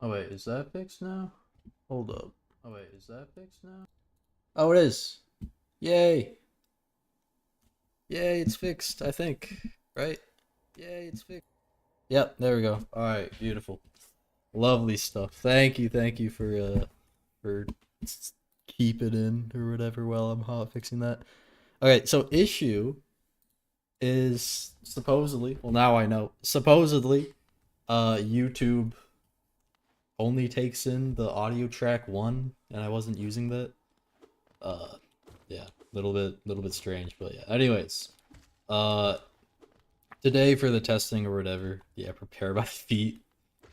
Oh wait, is that fixed now? Hold up. Oh wait, is that fixed now? Oh, it is. Yay. Yay, it's fixed, I think. Right? Yay, it's fixed. Yep, there we go. Alright, beautiful. Lovely stuff. Thank you for keep it in or whatever while I'm hot fixing that. Okay, so issue is supposedly, well now I know, supposedly YouTube only takes in the audio track one, and I wasn't using that. Uh, yeah, little bit strange, but yeah. Anyways, uh, today for the testing or whatever, yeah, prepare my feet.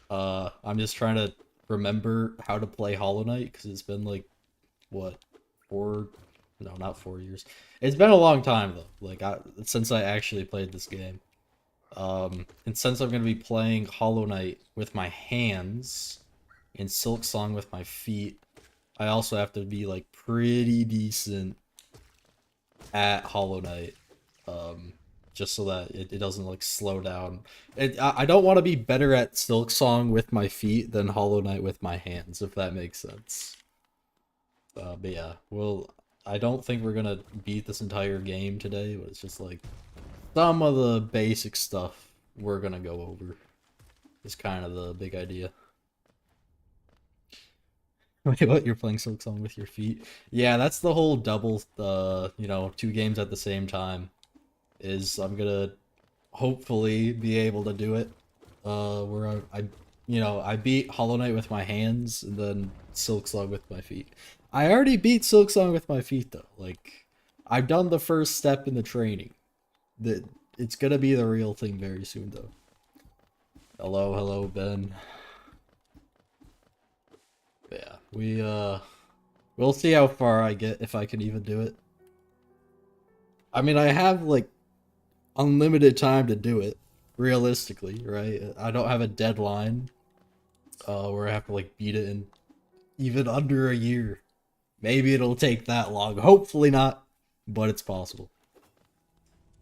I'm just trying to remember how to play Hollow Knight because it's been like what, four? No, not 4 years. It's been a long time though. Since I actually played this game. And since I'm gonna be playing Hollow Knight with my hands and Silksong with my feet, I also have to be like pretty decent at Hollow Knight, just so that it doesn't like slow down. I don't want to be better at Silksong with my feet than Hollow Knight with my hands, if that makes sense. But yeah, well, I don't think we're gonna beat this entire game today, but it's just like some of the basic stuff we're gonna go over is kind of the big idea. Wait, what? You're playing Silksong with your feet? Yeah, that's the whole double, two games at the same time. Is I'm gonna hopefully be able to do it. Where I beat Hollow Knight with my hands and then Silksong with my feet. I already beat Silksong with my feet though. Like, I've done the first step in the training. It's gonna be the real thing very soon though. Hello, Ben. Yeah, we'll see how far I get if I can even do it. I mean, I have like unlimited time to do it, realistically, right? I don't have a deadline where I have to like beat it in even under a year. Maybe it'll take that long. Hopefully not, but it's possible.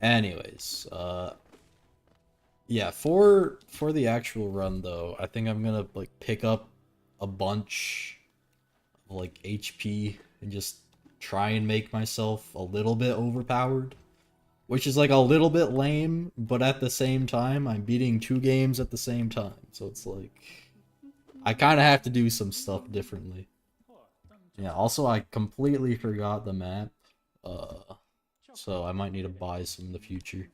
Anyways, yeah, for the actual run though, I think I'm gonna like pick up a bunch of like HP and just try and make myself a little bit overpowered, which is like a little bit lame, but at the same time, I'm beating two games at the same time, so it's like I kind of have to do some stuff differently. Yeah, also I completely forgot the map, uh, so I might need to buy some in the future.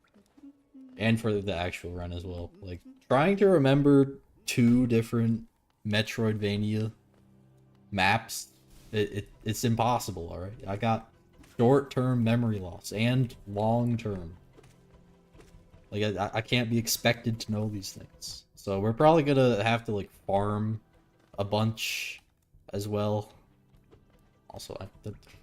And for the actual run as well. Like, trying to remember two different Metroidvania maps, it's impossible, alright? I got short-term memory loss and long-term. Like, I can't be expected to know these things. So we're probably gonna have to, like, farm a bunch as well. Also,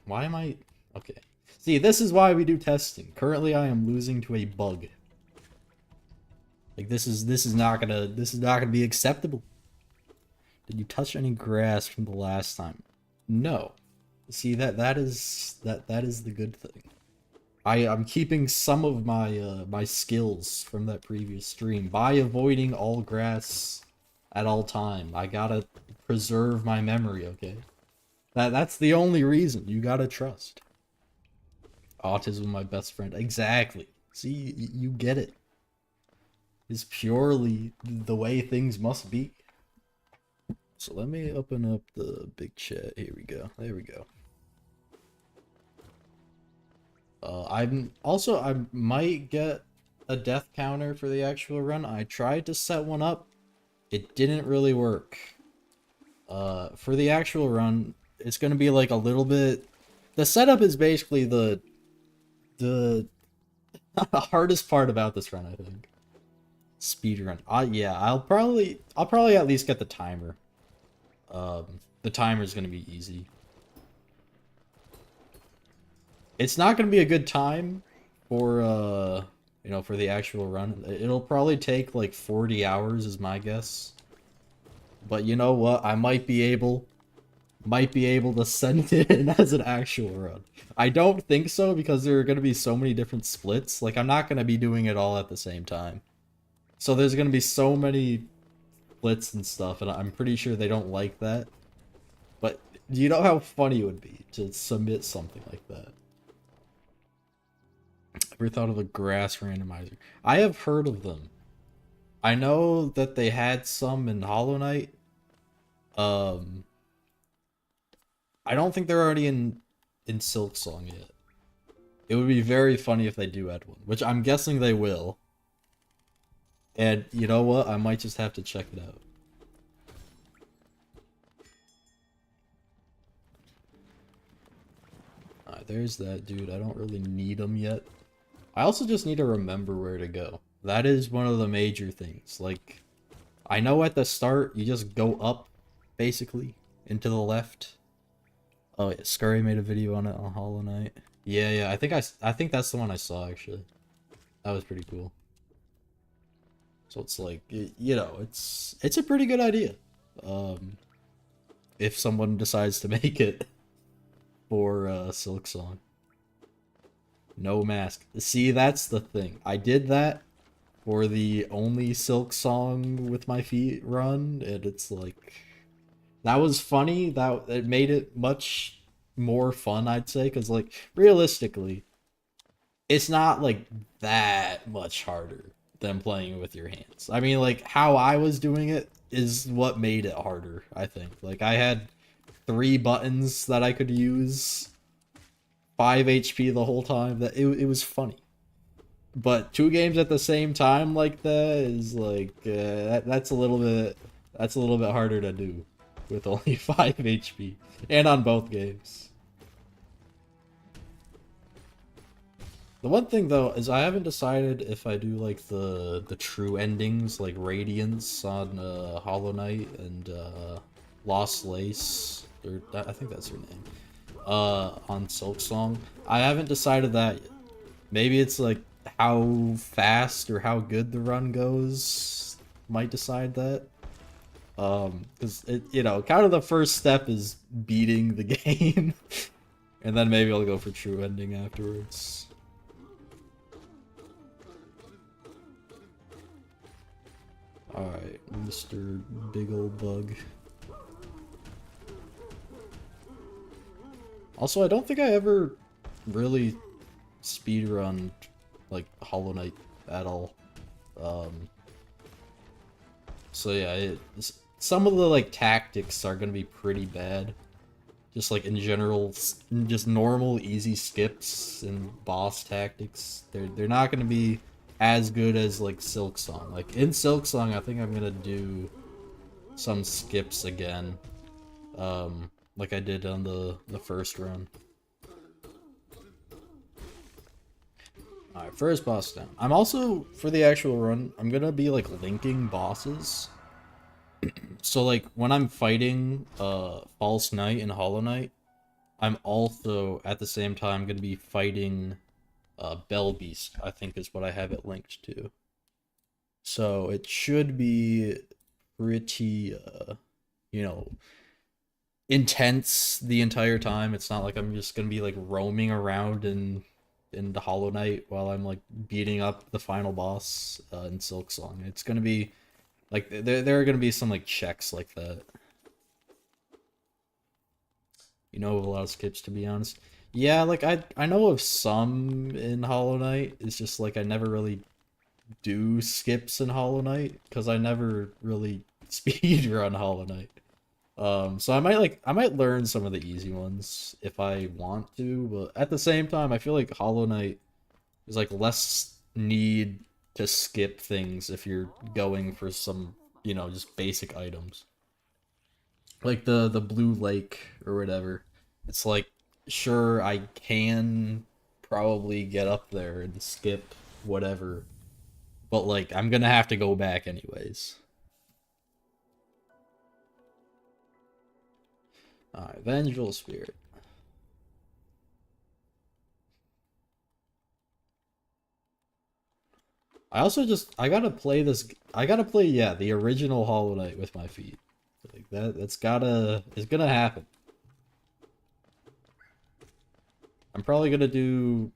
why am I... Okay. See, this is why we do testing. Currently, I am losing to a bug. Like, this is not gonna be acceptable. Did you touch any grass from the last time? No. See, that is the good thing. I'm keeping some of my my skills from that previous stream by avoiding all grass at all time. I gotta preserve my memory, okay? That's the only reason. You gotta trust. Autism, my best friend. Exactly. See, you get it. Is purely the way things must be. So let me open up the big chat. Here we go. There we go. I might get a death counter for the actual run. I tried to set one up. It didn't really work. For the actual run, it's gonna be like a little bit... The setup is basically the hardest part about this run, I think. Speedrun. Yeah, I'll probably at least get the timer. The timer's gonna be easy. It's not gonna be a good time for for the actual run. It'll probably take like 40 hours is my guess. But you know what? I might be able to send it in as an actual run. I don't think so because there are gonna be so many different splits. Like, I'm not gonna be doing it all at the same time. So there's gonna be so many splits and stuff, and I'm pretty sure they don't like that. But do you know how funny it would be to submit something like that? Ever thought of a grass randomizer? I have heard of them. I know that they had some in Hollowknight. Um, I don't think they're already in Silksong yet. It would be very funny if they do add one, which I'm guessing they will. And you know what? I might just have to check it out. Alright, there's that dude. I don't really need him yet. I also just need to remember where to go. That is one of the major things. Like, I know at the start, you just go up, basically, into the left. Oh yeah, Scurry made a video on it on Hollowknight. Yeah, I think that's the one I saw, actually. That was pretty cool. So it's like, you know, it's a pretty good idea. If someone decides to make it for Silksong. No mask. See, that's the thing. I did that for the only Silksong with my feet run, and it's like, that was funny. That it made it much more fun, I'd say, because like realistically, it's not like that much harder than playing with your hands. I mean, like how I was doing it is what made it harder, I think. Like I had 3 buttons that I could use, 5 HP the whole time. That it was funny. But 2 games at the same time like that is like that's a little bit harder to do with only 5 HP and on both games. The one thing though is I haven't decided if I do like the true endings like Radiance on Hollowknight and Lost Lace, or I think that's her name, on Silksong. I haven't decided that yet. Maybe it's like how fast or how good the run goes might decide that. Because it, you know, kind of the first step is beating the game, and then maybe I'll go for true ending afterwards. Alright, Mr. Big Ol' Bug. Also, I don't think I ever really speedrun like Hollowknight at all. So yeah, some of the like tactics are gonna be pretty bad. Just like in general, just normal easy skips and boss tactics. They're not gonna be as good as like Silksong. Like in Silksong, I think I'm gonna do some skips again, like I did on the first run. Alright, first boss down. I'm also, for the actual run, I'm gonna be like linking bosses. So like when I'm fighting False Knight and Hollowknight, I'm also at the same time gonna be fighting Bell Beast, I think is what I have it linked to. So it should be pretty you know, intense the entire time. It's not like I'm just gonna be like roaming around in the Hollowknight while I'm like beating up the final boss in Silksong. It's gonna be like there are gonna be some like checks like that. You know, of a lot of skips, to be honest. Yeah, like I know of some in Hollowknight. It's just like I never really do skips in Hollowknight because I never really speedrun Hollowknight. So I might learn some of the easy ones if I want to, but at the same time, I feel like Hollowknight is like less need to skip things if you're going for some, you know, just basic items. Like the Blue Lake or whatever. It's like, sure, I can probably get up there and skip whatever, but like I'm gonna have to go back anyways. Alright, Vengeful Spirit. I also just I gotta play this. I gotta play, yeah, the original Hollow Knight with my feet. Like that's gotta, it's gonna happen. I'm probably gonna do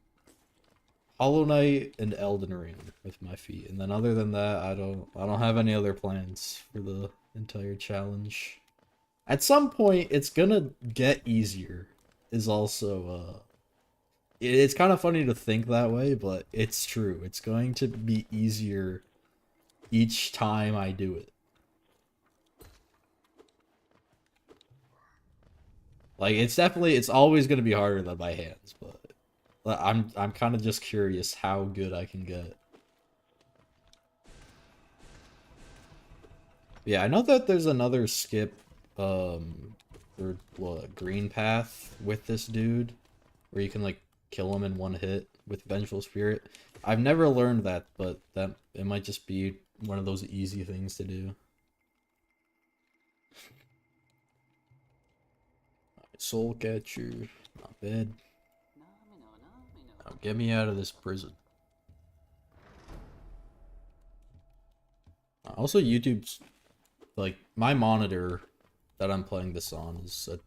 Hollow Knight and Elden Ring with my feet, and then other than that, I don't have any other plans for the entire challenge. At some point, it's gonna get easier. Is also it's kind of funny to think that way, but it's true. It's going to be easier each time I do it. Like it's always gonna be harder than my hands, but I'm kind of just curious how good I can get. Yeah, I know that there's another skip, or what, green path with this dude, where you can like kill him in one hit with Vengeful Spirit. I've never learned that, but that it might just be one of those easy things to do. Soul Catcher, not bad. Now get me out of this prison. Also, YouTube's like my monitor that I'm playing this on is a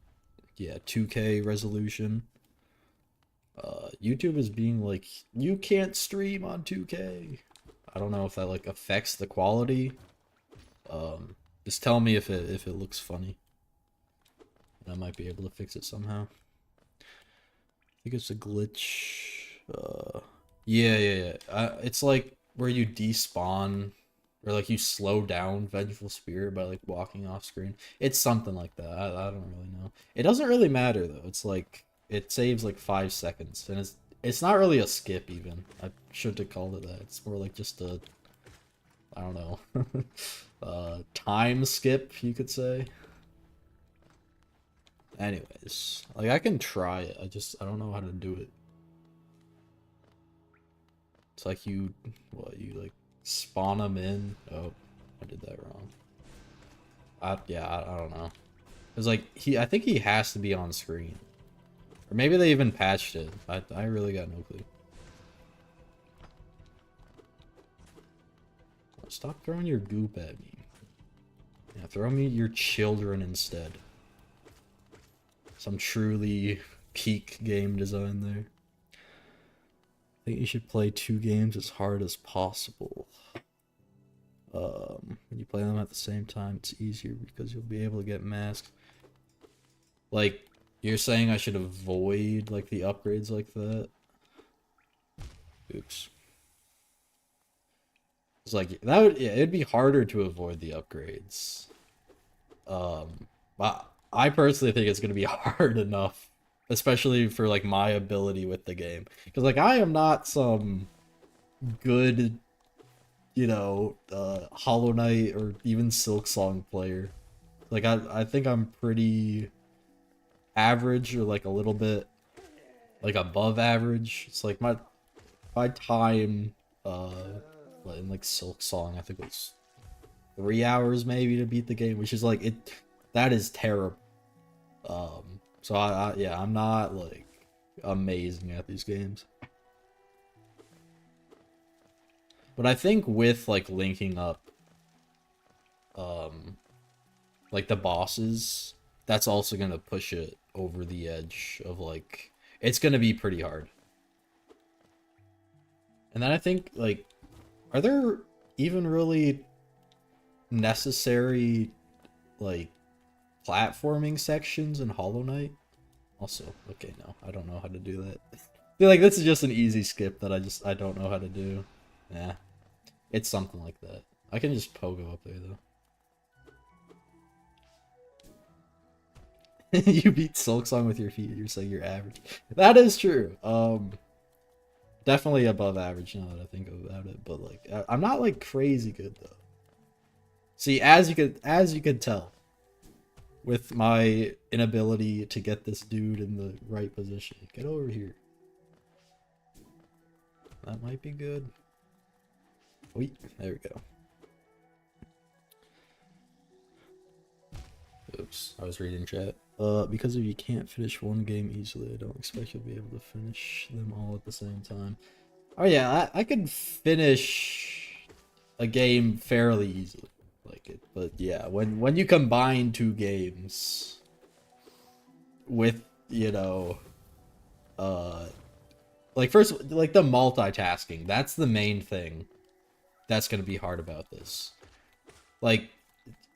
2K resolution. YouTube is being like, you can't stream on 2K. I don't know if that like affects the quality. Just tell me if it looks funny. I might be able to fix it somehow. I think it's a glitch. Yeah. It's like where you despawn, or like you slow down Vengeful Spirit by like walking off screen. It's something like that. I don't really know. It doesn't really matter though. It's like it saves like 5 seconds, and it's not really a skip even. I should have called it that. It's more like just a, I don't know, time skip, you could say. Anyways, like I can try it. I don't know how to do it. It's like you like spawn them in. Oh, I did that wrong. I don't know. It's like I think he has to be on screen. Or maybe they even patched it. I really got no clue. Stop throwing your goop at me. Yeah, throw me your children instead. Some truly peak game design there. I think you should play 2 games as hard as possible. When you play them at the same time, it's easier because you'll be able to get masks. Like, you're saying I should avoid like the upgrades like that? Oops. It's like that would, yeah, it'd be harder to avoid the upgrades. But I personally think it's gonna be hard enough, especially for like my ability with the game, because like I am not some good, Hollow Knight or even Silksong player. Like I think I'm pretty average, or like a little bit like above average. It's like my time in like Silksong, I think it was 3 hours maybe to beat the game, which is like that is terrible. So yeah, I'm not like amazing at these games. But I think with like linking up like the bosses, that's also gonna push it over the edge of like it's gonna be pretty hard. And then I think like, are there even really necessary like platforming sections in Hollow Knight? Also, okay, no, I don't know how to do that. I feel like this is just an easy skip that I don't know how to do. Yeah, it's something like that. I can just pogo up there though. You beat Silksong with your feet. You're saying you're average. That is true. Definitely above average now that I think about it. But like, I'm not like crazy good though. See, as you could tell, with my inability to get this dude in the right position. Get over here. That might be good. Wait, there we go. Oops, I was reading chat. Because if you can't finish one game easily, I don't expect you'll be able to finish them all at the same time. Oh yeah, I can finish a game fairly easily. Like it, but yeah, when you combine 2 games with, like Like, first, like, the multitasking. That's the main thing that's gonna be hard about this. Like,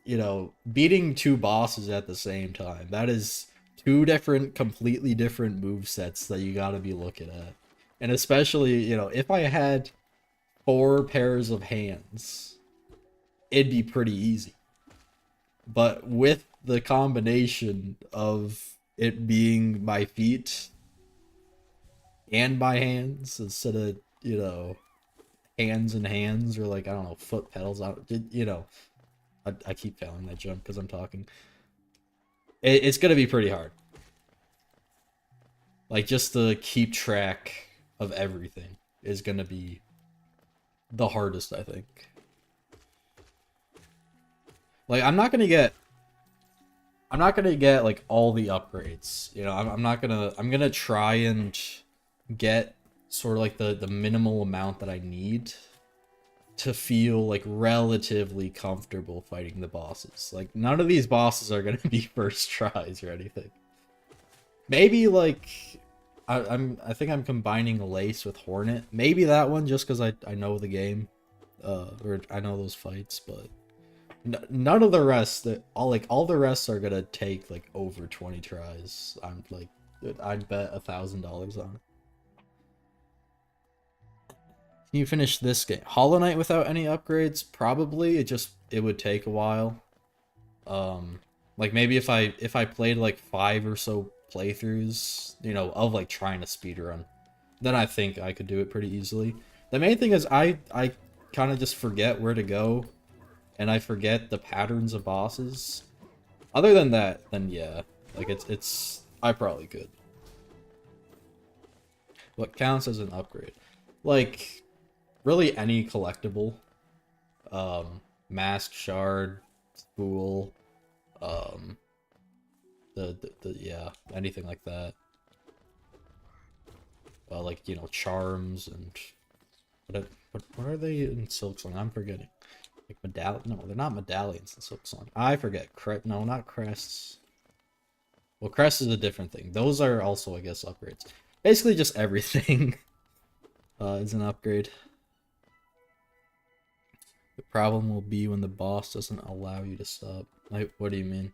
you know, beating two bosses at the same time. That is two different, completely different move sets that you gotta be looking at. And especially, you know, if I had 4 pairs of hands, it'd be pretty easy. But with the combination of it being my feet and my hands instead of, you know, hands and hands, or like, I don't know, foot pedals out, you know, I keep failing that jump because I'm talking. It's gonna be pretty hard. Like, just to keep track of everything is gonna be the hardest, I think. Like, I'm not gonna get like all the upgrades. You know, I'm gonna try and get sort of like the minimal amount that I need to feel like relatively comfortable fighting the bosses. Like, none of these bosses are gonna be first tries or anything. Maybe like I think I'm combining Lace with Hornet. Maybe that one just because I know the game, or I know those fights, but none of the rest. All the rest are gonna take like over 20 tries. I'd bet $1,000 on it. Can you finish this game? Hollowknight without any upgrades? Probably. It would take a while. Like, maybe if I played like 5 or so playthroughs, you know, of like trying to speedrun, then I think I could do it pretty easily. The main thing is I kind of just forget where to go, and I forget the patterns of bosses. Other than that, then yeah, like I probably could. What counts as an upgrade? Like, really any collectible. Mask, shard, spool, yeah, anything like that. Like, you know, charms and what are they in Silksong? I'm forgetting. Like medallion? No, they're not medallions in Silksong. I forget. No, not crests. Well, crest is a different thing. Those are also, I guess, upgrades. Basically, just everything is an upgrade. The problem will be when the boss doesn't allow you to stop. Like, what do you mean?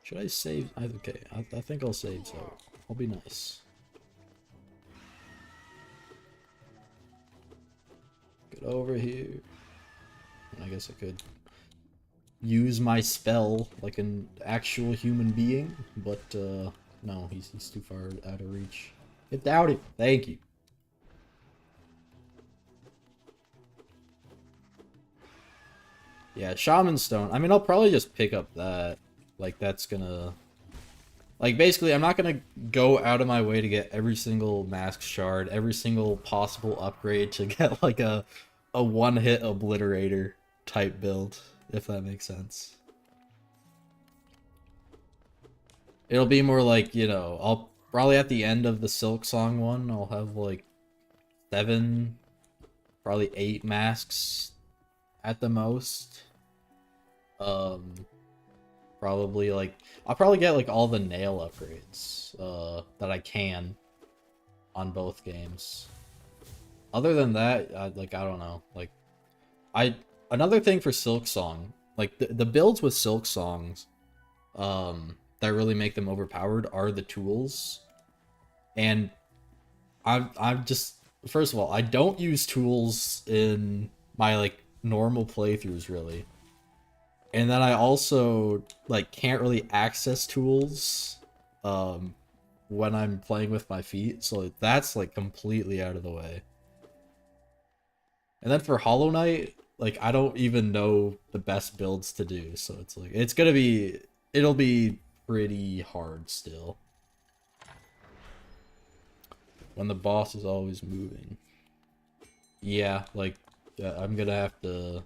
Should I save? Okay, I think I'll save, so I'll be nice. Get over here. I guess I could use my spell like an actual human being, but no, he's too far out of reach. Get down it. Thank you. Yeah, Shaman Stone. I mean, I'll probably just pick up that. Like, that's gonna... Like, basically, I'm not gonna go out of my way to get every single mask shard, every single possible upgrade to get, like, a one-hit obliterator type build, if that makes sense. It'll be more like, you know, I'll probably at the end of the Silksong one, I'll have, like, 7, probably 8 masks at the most. Probably like I'll probably get like all the nail upgrades that I can on both games. Other than that, I don't know. Like, another thing for Silksong, like the builds with Silksongs that really make them overpowered are the tools. And I'm just, first of all, I don't use tools in my like normal playthroughs really. And then I also, like, can't really access tools when I'm playing with my feet, so that's, like, completely out of the way. And then for Hollow Knight, like, I don't even know the best builds to do, so it's like, it'll be pretty hard still. When the boss is always moving. Yeah, like, I'm gonna have to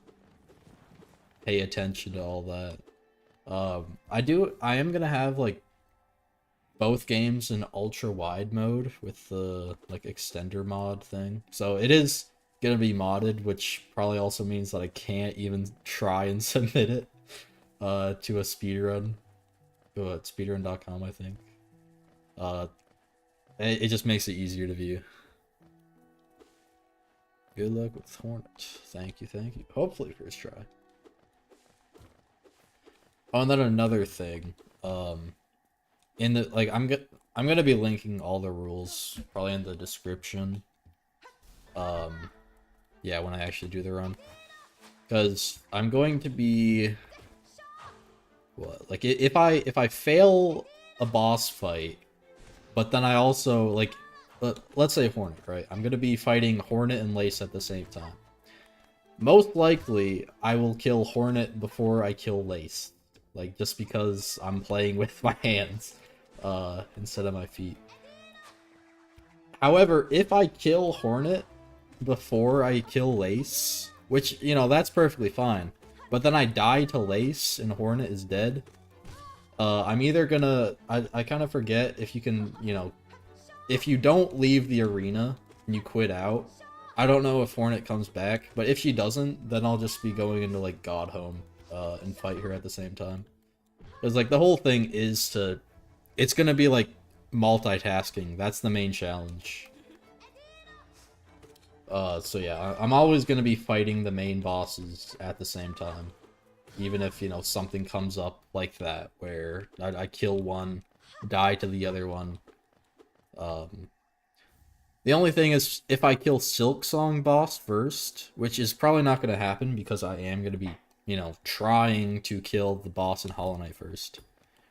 pay attention to all that. I am gonna have like both games in ultra wide mode with the like extender mod thing. So it is gonna be modded, which probably also means that I can't even try and submit it. to a speedrun. Go at speedrun.com, I think. It just makes it easier to view. Good luck with Hornet. Thank you, thank you. Hopefully first try. Oh, and then another thing. In the I'm gonna be linking all the rules probably in the description. Yeah, when I actually do the run, because I'm going to be what, like, if I fail a boss fight, but then I also, like, let's say Hornet, right? I'm gonna be fighting Hornet and Lace at the same time. Most likely, I will kill Hornet before I kill Lace, like, just because I'm playing with my hands instead of my feet. However, if I kill Hornet before I kill Lace, which, you know, that's perfectly fine, but then I die to Lace and Hornet is dead, I'm either gonna... I kind of forget if you can, you know, if you don't leave the arena and you quit out, I don't know if Hornet comes back, but if she doesn't, then I'll just be going into, like, God Home and fight her at the same time. Because, like, the whole thing is to... It's gonna be, like, multitasking. That's the main challenge. So yeah, I'm always gonna be fighting the main bosses at the same time. Even if, you know, something comes up like that, where I kill one, die to the other one. The only thing is, if I kill Silksong boss first, which is probably not gonna happen, because I am gonna be, you know, trying to kill the boss in Hollowknight first.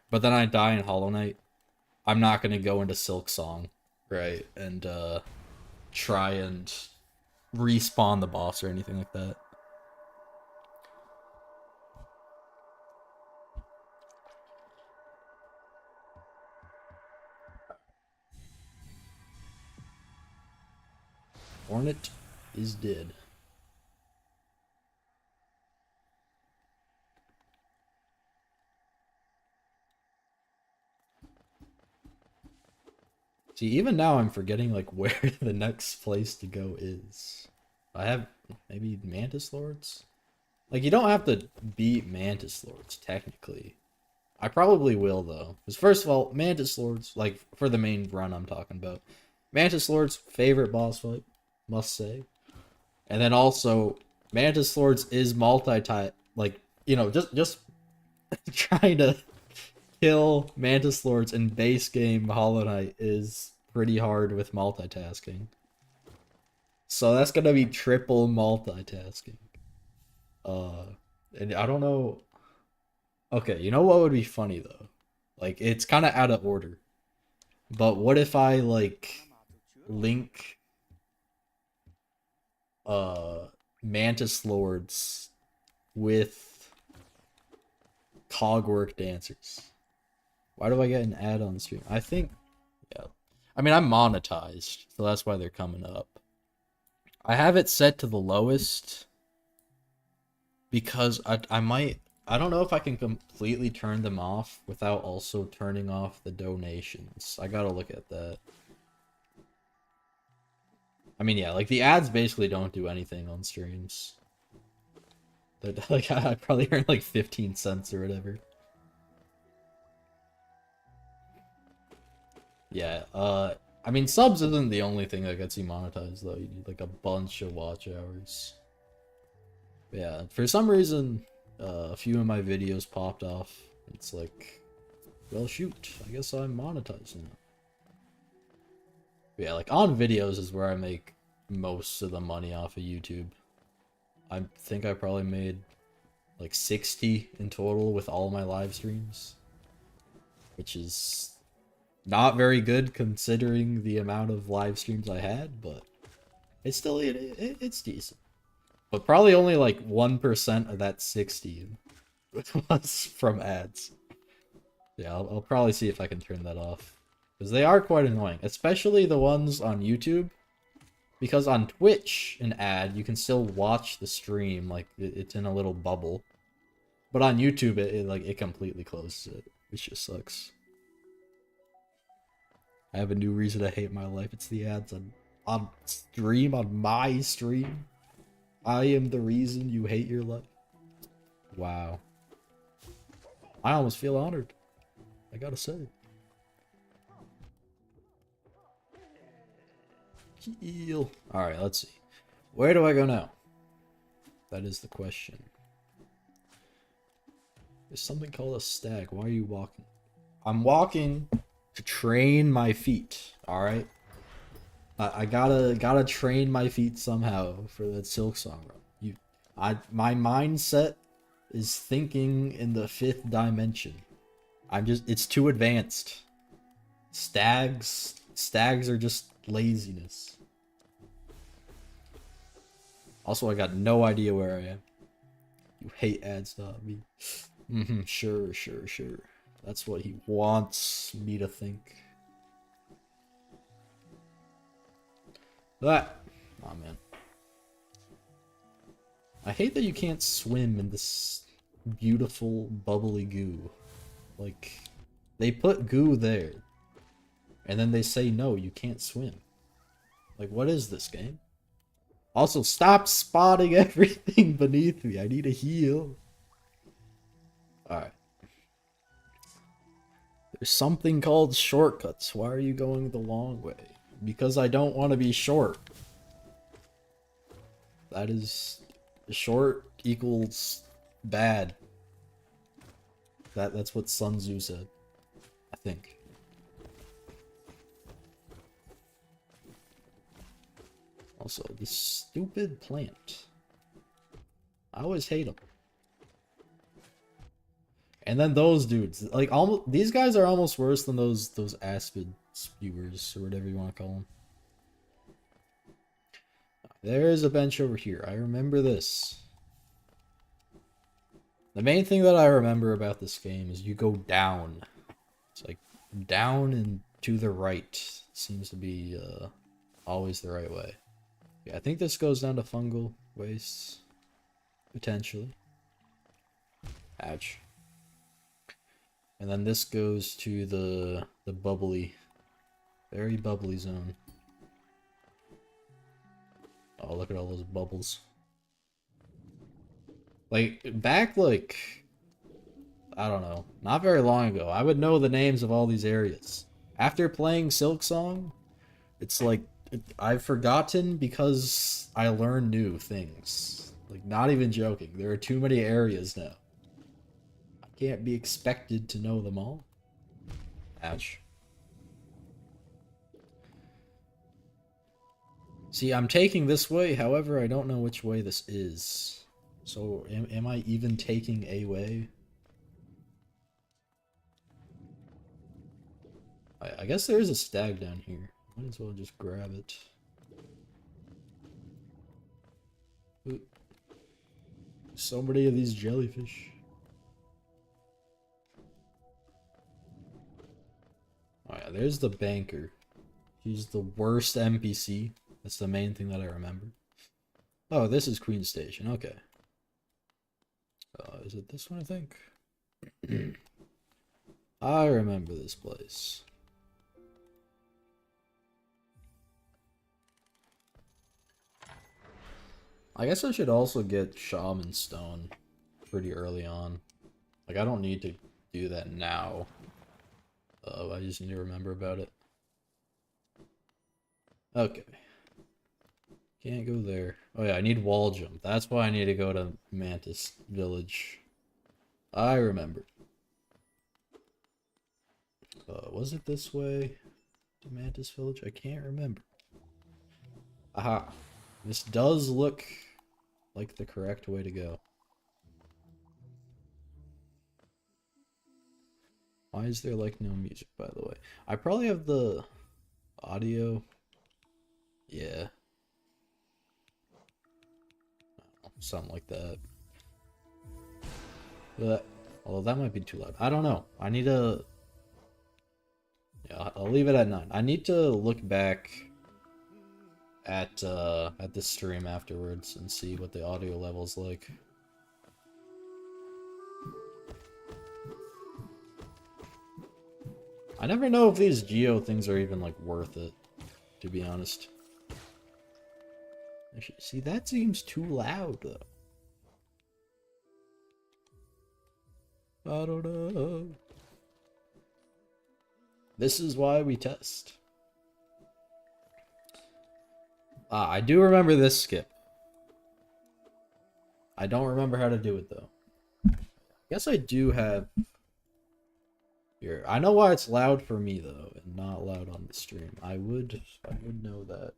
But then I die in Hollowknight, I'm not gonna go into Silksong, right, and, try and respawn the boss or anything like that. Hornet is dead. See, even now I'm forgetting, like, where the next place to go is. I have maybe Mantis Lords? Like, you don't have to beat Mantis Lords, technically. I probably will, though. Because, first of all, Mantis Lords, like, for the main run I'm talking about, Mantis Lords, favorite boss fight, must say. And then also, Mantis Lords is multi-type, like, you know, just trying to kill Mantis Lords in base game Hollow Knight is pretty hard with multitasking. So that's gonna be triple multitasking. And I don't know. Okay, you know what would be funny though? Like, it's kind of out of order. But what if I, like, link Mantis Lords with Cogwork Dancers? Why do I get an ad on the stream? I think, yeah. I mean, I'm monetized, so that's why they're coming up. I have it set to the lowest because I might... I don't know if I can completely turn them off without also turning off the donations. I gotta look at that. I mean, yeah, like, the ads basically don't do anything on streams. They're, like, I probably earn like 15 cents or whatever. Yeah, I mean, subs isn't the only thing that gets you monetized, though. You need, like, a bunch of watch hours. But yeah, for some reason, a few of my videos popped off. It's like, well, shoot, I guess I'm monetized now. But yeah, like, on videos is where I make most of the money off of YouTube. I think I probably made like 60 in total with all my live streams, which is not very good considering the amount of live streams I had, but it's still, it's decent. But probably only like 1% of that 60 was from ads. Yeah, I'll probably see if I can turn that off, because they are quite annoying, especially the ones on YouTube. Because on Twitch, an ad, you can still watch the stream, like, it's in a little bubble. But on YouTube, it completely closes it, which just sucks. I have a new reason to hate my life. It's the ads on stream, on my stream. I am the reason you hate your life. Wow. I almost feel honored. I gotta say. Heal. Alright, let's see. Where do I go now? That is the question. There's something called a stag. Why are you walking? I'm walking to train my feet. Alright? I gotta train my feet somehow for that Silksong run. My mindset is thinking in the 5th dimension. It's too advanced. Stags are just laziness. Also, I got no idea where I am. You hate ads, not me. Sure. That's what he wants me to think. That. Oh, man. I hate that you can't swim in this beautiful, bubbly goo. Like, they put goo there. And then they say, no, you can't swim. Like, what is this game? Also, stop spotting everything beneath me. I need a heal. Alright. There's something called shortcuts. Why are you going the long way? Because I don't want to be short. That is... Short equals bad. That's what Sun Tzu said. I think. Also, this stupid plant. I always hate them. And then those dudes, like these guys are almost worse than those aspid spewers or whatever you want to call them. There's a bench over here. I remember this. The main thing that I remember about this game is you go down. It's like down and to the right seems to be always the right way. Yeah, I think this goes down to fungal wastes. Potentially. Ouch. And then this goes to the bubbly, very bubbly zone. Oh, look at all those bubbles. Like, back, like, I don't know, not very long ago, I would know the names of all these areas. After playing Silksong, it's like, I've forgotten because I learned new things. Like, not even joking. There are too many areas now. I can't be expected to know them all. Ouch. See, I'm taking this way, however, I don't know which way this is. So, am I even taking a way? I guess there is a stag down here. Might as well just grab it. Ooh. So many of these jellyfish. Oh yeah, there's the banker. He's the worst NPC. That's the main thing that I remember. Oh, this is Queen Station. Okay. Is it this one, I think? I remember this place. I guess I should also get Shaman Stone pretty early on. Like, I don't need to do that now. I just need to remember about it. Okay. Can't go there. Oh yeah, I need wall jump. That's why I need to go to Mantis Village. I remember. Was it this way to Mantis Village? I can't remember. Aha. This does look like the correct way to go. Why is there like no music, by the way? I probably have the audio. Yeah. Something like that. But, although that might be too loud. I don't know. I need to... Yeah, I'll leave it at 9. I need to look back at the stream afterwards and see what the audio level's like. I never know if these geo things are even like worth it, to be honest. Actually, see, that seems too loud though. I don't know. This is why we test. I do remember this skip. I don't remember how to do it though. I guess I do have here. I know why it's loud for me though, and not loud on the stream. I would know that.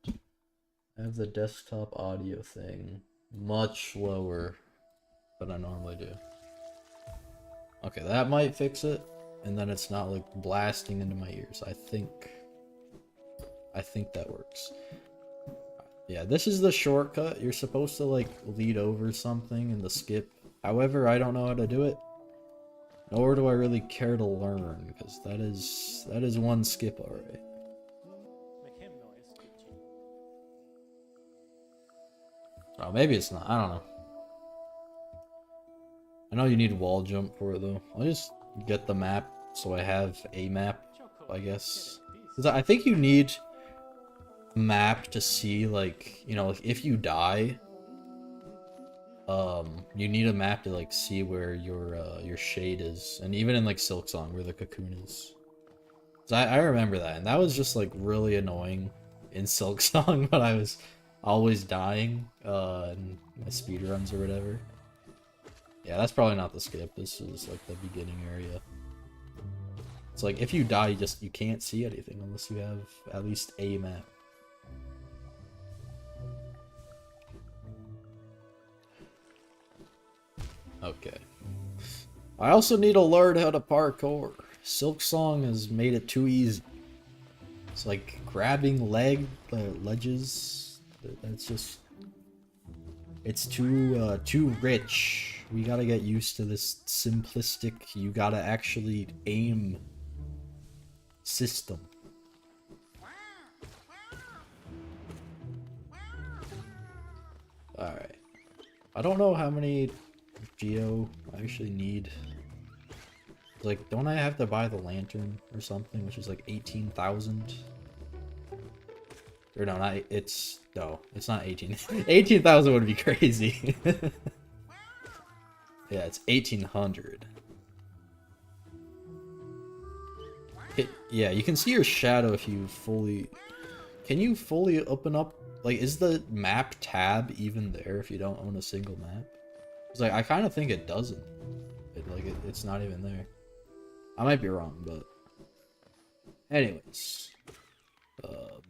I have the desktop audio thing much lower than I normally do. Okay, that might fix it, and then it's not like blasting into my ears. I think that works. Yeah, this is the shortcut. You're supposed to like lead over something in the skip. However, I don't know how to do it. Nor do I really care to learn, because that is one skip already. Oh, maybe it's not. I don't know. I know you need wall jump for it though. I'll just get the map so I have a map, I guess. Because I think you need a map to see, like, you know, like if you die, you need a map to like see where your shade is, and even in like Silksong where the cocoon is. So I remember that, and that was just like really annoying in Silksong when I was always dying in my speedruns or whatever. Yeah, that's probably not the skip. This is like the beginning area. It's like if you die, you can't see anything unless you have at least a map. Okay. I also need to learn how to parkour. Silksong has made it too easy. It's like grabbing ledges. That's just... It's too rich. We gotta get used to this simplistic, you gotta actually aim system. Alright. I don't know how many geo I actually need. Like, don't I have to buy the lantern or something, which is like 18,000? Or no, it's not 18. 18,000 would be crazy. Yeah, it's 1,800. Yeah, you can see your shadow if you fully... Can you fully open up... Like, is the map tab even there if you don't own a single map? It's like, I kind of think it doesn't. It's not even there. I might be wrong, but... Anyways.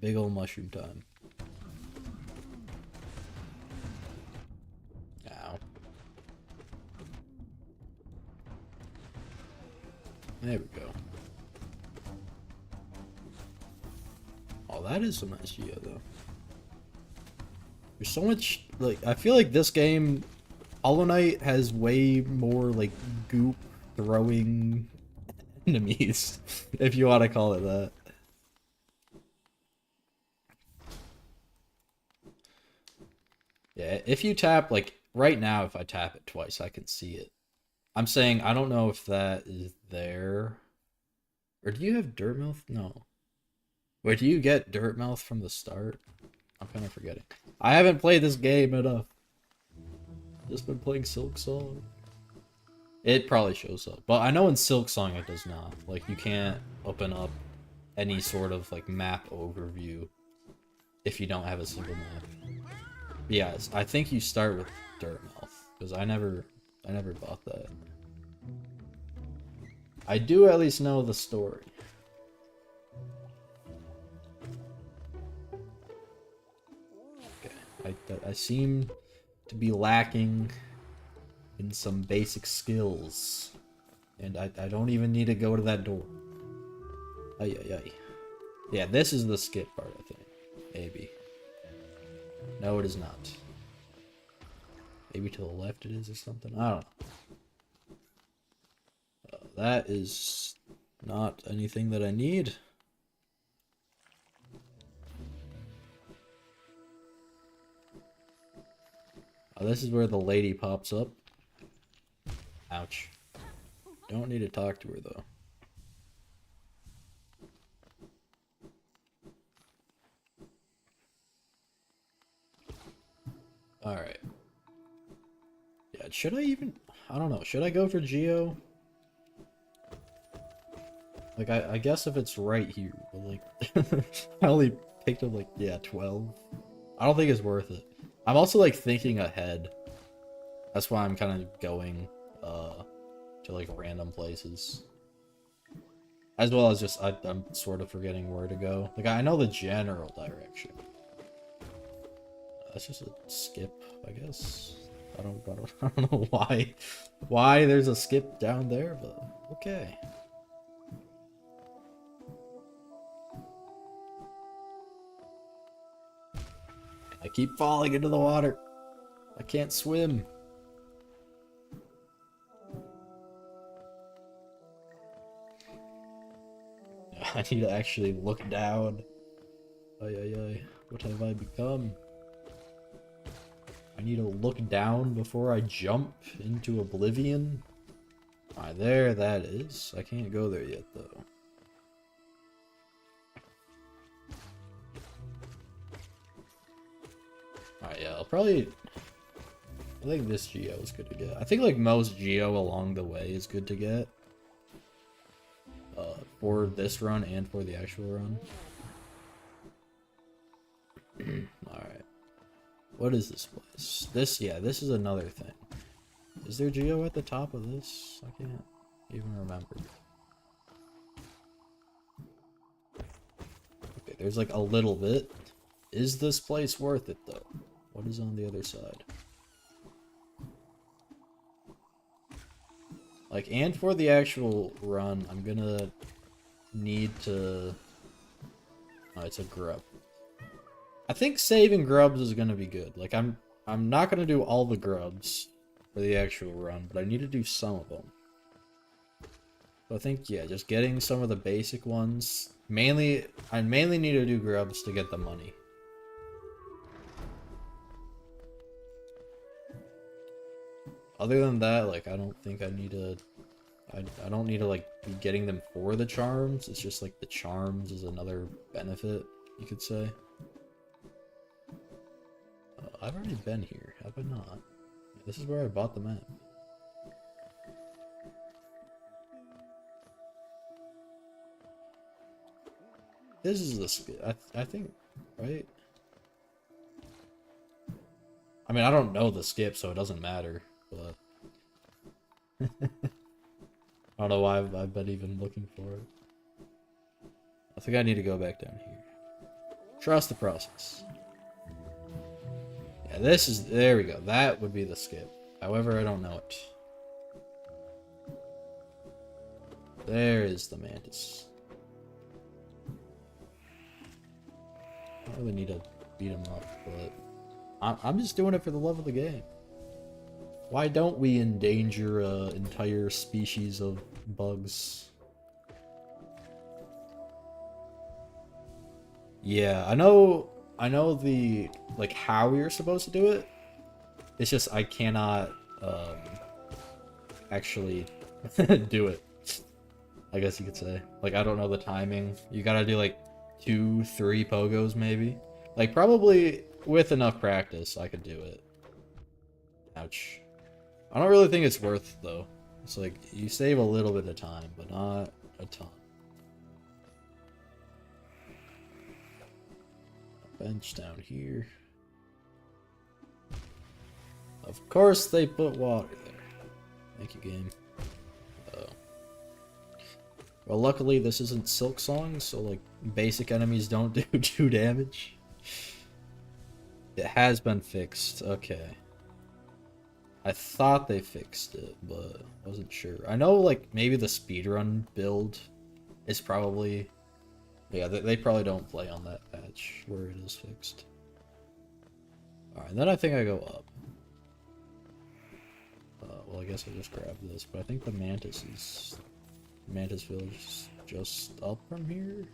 Big ol' mushroom time. Ow. There we go. Oh, that is some nice geo, though. There's so much, like, I feel like this game, Hollowknight has way more, like, goop throwing enemies, if you want to call it that. Yeah, if you tap, like, right now, if I tap it twice, I can see it. I'm saying, I don't know if that is there. Or do you have dirt mouth? No. Wait, do you get dirt mouth from the start? I'm kind of forgetting. I haven't played this game enough. Just been playing Silksong. It probably shows up. But I know in Silksong it does not. Like, you can't open up any sort of, like, map overview if you don't have a single map. But yeah, I think you start with Dirtmouth, because I never bought that. I do at least know the story. Okay, I seem to be lacking in some basic skills, and I don't even need to go to that door. Ay ay ay. Yeah, this is the skip part, I think. Maybe. No, it is not. Maybe to the left it is or something. I don't know. That is not anything that I need. Oh, this is where the lady pops up. Ouch. Don't need to talk to her though. Alright. Yeah, should I even... I don't know. Should I go for Geo? Like, I guess if it's right here, but like, I only picked up like, yeah, 12. I don't think it's worth it. I'm also like thinking ahead. That's why I'm kind of going to like random places. As well as just, I'm sort of forgetting where to go. Like, I know the general direction. That's just a skip, I guess. I don't know why there's a skip down there, but okay. I keep falling into the water. I can't swim. I need to actually look down. Ay, ay, ay. What have I become? I need to look down before I jump into oblivion. Alright, there that is. I can't go there yet, though. Alright, yeah, I'll probably... I think this geo is good to get. I think, like, most geo along the way is good to get. For this run and for the actual run. Alright. What is this place? This is another thing. Is there geo at the top of this? I can't even remember. Okay, there's like a little bit. Is this place worth it, though? What is on the other side? Like, and for the actual run, I'm gonna need to... Oh, it's a grub. I think saving grubs is gonna be good. Like, I'm not gonna do all the grubs for the actual run, but I need to do some of them. So I think, yeah, just getting some of the basic ones. I mainly need to do grubs to get the money. Other than that, like, I don't think I need to... I don't need to, like, be getting them for the charms. It's just, like, the charms is another benefit, you could say. I've already been here, have I not? This is where I bought the map. This is the skip, I think, right? I mean, I don't know the skip, so it doesn't matter, but... I don't know why I've been even looking for it. I think I need to go back down here. Trust the process. Yeah, this is... There we go. That would be the skip. However, I don't know it. There is the mantis. I don't really need to beat him up, but... I'm just doing it for the love of the game. Why don't we endanger an entire species of bugs? Yeah, I know the, like, how you're supposed to do it. It's just I cannot, actually do it. I guess you could say. Like, I don't know the timing. You gotta do, like, 2-3 pogos, maybe. Like, probably with enough practice, I could do it. Ouch. I don't really think it's worth, though. It's like, you save a little bit of time, but not a ton. Bench down here. Of course they put water there. Thank you, game. Oh. Well, luckily this isn't Silksong, so, like, basic enemies don't do 2 damage. It has been fixed. Okay. I thought they fixed it, but I wasn't sure. I know, like, maybe the speedrun build is probably... Yeah, they probably don't play on that patch where it is fixed. Alright, then I think I go up. Well, I guess I just grab this, but I think the Mantis is... Mantis Village is just up from here?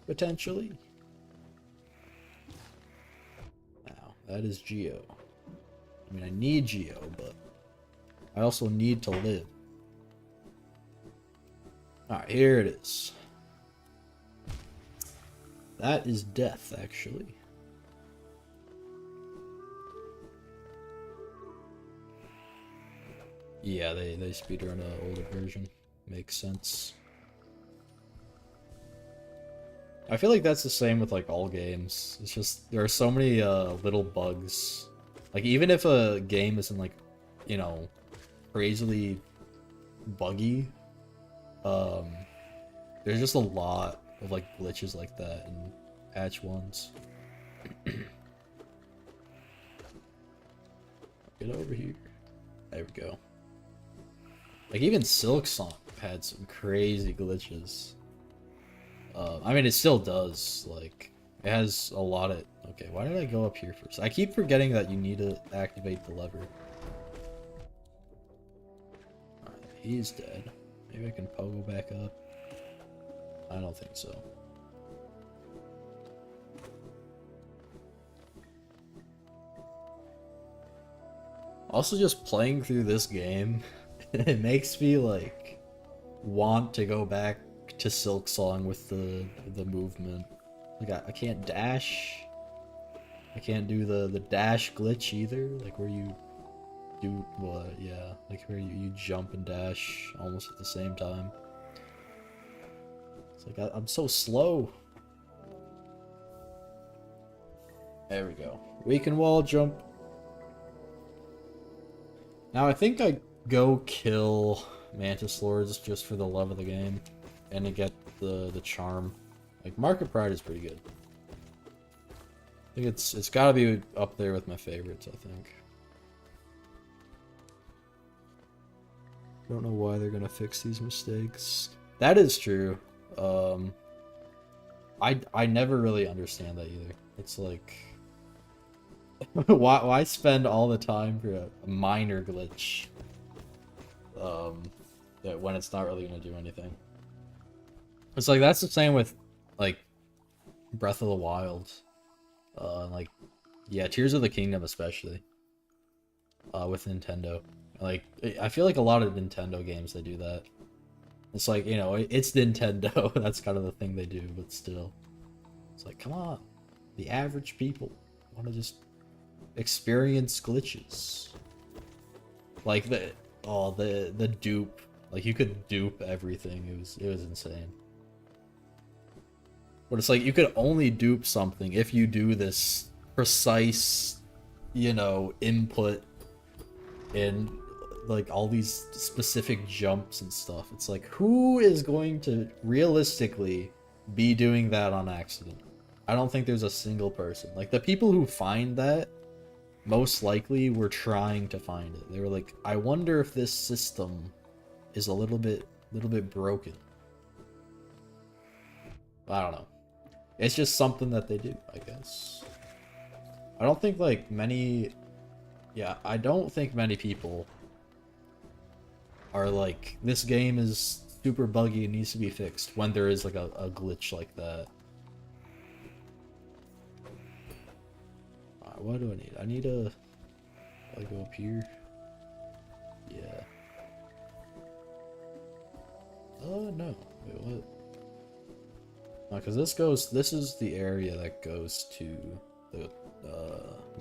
Potentially? Wow, that is Geo. I mean, I need Geo, but I also need to live. Alright, here it is. That is death, actually. Yeah, they speedrun an older version. Makes sense. I feel like that's the same with like all games. It's just there are so many little bugs. Like even if a game isn't like, you know, crazily buggy, um, there's just a lot of like glitches like that in patch ones. Get over here. There we go. Like even Silksong had some crazy glitches. I mean, it still does. Like, it has a lot of... Okay, why did I go up here first? I keep forgetting that you need to activate the lever. Alright, he's dead. Maybe I can pogo back up. I don't think so. Also, just playing through this game, it makes me, like, want to go back to Silksong with the movement. Like I can't dash. I can't do the dash glitch either. Like where you do what? Yeah, like where you jump and dash almost at the same time. It's like I'm so slow. There we go. We can wall jump. Now I think I go kill Mantis Lords just for the love of the game. And to get the charm. Like Market Pride is pretty good. I think it's gotta be up there with my favorites, I think. Don't know why they're gonna fix these mistakes. That is true. I never really understand that either. It's like why spend all the time for a minor glitch? That when it's not really gonna do anything. It's like that's the same with like Breath of the Wild, like yeah, Tears of the Kingdom especially, with Nintendo. Like I feel like a lot of Nintendo games they do that. It's like, you know, it's Nintendo. That's kind of the thing they do, but still, it's like come on, the average people want to just experience glitches. Like the dupe. Like you could dupe everything. It was insane. But it's like, you could only dupe something if you do this precise, you know, input in, like, all these specific jumps and stuff. It's like, who is going to realistically be doing that on accident? I don't think there's a single person. Like, the people who find that, most likely were trying to find it. They were like, I wonder if this system is a little bit broken. I don't know. It's just something that they do, I guess. I don't think, like, many... Yeah, I don't think many people are like, this game is super buggy and needs to be fixed, when there is, like, a glitch like that. Alright, what do I need? I need a... I go up here? Yeah. No. Wait, what? Because this is the area that goes to the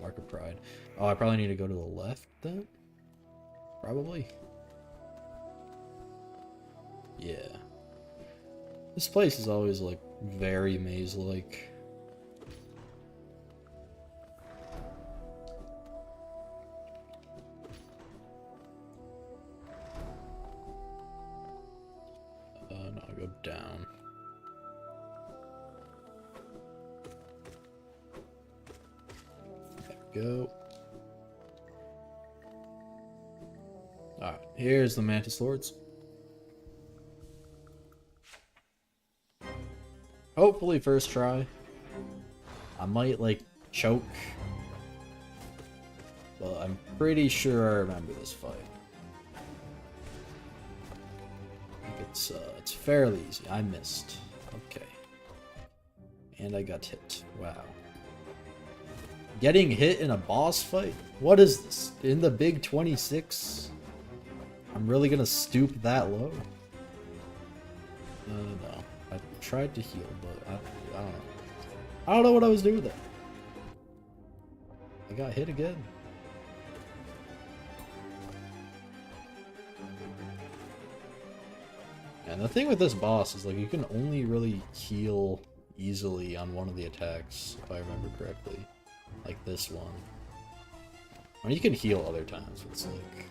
Market Pride. Oh, I probably need to go to the left then? Probably. Yeah. This place is always like very maze-like. No, I'll go down. Go. Alright, here's the Mantis Lords. Hopefully first try. I might like choke, but I'm pretty sure I remember this fight. I think it's fairly easy. I missed. Okay. And I got hit. Wow. Getting hit in a boss fight? What is this? In the big 26? I'm really gonna stoop that low? No. I tried to heal, but I don't know. I don't know what I was doing there. I got hit again. And the thing with this boss is, like, you can only really heal easily on one of the attacks, if I remember correctly. Like this one. I mean, you can heal other times, but it's like...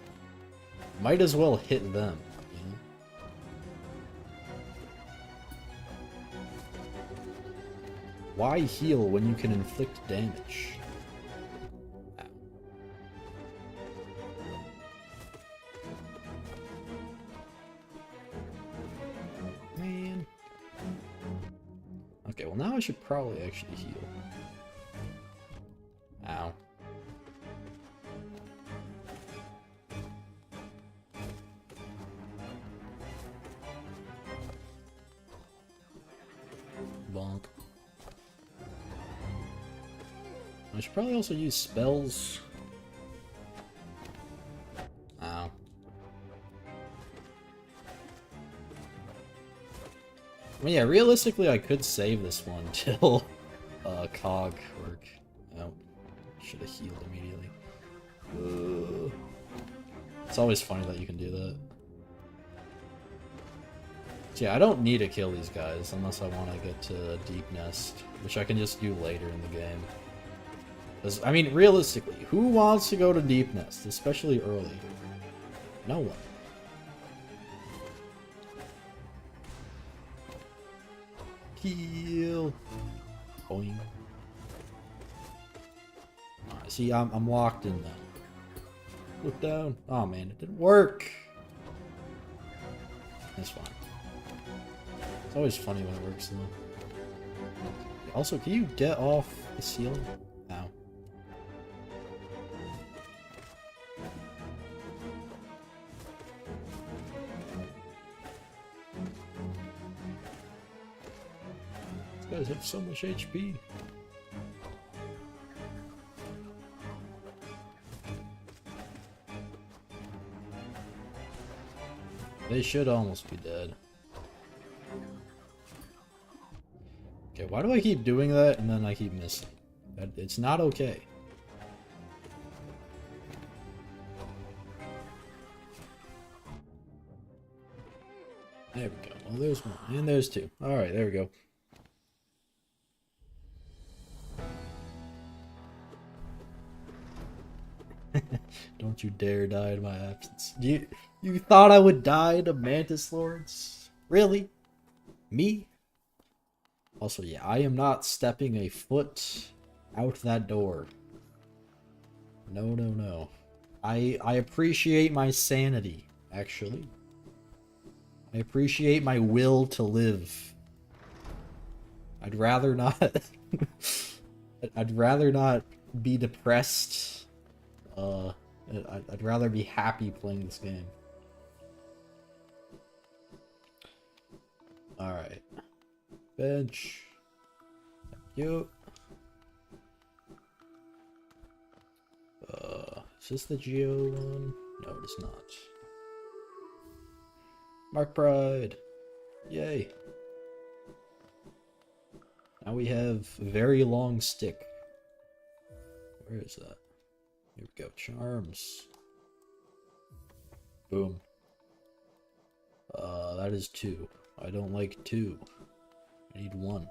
Might as well hit them, you know? Why heal when you can inflict damage? Ow. Man. Okay, well now I should probably actually heal. Ow. Bonk. I should probably also use spells. Ow. I mean, yeah, realistically I could save this one till cog work. Oh, should have healed immediately. It's always funny that you can do that. So yeah, I don't need to kill these guys unless I want to get to Deep Nest, which I can just do later in the game. Because, I mean, realistically, who wants to go to Deep Nest, especially early? No one. Heal. Boing. Alright, see, I'm locked in now. Look down. Oh man, it didn't work. That's fine. It's always funny when it works though. Also, can you get off the ceiling? Ow. These guys have so much HP. They should almost be dead. Okay, why do I keep doing that and then I keep missing? It's not okay. There we go. Well, there's one. And there's two. Alright, there we go. Don't you dare die in my absence. You thought I would die to Mantis Lords? Really? Me? Also, yeah, I am not stepping a foot out that door. No, no, no. I appreciate my sanity, actually. I appreciate my will to live. I'd rather not... I'd rather not be depressed. I'd rather be happy playing this game. Alright. Bench. Thank you. Is this the Geo one? No, it is not. Mark Pride. Yay. Now we have very long stick. Where is that? Here we go. Charms. Boom. That is 2. I don't like 2. I need 1.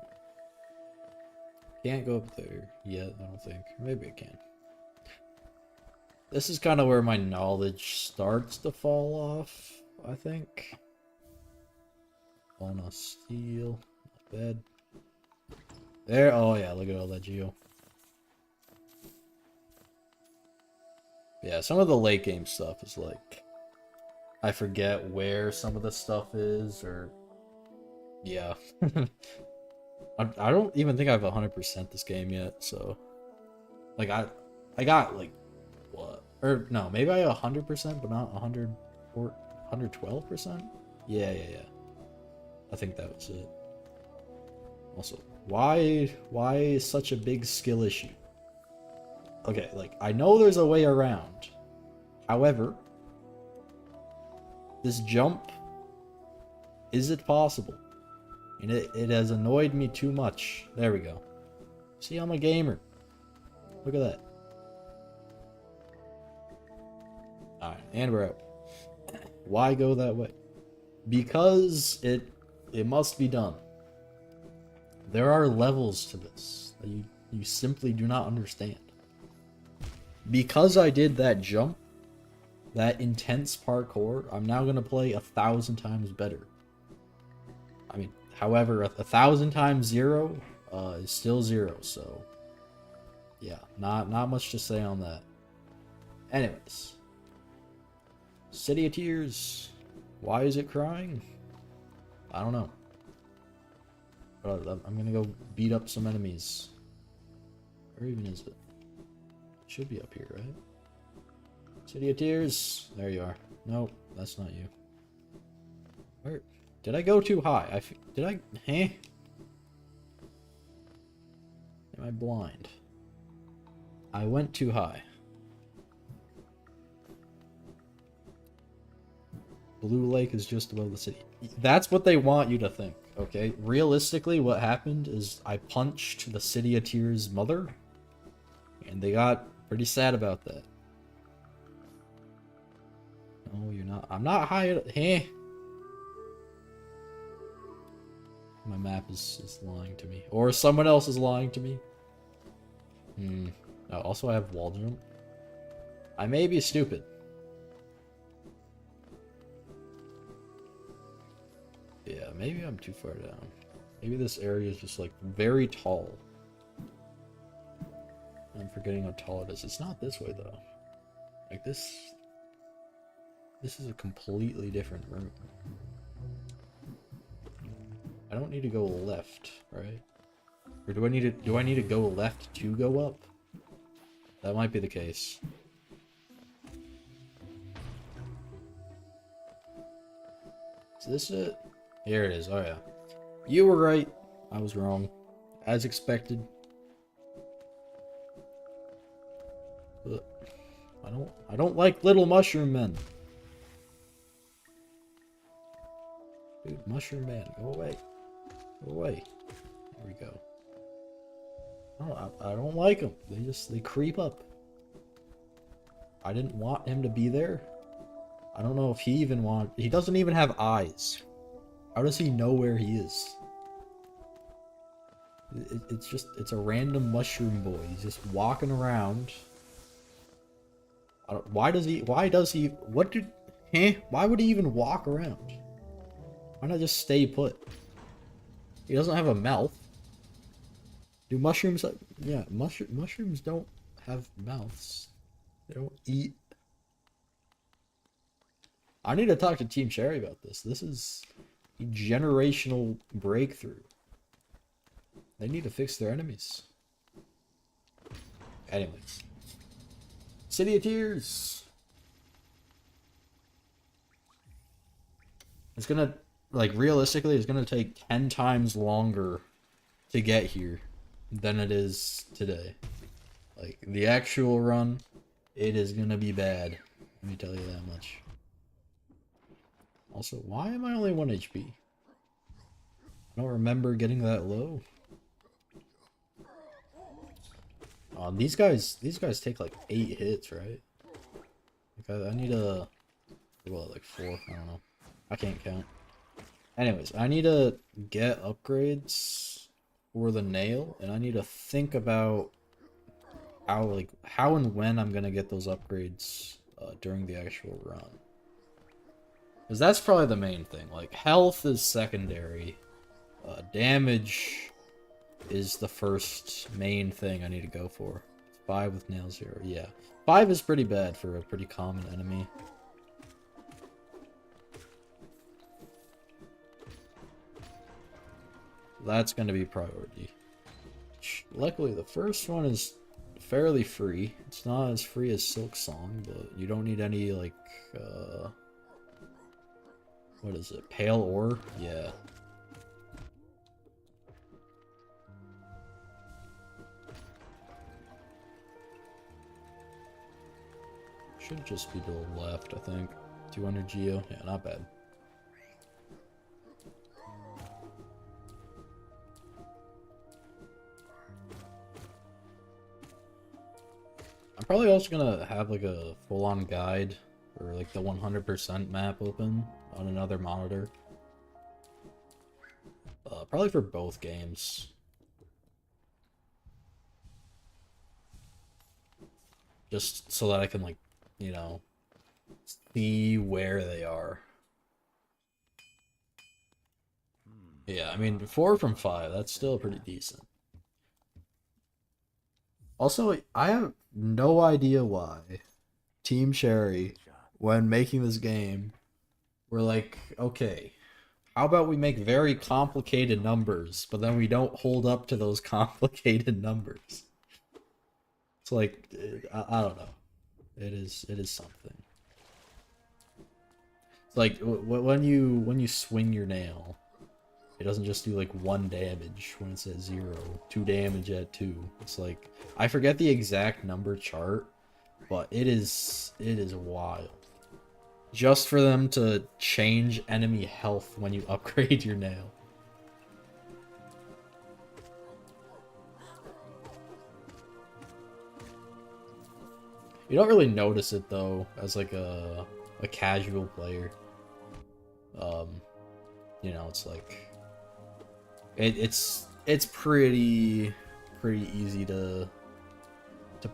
Can't go up there yet, I don't think. Maybe I can. This is kind of where my knowledge starts to fall off, I think. On a steel. Not bad. There. Oh yeah, look at all that geo. Yeah, some of the late game stuff is like... I forget where some of the stuff is, or... Yeah. I don't even think I've 100% this game yet, so... Like, I got, like, what? Or, no, maybe I 100%, but not 100... or 112%? Yeah. I think that was it. Also, why such a big skill issue? Okay, like, I know there's a way around. However, this jump, is it possible? And it has annoyed me too much. There we go. See, I'm a gamer. Look at that. Alright, and we're out. Why go that way? Because it must be done. There are levels to this that you simply do not understand. Because I did that jump, that intense parkour, I'm now gonna play 1,000 times better. I mean, however, 1,000 times 0 is still 0, so yeah, not much to say on that. Anyways, City of Tears. Why is it crying? I don't know. But I'm gonna go beat up some enemies. Where even is it? It should be up here, right? City of Tears. There you are. Nope, that's not you. Where? Did I go too high? Did I? Huh? Am I blind? I went too high. Blue Lake is just above the city. That's what they want you to think, okay? Realistically, what happened is I punched the City of Tears mother, and they got pretty sad about that. No, you're not. I'm not high. Hey. My map is lying to me. Or someone else is lying to me. Oh, also, I have wall jump. I may be stupid. Yeah, maybe I'm too far down. Maybe this area is just like very tall. I'm forgetting how tall it is. It's not this way though. Like this is a completely different room. I don't need to go left, right? Or do I need to go left to go up? That might be the case. Is this it? Here it is. Oh yeah. You were right. I was wrong. As expected. But I don't like little mushroom men. Dude, mushroom man, go away. Go away. There we go. I don't like them. They creep up. I didn't want him to be there. I don't know if he doesn't even have eyes. How does he know where he is? It's a random mushroom boy. He's just walking around. Why would he even walk around? Why not just stay put? He doesn't have a mouth. Do mushrooms, yeah, mushrooms don't have mouths. They don't eat. I need to talk to Team Cherry about this. This is a generational breakthrough. They need to fix their enemies. Anyways. City of Tears. It's gonna, like, realistically, it's gonna take 10 times longer to get here than it is today. Like, the actual run, it is gonna be bad. Let me tell you that much. Also, why am I only 1 HP? I don't remember getting that low. These guys take like 8 hits, right? Like I need a, what, like 4? I don't know. I can't count. Anyways, I need to get upgrades for the nail, and I need to think about how and when I'm gonna get those upgrades during the actual run. Because that's probably the main thing. Like, health is secondary. Damage is the first main thing I need to go for. 5 with nail 0. Yeah. 5 is pretty bad for a pretty common enemy. That's going to be priority. Luckily, the first one is fairly free. It's not as free as Silksong, but you don't need any, like, what is it? Pale ore? Yeah. Should just be to the left, I think. 200 geo. Yeah, not bad. I'm probably also gonna have like a full-on guide or like the 100% map open on another monitor. Probably for both games. just so that I can, like, you know, see where they are. Yeah, I mean, 4 from 5, that's still pretty decent. Also, I have no idea why Team Cherry, when making this game, were like, okay, how about we make very complicated numbers, but then we don't hold up to those complicated numbers. It's like, I don't know. It is something. It's like when you swing your nail, it doesn't just do like 1 damage when it's at 0, 2 damage at 2. It's like, I forget the exact number chart, but it is wild. Just for them to change enemy health when you upgrade your nail. You don't really notice it though, as like a casual player. You know, it's like it's pretty easy to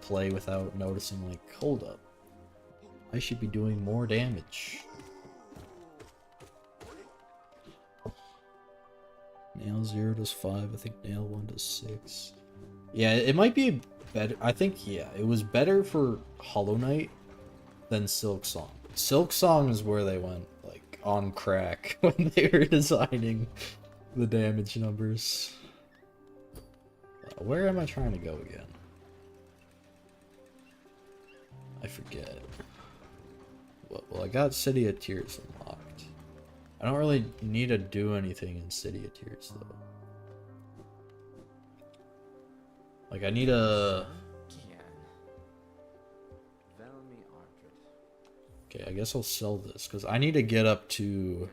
play without noticing, like, hold up, I should be doing more damage. Nail 0 does 5, I think nail 1 does 6. Yeah, it might be better. I think, yeah, it was better for Hollowknight than Silksong. Silksong is where they went, like, on crack when they were designing the damage numbers. Where am I trying to go again? I forget. Well, I got City of Tears unlocked. I don't really need to do anything in City of Tears, though. Like, I need a... Okay, I guess I'll sell this, because I need to get up to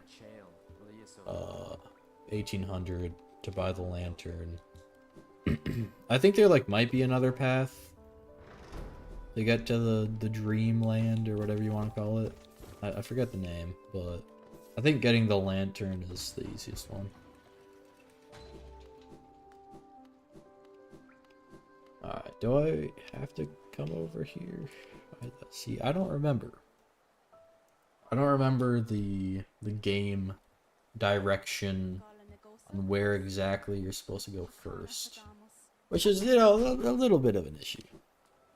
1800 to buy the lantern. I think there, like, might be another path to get to the dreamland, or whatever you want to call it. I forget the name, but I think getting the lantern is the easiest one. Alright, do I have to come over here? See, I don't remember. I don't remember the game direction on where exactly you're supposed to go first. Which is, you know, a little bit of an issue.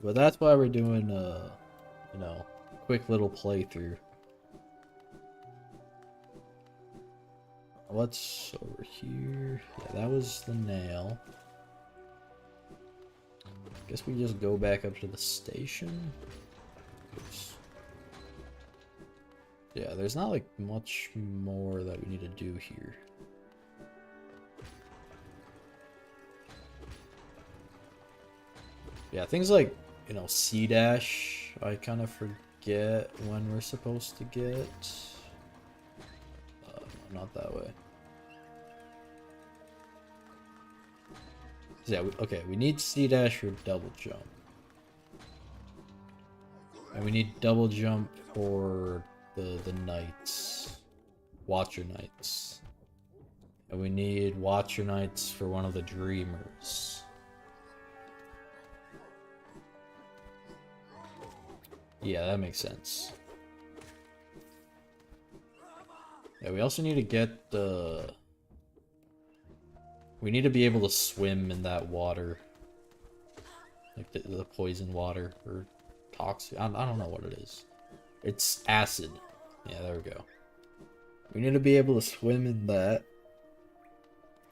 But that's why we're doing, you know, a quick little playthrough. What's over here? Yeah, that was the nail. Guess we just go back up to the station. Oops. Yeah, there's not, like, much more that we need to do here. Yeah, things like, you know, C dash, I kind of forget when we're supposed to get. Not that way. Yeah, okay, we need C dash for double jump. And we need double jump for the knights. Watcher knights. And we need Watcher knights for one of the dreamers. Yeah, that makes sense. Yeah, we also need to get the... We need to be able to swim in that water. Like the poison water, or toxic. I don't know what it is. It's acid. Yeah, there we go. We need to be able to swim in that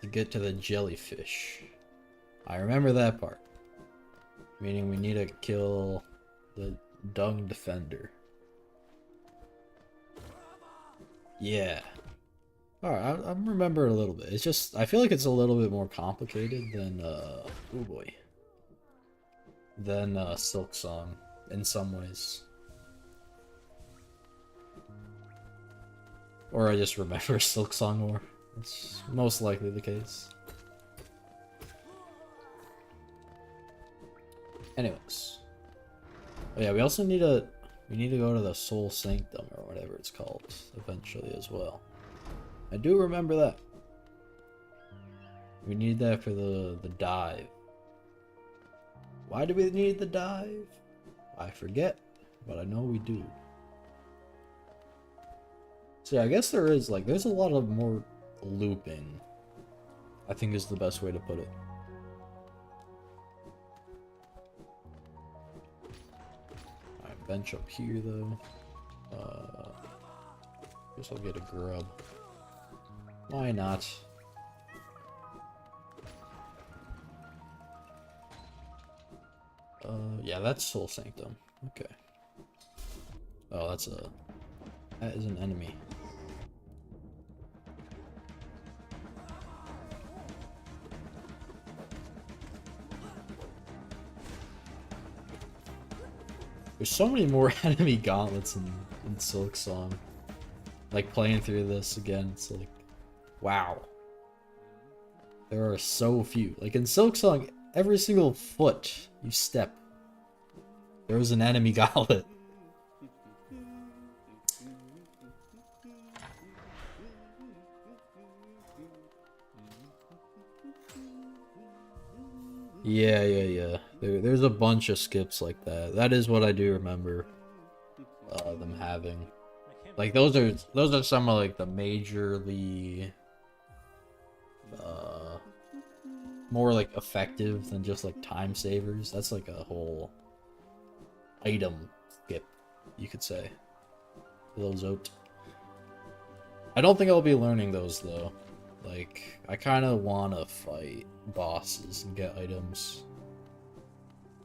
to get to the jellyfish. I remember that part. Meaning we need to kill the dung defender. Yeah. Alright, I remember a little bit. It's just, I feel like it's a little bit more complicated than, oh boy. Than, Silksong, in some ways. Or I just remember Silksong more. It's most likely the case. Anyways. Oh yeah, we also need to, go to the Soul Sanctum, or whatever it's called, eventually as well. I do remember that. We need that for the dive. Why do we need the dive? I forget, but I know we do. So yeah, I guess there is, like, there's a lot of more looping, I think is the best way to put it. Alright, bench up here, though. Guess I'll get a grub. Why not? Yeah, that's Soul Sanctum. Okay. Oh, that is an enemy. There's so many more enemy gauntlets in Silksong. Like, playing through this again, it's like, wow. There are so few. Like, in Silksong, every single foot you step, there was an enemy gauntlet. Yeah. There's a bunch of skips like that. That is what I do remember them having. Like, those are some of, like, the majorly more, like, effective than just, like, time savers. That's like a whole item skip, you could say. Those out. I don't think I'll be learning those, though. Like, I kind of want to fight bosses and get items.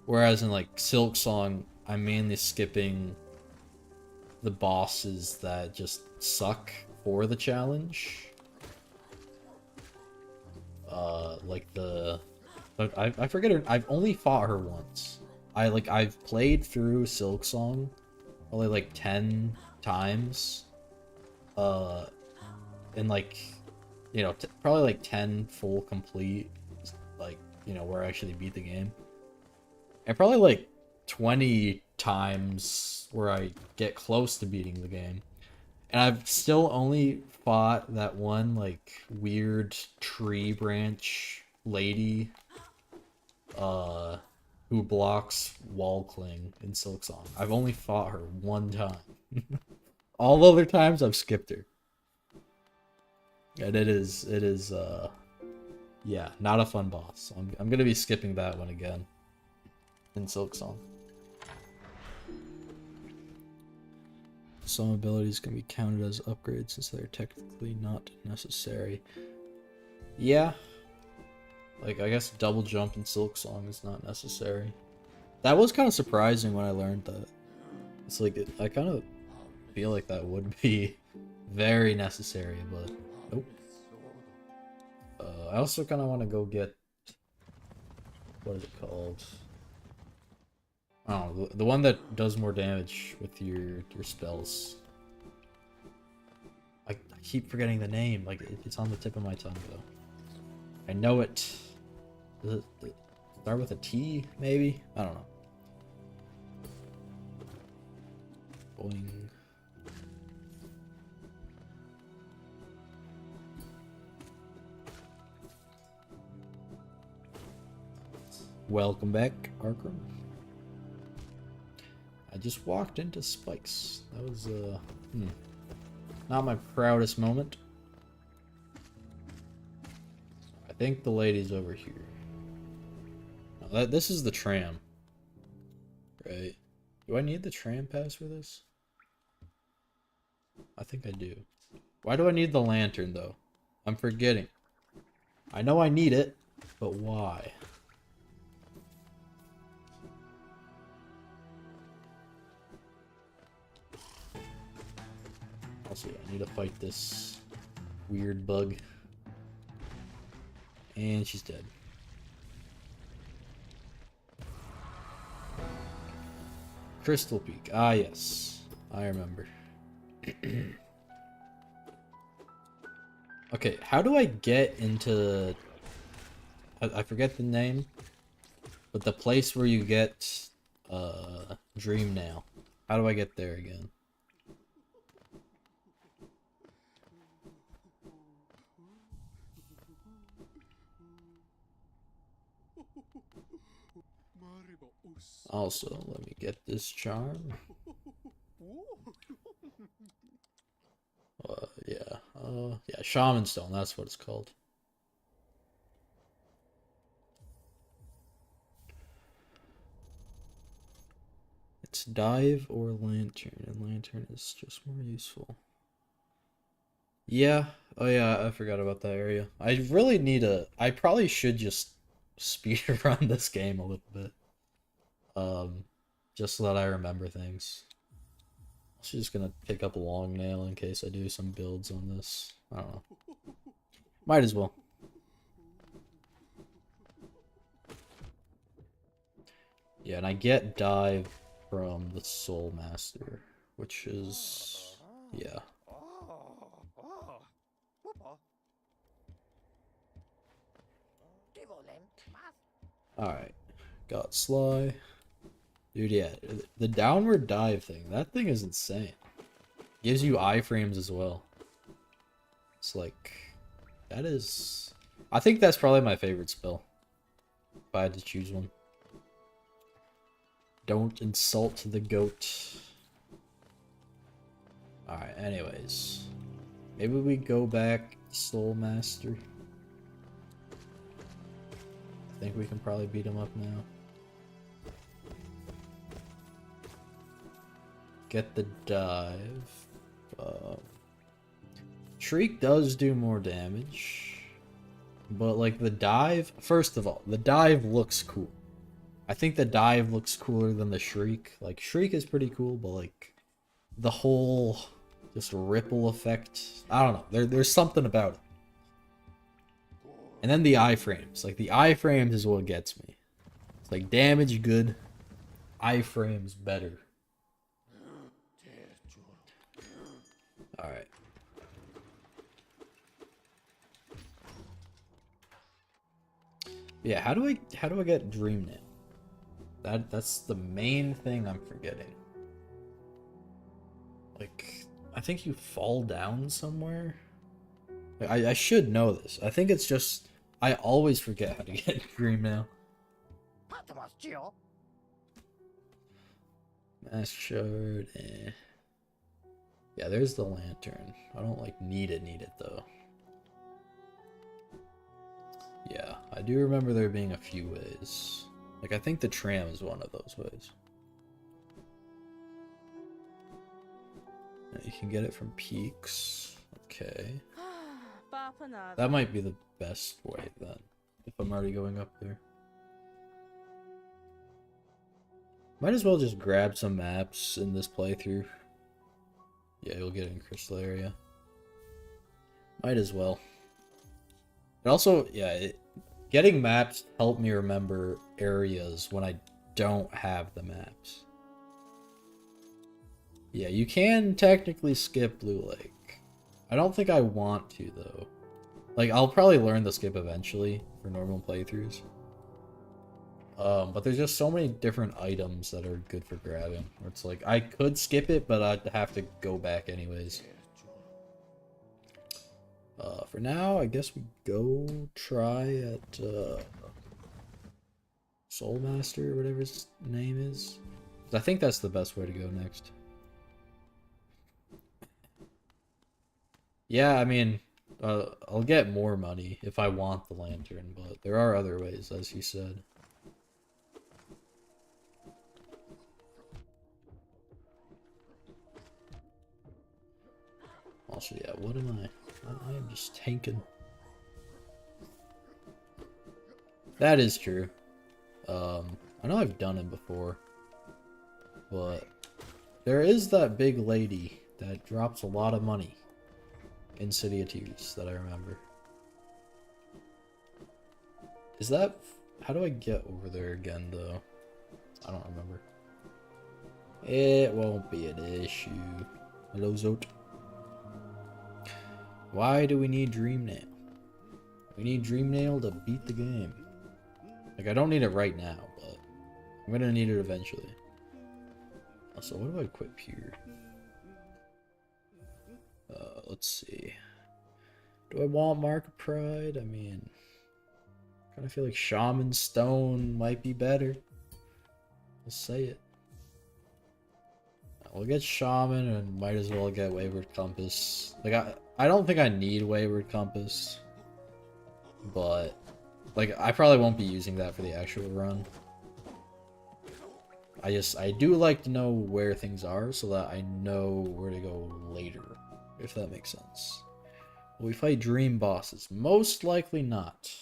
Whereas in, like, Silksong, I'm mainly skipping the bosses that just suck for the challenge. I forget her. I've only fought her once. I've played through Silksong only like 10 times. And like, you know, probably like 10 full complete, like, you know, where I actually beat the game. And probably like 20 times where I get close to beating the game. And I've still only fought that one, like, weird tree branch lady, who blocks wall cling in Silksong. I've only fought her one time. All other times I've skipped her. And it is, yeah, not a fun boss. I'm gonna be skipping that one again in Silksong. Some abilities can be counted as upgrades since they're technically not necessary. Yeah. Like, I guess double jump in Silksong is not necessary. That was kind of surprising when I learned that. It's like, I kind of feel like that would be very necessary, but nope. I also kind of want to go get, what is it called? Oh, the one that does more damage with your stels. I keep forgetting the name. Like, it's on the tip of my tongue, though. I know it. Does it start with a T, maybe? I don't know. Boing. Welcome back, Arkham. I just walked into spikes. That was, not my proudest moment. I think the lady's over here. No, this is the tram. Right? Do I need the tram pass for this? I think I do. Why do I need the lantern, though? I'm forgetting. I know I need it, but why? Also, I need to fight this weird bug. And she's dead. Crystal Peak. Ah, yes. I remember. Okay, how do I get into... I forget the name, but the place where you get Dream Nail. How do I get there again? Also, let me get this charm. Yeah, Shaman Stone, that's what it's called. It's dive or lantern, and lantern is just more useful. Yeah, oh yeah, I forgot about that area. I probably should just speed run this game a little bit. Um, just so that I remember things. I'm just gonna pick up a long nail in case I do some builds on this. I don't know. Might as well. Yeah, and I get dive from the Soul Master, which is... yeah. Alright. Got Sly. Dude, yeah. The downward dive thing, that thing is insane. Gives you iframes as well. It's like... that is... I think that's probably my favorite spell. If I had to choose one. Don't insult the goat. Alright, anyways. Maybe we go back to Soul Master. I think we can probably beat him up now. Get the dive. Shriek does do more damage. But like the dive, first of all, the dive looks cool. I think the dive looks cooler than the shriek. Like shriek is pretty cool, but like the whole just ripple effect, I don't know. There's something about it. And then the iframes. Like the iframes is what gets me. It's like damage good, iframes better. All right. Yeah, how do I get Dream Nail? That's the main thing I'm forgetting. Like, I think you fall down somewhere. Like, I should know this. I think it's just I always forget how to get Dream Nail. Mask Shard, eh. Yeah, there's the lantern. I don't like need it though. Yeah, I do remember there being a few ways. Like, I think the tram is one of those ways. You can get it from peaks. Okay. That might be the best way then, if I'm already going up there. Might as well just grab some maps in this playthrough. Yeah, you'll get it in Crystal Area. Might as well. But also, yeah, getting maps help me remember areas when I don't have the maps. Yeah, you can technically skip Blue Lake. I don't think I want to, though. Like, I'll probably learn the skip eventually for normal playthroughs. But there's just so many different items that are good for grabbing. Where it's like, I could skip it, but I'd have to go back anyways. For now, I guess we go try at, Soul Master, whatever his name is. I think that's the best way to go next. Yeah, I mean, I'll get more money if I want the lantern, but there are other ways, as you said. Also, yeah, what am I? I am just tanking. That is true. I know I've done it before, but there is that big lady that drops a lot of money in City of Tears that I remember. Is that... how do I get over there again, though? I don't remember. It won't be an issue. Hello, Zote. Why do we need Dream Nail? We need Dream Nail to beat the game. Like, I don't need it right now, but I'm gonna need it eventually. Also, what do I equip here? Let's see. Do I want Mark of Pride? I mean, kind of feel like Shaman Stone might be better. Just say it. We'll get Shaman and might as well get Wayward Compass. Like, I don't think I need Wayward Compass. But, like, I probably won't be using that for the actual run. I do like to know where things are so that I know where to go later, if that makes sense. Will we fight dream bosses? Most likely not.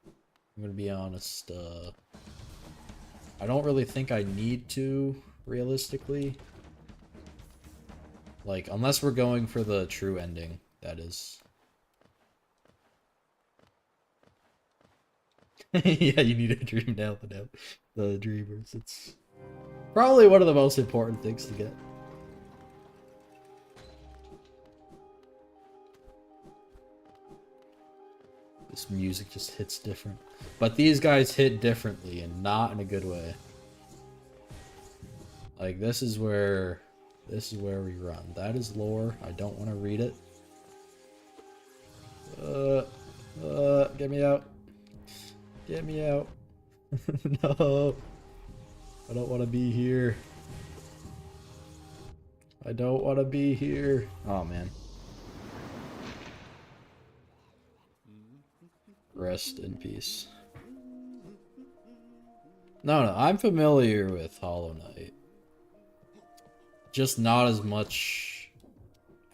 I'm gonna be honest, I don't really think I need to, realistically. Like, unless we're going for the true ending, that is. Yeah, you need a dream now to know the dreamers. It's probably one of the most important things to get. This music just hits different. But these guys hit differently and not in a good way. Like, this is where we run. That is lore. I don't want to read it. Get me out. Get me out. No. I don't want to be here. I don't want to be here. Oh, man. Rest in peace. No, I'm familiar with Hollowknight. Just not as much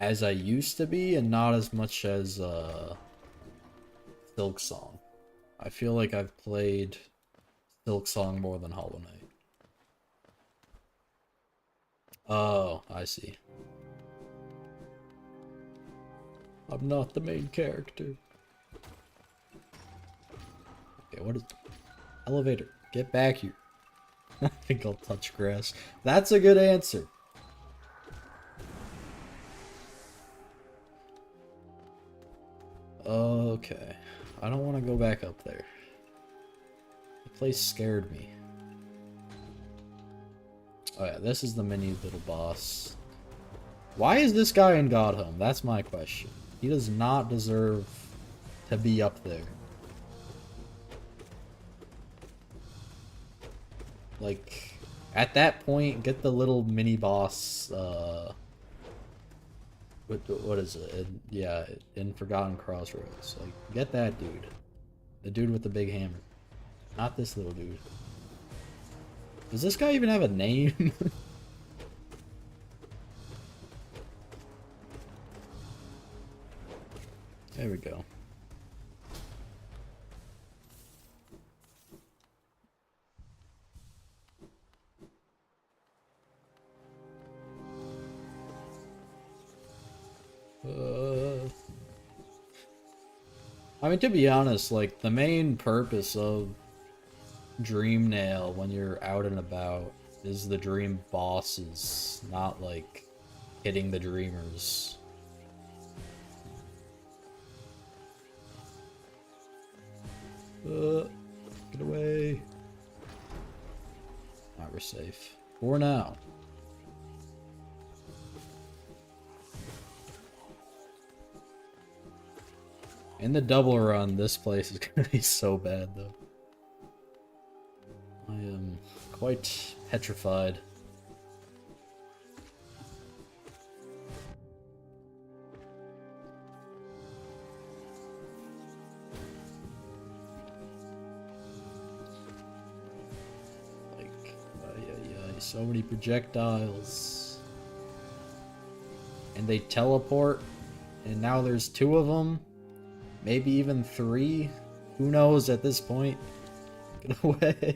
as I used to be, and not as much as Silksong. I feel like I've played Silksong more than Hollowknight. Oh, I see. I'm not the main character. Okay, what is... Elevator, get back here. I think I'll touch grass. That's a good answer. Okay. I don't want to go back up there. The place scared me. Oh yeah, this is the mini little boss. Why is this guy in Godhome? That's my question. He does not deserve to be up there. Like, at that point, get the little mini boss, what is it? In Forgotten Crossroads. Like, get that dude. The dude with the big hammer. Not this little dude. Does this guy even have a name? There we go. I mean, to be honest, like, the main purpose of Dream Nail when you're out and about is the dream bosses, not, like, hitting the dreamers. Get away. Alright, we're safe. For now. In the double run, this place is gonna be so bad, though. I am quite petrified. Like, so many projectiles. And they teleport, and now there's 2 of them. Maybe even 3. Who knows at this point? Get away.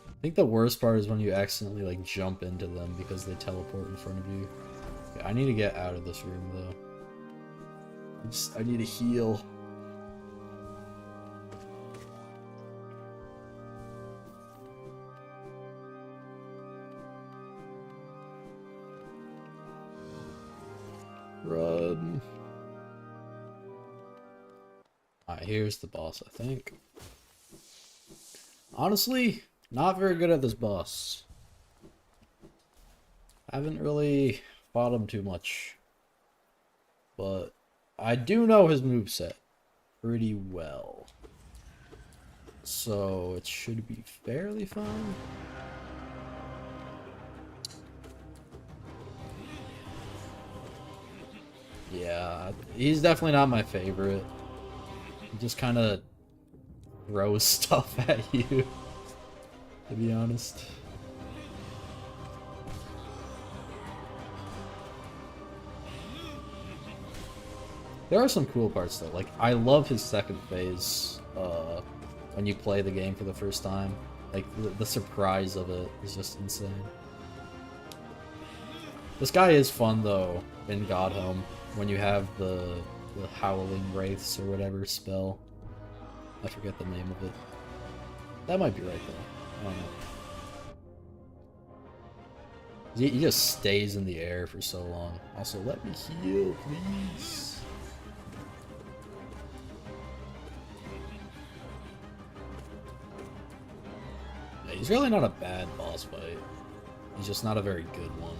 I think the worst part is when you accidentally, like, jump into them because they teleport in front of you. Okay, I need to get out of this room, though. I need to heal. Run. Alright, here's the boss, I think. Honestly, not very good at this boss. I haven't really fought him too much. But I do know his moveset pretty well. So it should be fairly fine. Yeah, he's definitely not my favorite. He just kind of throws stuff at you, to be honest. There are some cool parts though. Like, I love his second phase when you play the game for the first time. Like, the surprise of it is just insane. This guy is fun though in Godhome when you have the Howling Wraiths or whatever spell. I forget the name of it. That might be right though. I don't know. He just stays in the air for so long. Also, let me heal, please. He's really not a bad boss fight. He's just not a very good one.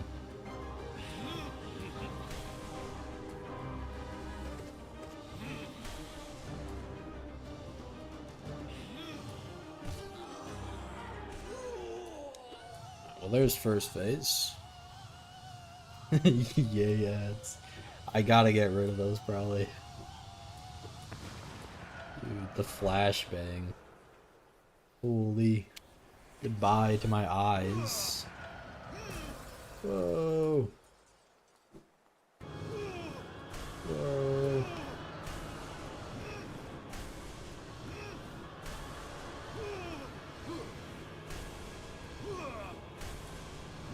Well, there's first phase. Yeah, I gotta get rid of those probably. Dude, the flashbang. Holy. Goodbye to my eyes. Whoa. Whoa.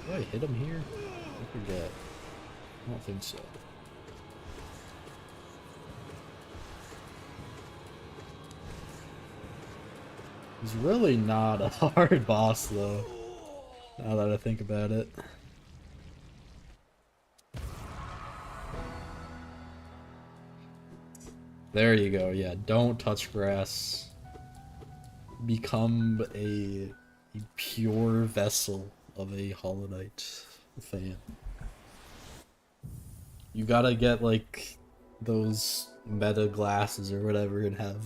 Do I hit him here? I forget. I don't think so. He's really not a hard boss, though, now that I think about it. There you go, yeah, don't touch grass. Become a pure vessel of a Hollowknight fan. You gotta get, like, those meta glasses or whatever and have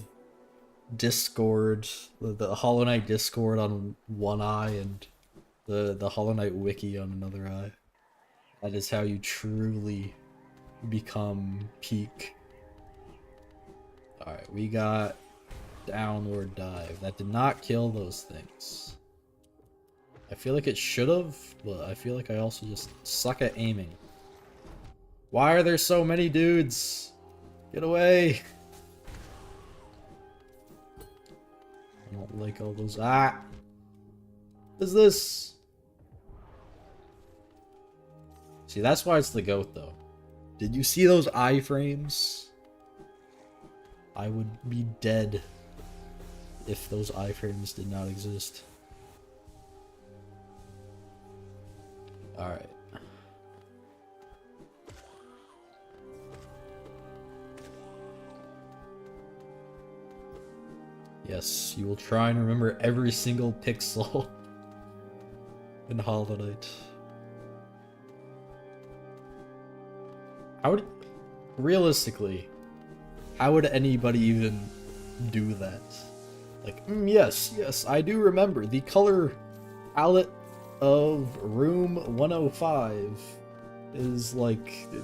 Discord, the Hollowknight Discord on one eye and the Hollowknight wiki on another eye. That is how you truly become peak. Alright, we got Downward Dive. That did not kill those things. I feel like it should have, but I feel like I also just suck at aiming. Why are there so many dudes? Get away! I don't like all those. Ah! What is this? See, that's why it's the goat, though. Did you see those iframes? I would be dead if those iframes did not exist. Alright. Yes, you will try and remember every single pixel in Hollowknight. How would... Realistically, how would anybody even do that? Like, yes, I do remember. The color palette of room 105 is like... It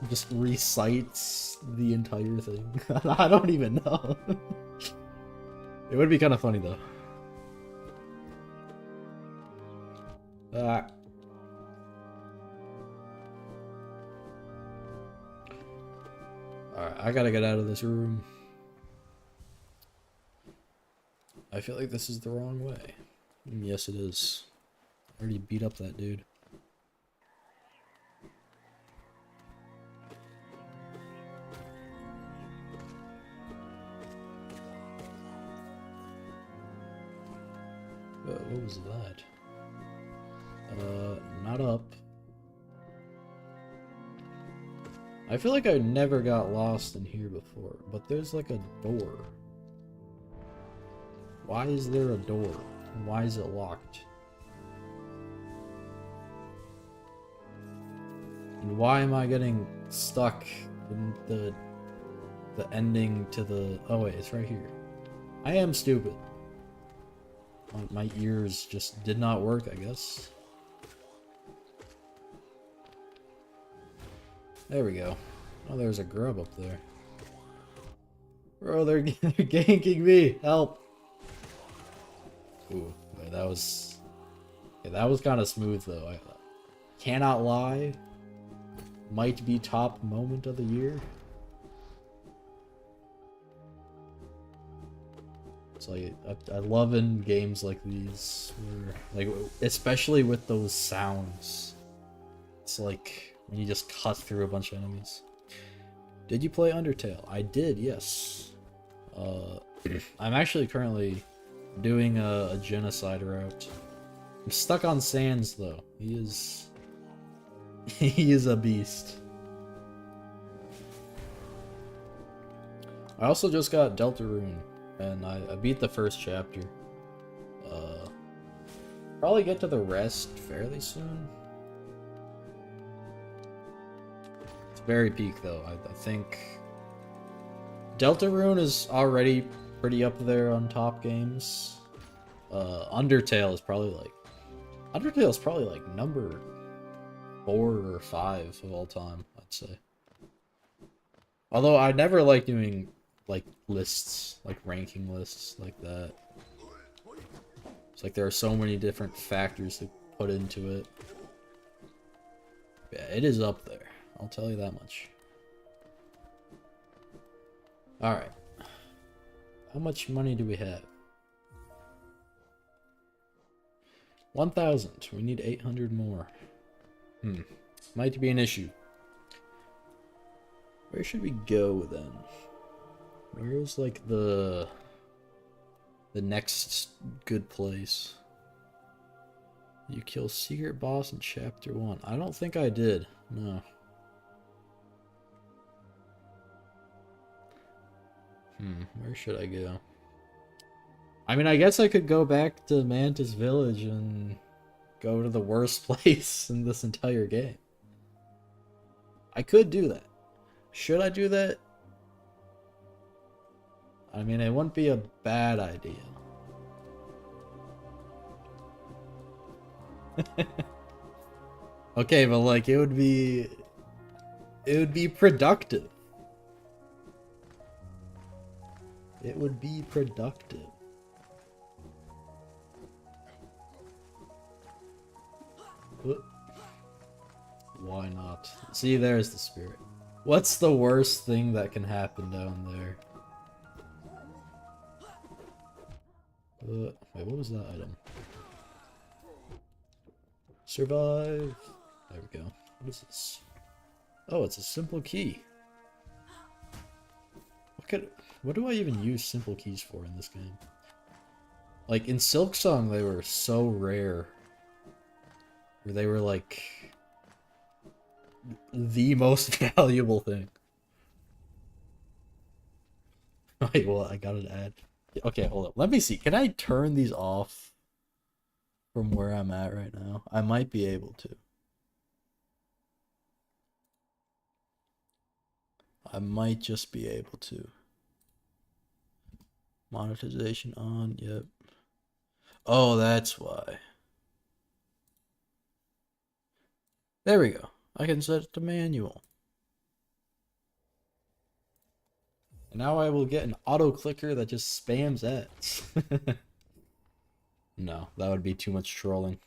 just recites the entire thing. I don't even know. It would be kind of funny, though. Alright, I gotta get out of this room. I feel like this is the wrong way. Yes, it is. I already beat up that dude. What was that? Not up. I feel like I never got lost in here before, but there's like a door. Why is there a door? Why is it locked? And why am I getting stuck in the the ending to the... Oh wait, it's right here. I am stupid. My ears just did not work, I guess. There we go. Oh, there's a grub up there. Bro, they're ganking me. Help. Ooh, wait, that was... Yeah, that was kind of smooth, though. I cannot lie. Might be top moment of the year. It's like, I love in games like these, where, like, especially with those sounds. It's like when you just cut through a bunch of enemies. Did you play Undertale? I did, yes. I'm actually currently doing a genocide route. I'm stuck on Sans though. He is a beast. I also just got Deltarune, and I beat the first chapter. Probably get to the rest fairly soon. It's very peak though. I think Deltarune is already pretty up there on top games. Undertale is probably like number 4 or 5 of all time, I'd say. Although I never like doing like lists, like ranking lists like that. It's like there are so many different factors to put into it. Yeah, it is up there. I'll tell you that much. Alright. How much money do we have? 1,000. We need 800 more. Might be an issue. Where should we go then? Where's like the next good place? You kill secret boss in chapter 1. I don't think I did. No. Where should I go? I mean, I guess I could go back to Mantis Village and go to the worst place in this entire game. I could do that. Should I do that? I mean, it wouldn't be a bad idea. Okay, but like it would be productive. It would be productive. Why not? See, there's the spirit. What's the worst thing that can happen down there? Wait, what was that item? Survive. There we go. What is this? Oh, it's a simple key. What do I even use simple keys for in this game? Like in Silksong, they were so rare. Where they were like the most valuable thing. Wait, well, I got an ad. Okay, hold up. Let me see. Can I turn these off from where I'm at right now? I might be able to. I might just be able to. Monetization on, yep. Oh, that's why. There we go. I can set it to manual. And now I will get an auto clicker that just spams ads. No, that would be too much trolling.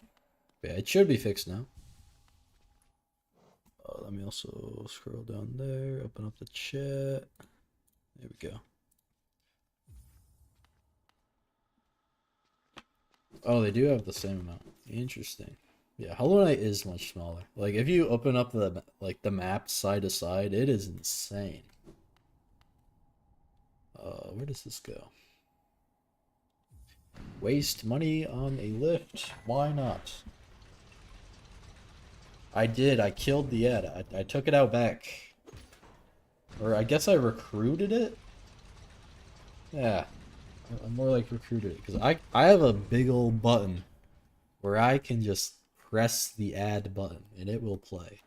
Yeah, it should be fixed now. Let me also scroll down there, open up the chat. There we go. Oh, they do have the same amount. Interesting. Yeah, Hollowknight is much smaller. Like, if you open up the map side to side, it is insane. Where does this go? Waste money on a lift? Why not? I did. I killed the ad. I took it out back. Or I guess I recruited it? Yeah. I'm more like recruited it. Because I have a big old button where I can just press the ad button and it will play.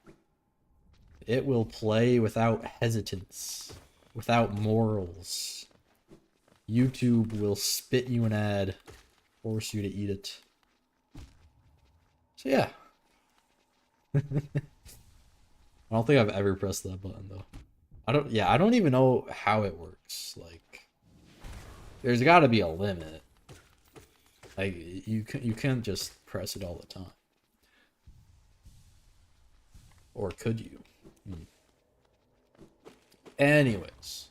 It will play without hesitance. without morals. YouTube will spit you an ad, force you to eat it. So yeah. I don't think I've ever pressed that button though. I don't even know how it works. Like, there's got to be a limit. Like, you can't just press it all the time. Or could you? Anyways,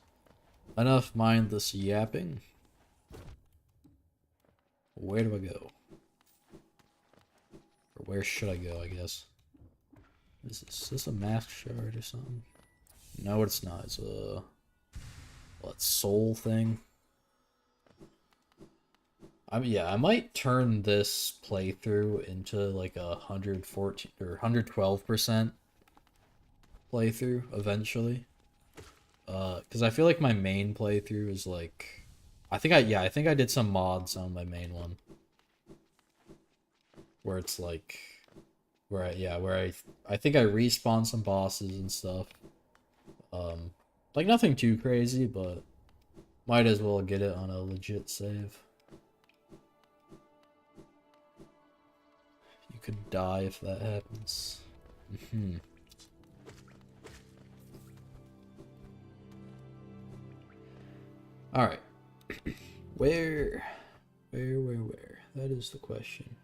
enough mindless yapping. Where do I go? Or where should I go, I guess? Is this a mask shard or something? No, it's not. It's a... what, soul thing? I mean, yeah, I might turn this playthrough into like a 114 or 112% playthrough eventually. Because I feel like my main playthrough is like... I think I did some mods on my main one. Where it's like... where I think I respawn some bosses and stuff. Like nothing too crazy, but might as well get it on a legit save. You could die if that happens. Alright. Where? That is the question.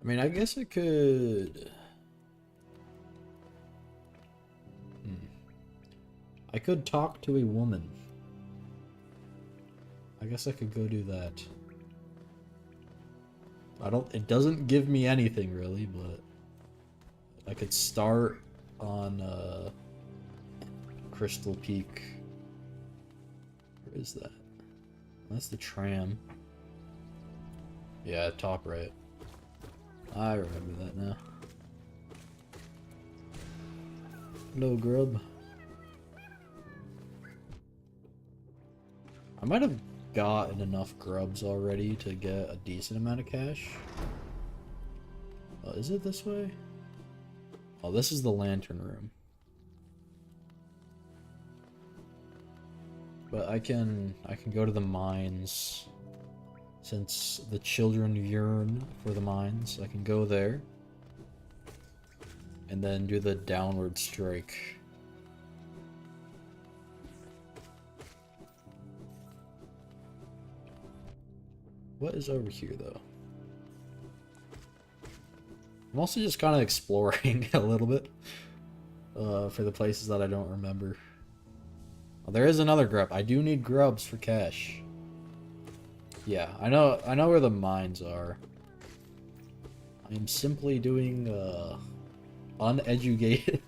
I mean, I guess I could... I could talk to a woman. I guess I could go do that. It doesn't give me anything really, but I could start on Crystal Peak. Where is that? That's the tram. Yeah, top right. I remember that now. No grub. I might have gotten enough grubs already to get a decent amount of cash. Is it this way? Oh, this is the lantern room. But I can go to the mines. Since the children yearn for the mines, I can go there. And then do the downward strike. What is over here, though? I'm also just kind of exploring a little bit. For the places that I don't remember. Oh, there is another grub. I do need grubs for cash. Yeah, I know where the mines are. I am simply doing uneducated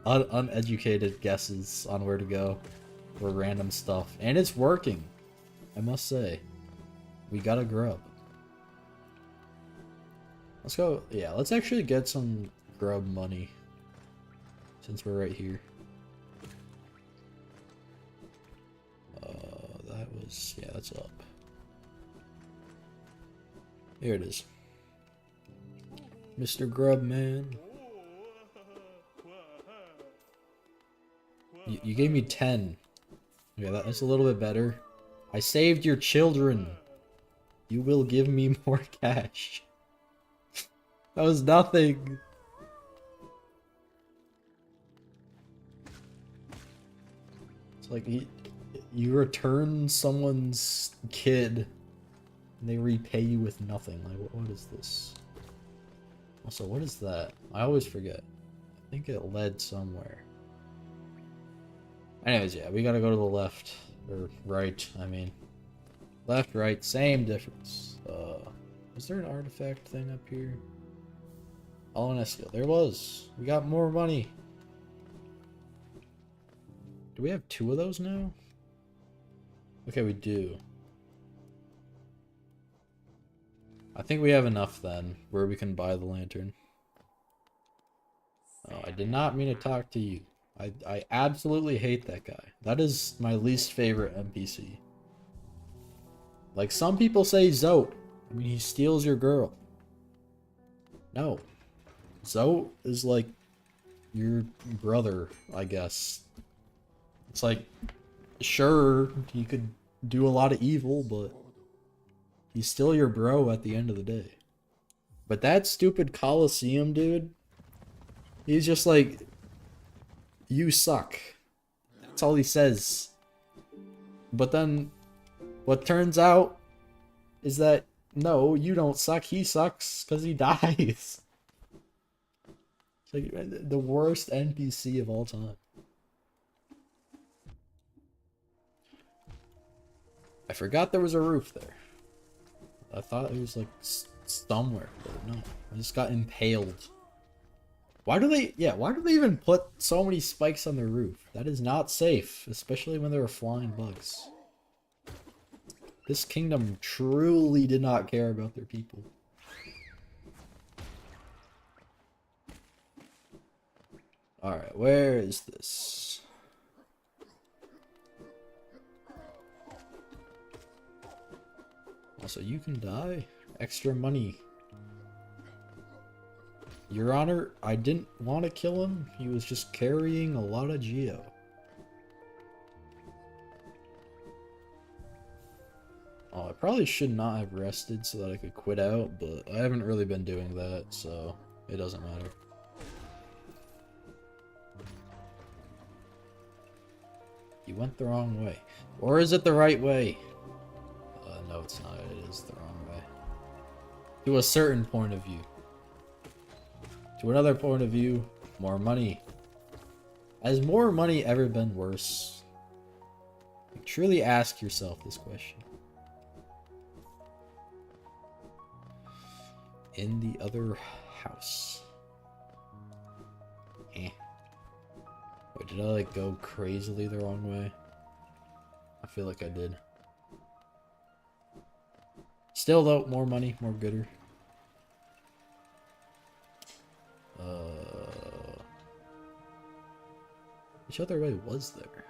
uneducated guesses on where to go for random stuff. And it's working, I must say. We got a grub. Let's go, yeah, let's actually get some grub money since we're right here. Yeah, that's up. Here it is. Mr. Grub Man. You gave me 10. Yeah, that's a little bit better. I saved your children. You will give me more cash. That was nothing. It's like you return someone's kid and they repay you with nothing. Like, what is this? Also, what is that? I always forget. I think it led somewhere. Anyways, yeah, we gotta go to the left. Or right, I mean. Left, right, same difference. Was there an artifact thing up here? Hollowknight. There was. We got more money. Do we have 2 of those now? Okay, we do. I think we have enough then, where we can buy the lantern. Oh, I did not mean to talk to you. I absolutely hate that guy. That is my least favorite NPC. Like, some people say Zote. I mean, he steals your girl. No. Zote is like your brother, I guess. It's like, sure, he could do a lot of evil, but he's still your bro at the end of the day. But that stupid Coliseum dude, he's just like, you suck. That's all he says. But then, what turns out is that, no, you don't suck, he sucks, because he dies. It's like the worst NPC of all time. I forgot there was a roof there. I thought it was like somewhere, but no. I just got impaled. Why do they even put so many spikes on their roof? That is not safe, especially when there are flying bugs. This kingdom truly did not care about their people. Alright, where is this? Also, you can die. Extra money. Your Honor, I didn't want to kill him. He was just carrying a lot of geo. Oh, I probably should not have rested so that I could quit out, but I haven't really been doing that, so it doesn't matter. You went the wrong way. Or is it the right way? No, it's not. It is the wrong way. To a certain point of view. To another point of view, more money. Has more money ever been worse? Like, truly ask yourself this question. In the other house. Eh. Wait, did I like go crazily the wrong way? I feel like I did. Still though, more money, more gooder. Which other way was there?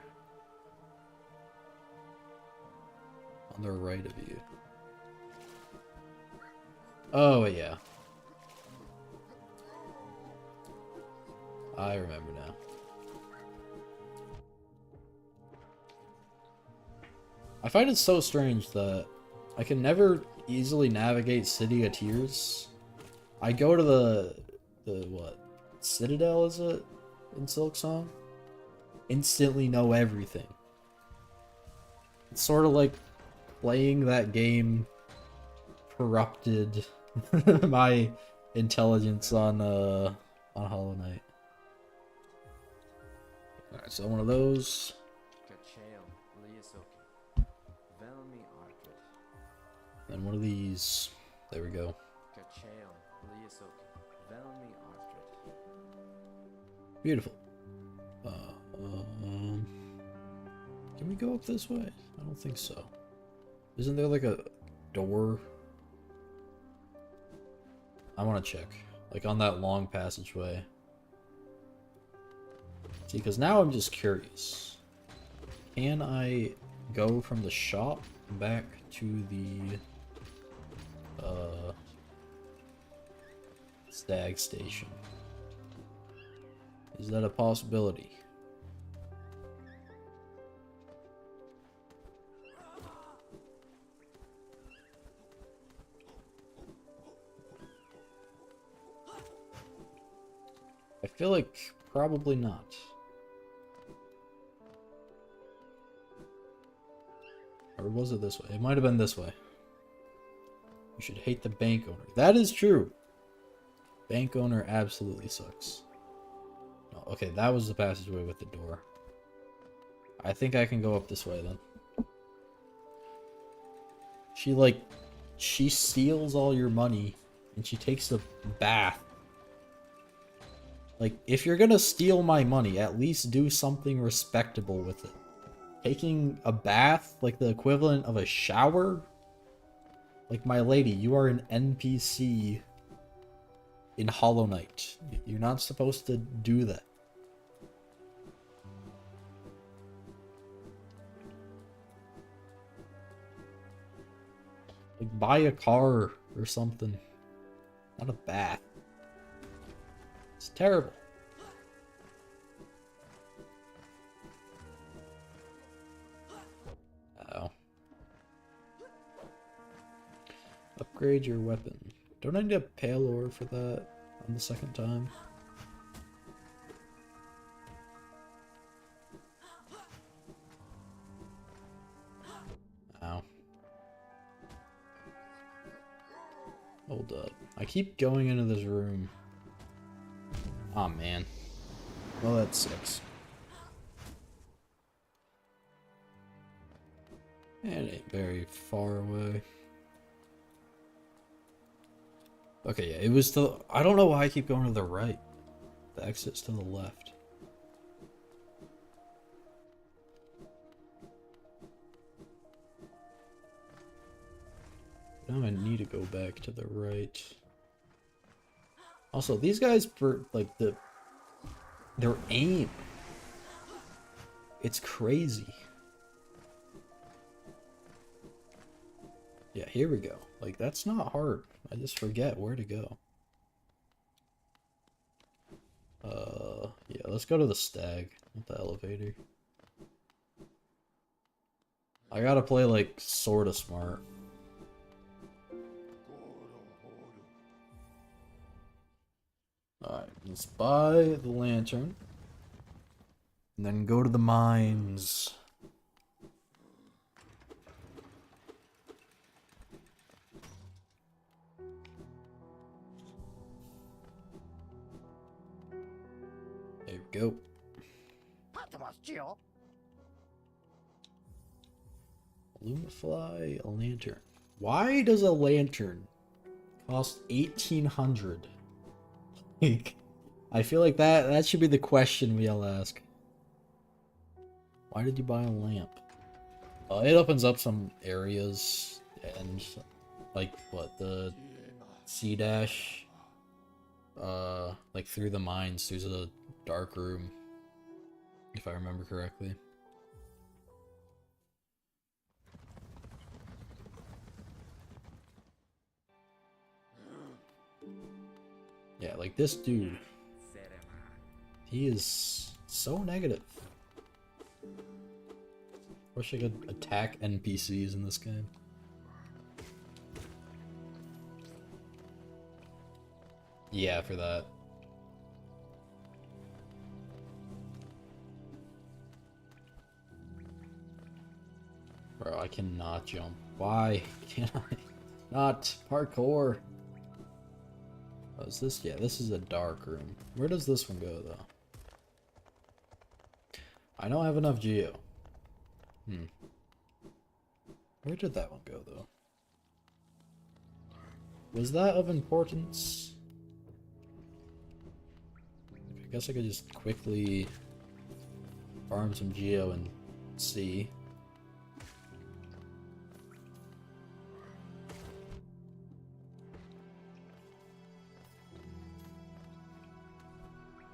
On the right of you. Oh, yeah. I remember now. I find it so strange that I can never easily navigate City of Tears. I go to the what? Citadel, is it? In Silksong? Instantly know everything. It's sort of like playing that game corrupted my intelligence on Hollowknight. Alright, so one of those. And one of these. There we go. Beautiful. Can we go up this way? I don't think so. Isn't there like a door? I want to check. Like on that long passageway. See, because now I'm just curious. Can I go from the shop back to the stag station? Is that a possibility? I feel like probably not. Or was it this way? It might have been this way. You should hate the bank owner. That is true. Bank owner absolutely sucks. No, okay, that was the passageway with the door. I think I can go up this way then. She steals all your money and she takes a bath. Like, if you're gonna steal my money, at least do something respectable with it. Taking a bath, like the equivalent of a shower? Like, my lady, you are an NPC in Hollowknight. You're not supposed to do that. Like, buy a car or something. Not a bath. It's terrible. upgrade your weapon. Don't I need a pale ore for that on the second time? Ow. Hold up. I keep going into this room. Aw, man. Well, that sucks. And it ain't very far away. Okay, yeah, it was the... I don't know why I keep going to the right. The exit's to the left. Now I need to go back to the right. Also, these guys, like, their aim. It's crazy. Yeah, here we go. Like, that's not hard. I just forget where to go. Yeah, let's go to the stag with the elevator. I gotta play, like, sorta smart. Alright, let's buy the lantern. And then go to the mines. There we go. Lumify a lantern. Why does a lantern cost 1,800? Like, I feel like that should be the question we all ask. Why did you buy a lamp? It opens up some areas and like what the C dash. Like through the mines, there's a dark room, if I remember correctly. Yeah, like this dude. He is so negative. Wish I could attack NPCs in this game. Yeah, for that. Bro, I cannot jump. Why can't I not parkour? Oh, is this? Yeah, this is a dark room. Where does this one go, though? I don't have enough geo. Where did that one go, though? Was that of importance? I guess I could just quickly farm some geo and see.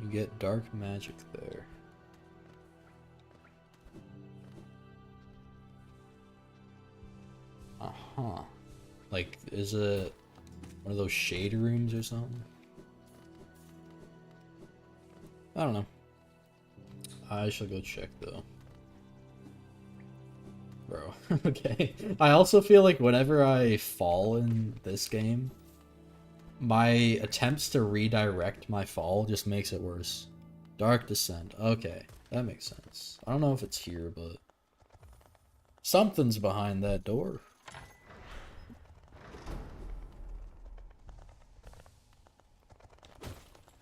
You get dark magic there. Uh-huh. Like, is it one of those shade rooms or something? I don't know. I shall go check, though. Bro, okay. I also feel like whenever I fall in this game, my attempts to redirect my fall just makes it worse. Dark Descent. Okay, that makes sense. I don't know if it's here, but something's behind that door.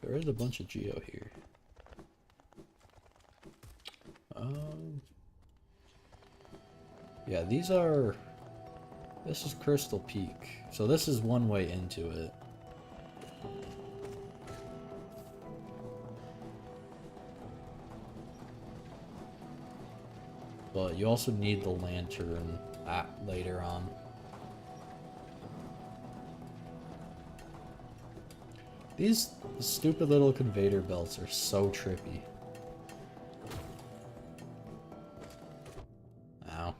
There is a bunch of geo here. Yeah, these are... This is Crystal Peak. So this is one way into it. But you also need the lantern later on. These stupid little conveyor belts are so trippy. Ow.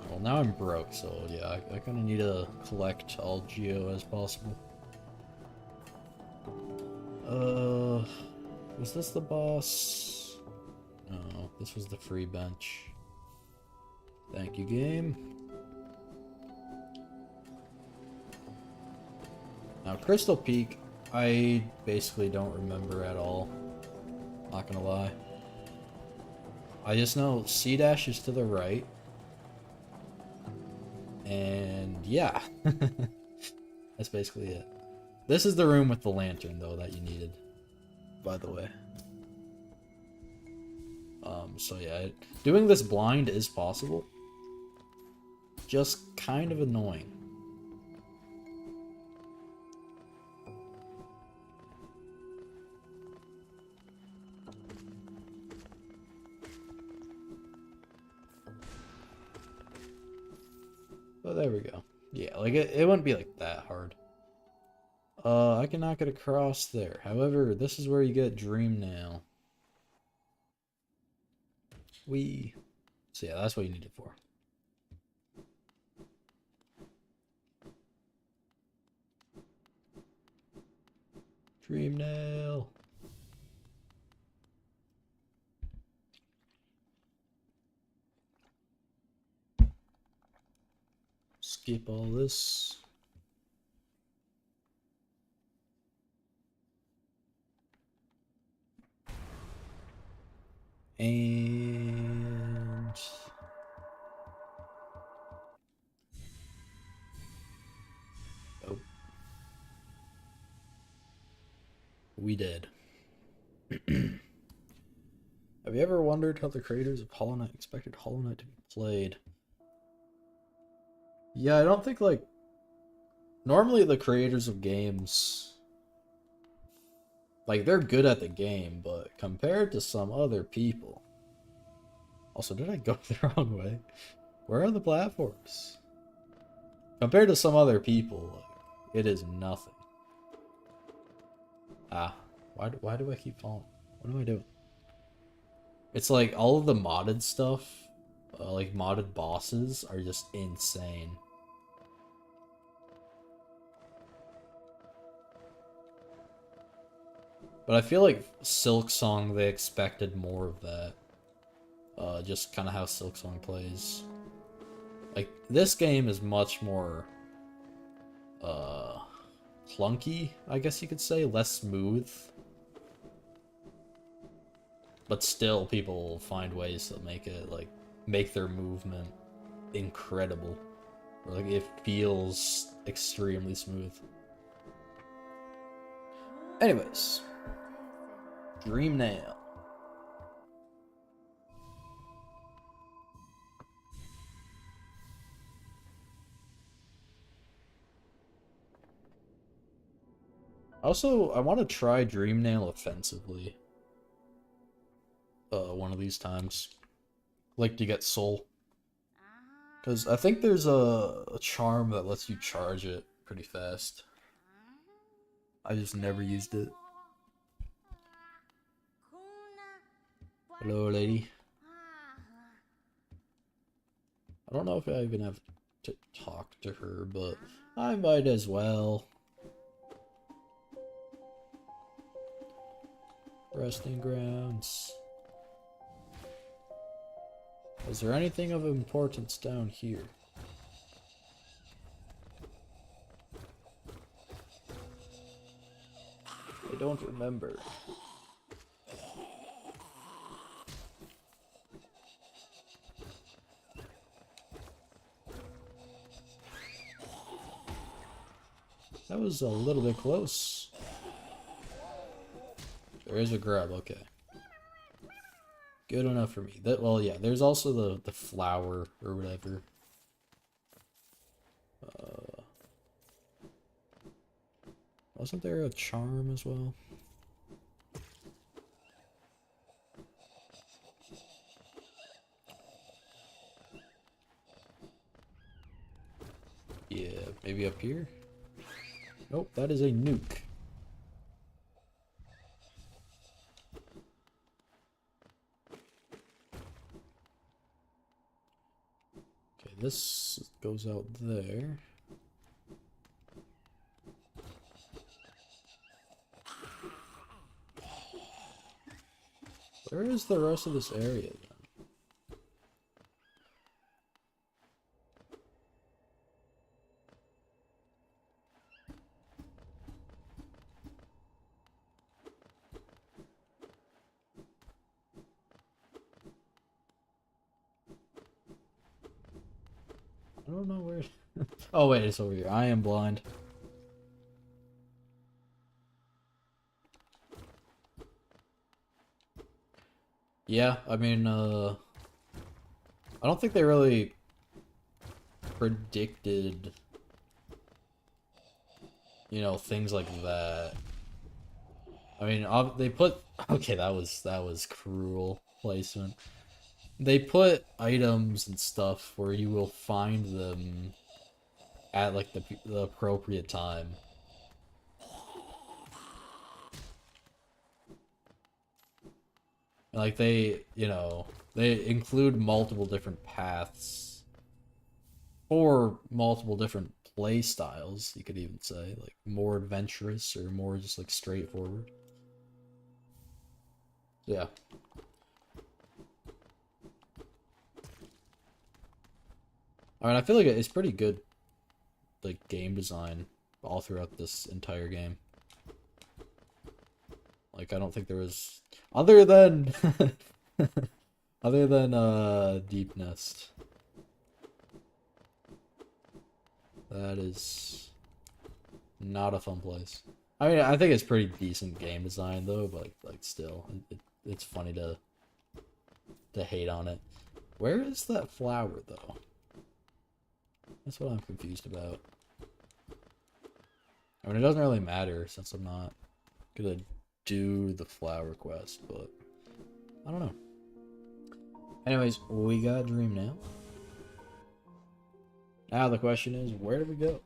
Well, now I'm broke, so yeah, I kind of need to collect all geo as possible. Was this the boss? No, this was the free bench. Thank you, game. Now, Crystal Peak, I basically don't remember at all. Not gonna lie. I just know C dash is to the right. And yeah. That's basically it. This is the room with the lantern, though, that you needed, by the way. So yeah, doing this blind is possible. Just kind of annoying. But there we go. Yeah, like it wouldn't be like that hard. I cannot get across there. However, this is where you get Dream Nail. So yeah, that's what you need it for. Dream Nail. Skip all this. And oh, we did. Have you ever wondered how the creators of Hollow Knight expected Hollow Knight to be played? Yeah, I don't think, like, normally the creators of games, like, they're good at the game, but compared to some other people. Also, did I go the wrong way? Where are the platforms? Compared to some other people, like, it is nothing. Ah, why do I keep falling? What am I doing? It's like all of the modded stuff, like modded bosses, are just insane. But I feel like Silksong, they expected more of that. Just kind of how Silksong plays. Like, this game is much more, clunky, I guess you could say, less smooth. But still, people find ways to make it, like, make their movement incredible. Or, like, it feels extremely smooth. Anyways. Dream Nail. Also, I want to try Dream Nail offensively. One of these times. Like to get soul. Because I think there's a charm that lets you charge it pretty fast. I just never used it. Hello, lady. I don't know if I even have to talk to her, but I might as well. Resting grounds. Is there anything of importance down here? I don't remember. That was a little bit close. There is a grub, okay. Good enough for me. Well, yeah, there's also the flower or whatever. Wasn't there a charm as well? Yeah, maybe up here? Nope, that is a nuke. Okay, this goes out there. Where is the rest of this area then? don't know where. Oh wait, it's over here. I am blind. Yeah, I mean, I don't think they really predicted, you know, things like that. I mean, they put okay, that was cruel placement. They put items and stuff where you will find them at like the appropriate time. Like they, you know, they include multiple different paths or multiple different play styles, you could even say, like more adventurous or more just like straightforward. Yeah. I mean, I feel like it's pretty good, like game design all throughout this entire game. Like I don't think there was other than other than Deep Nest. That is not a fun place. I mean, I think it's pretty decent game design though, but like still, it's funny to hate on it. Where is that flower though? That's what I'm confused about. I mean, it doesn't really matter since I'm not gonna do the flower quest, but I don't know. Anyways, we got a dream now. Now the question is, where do we go?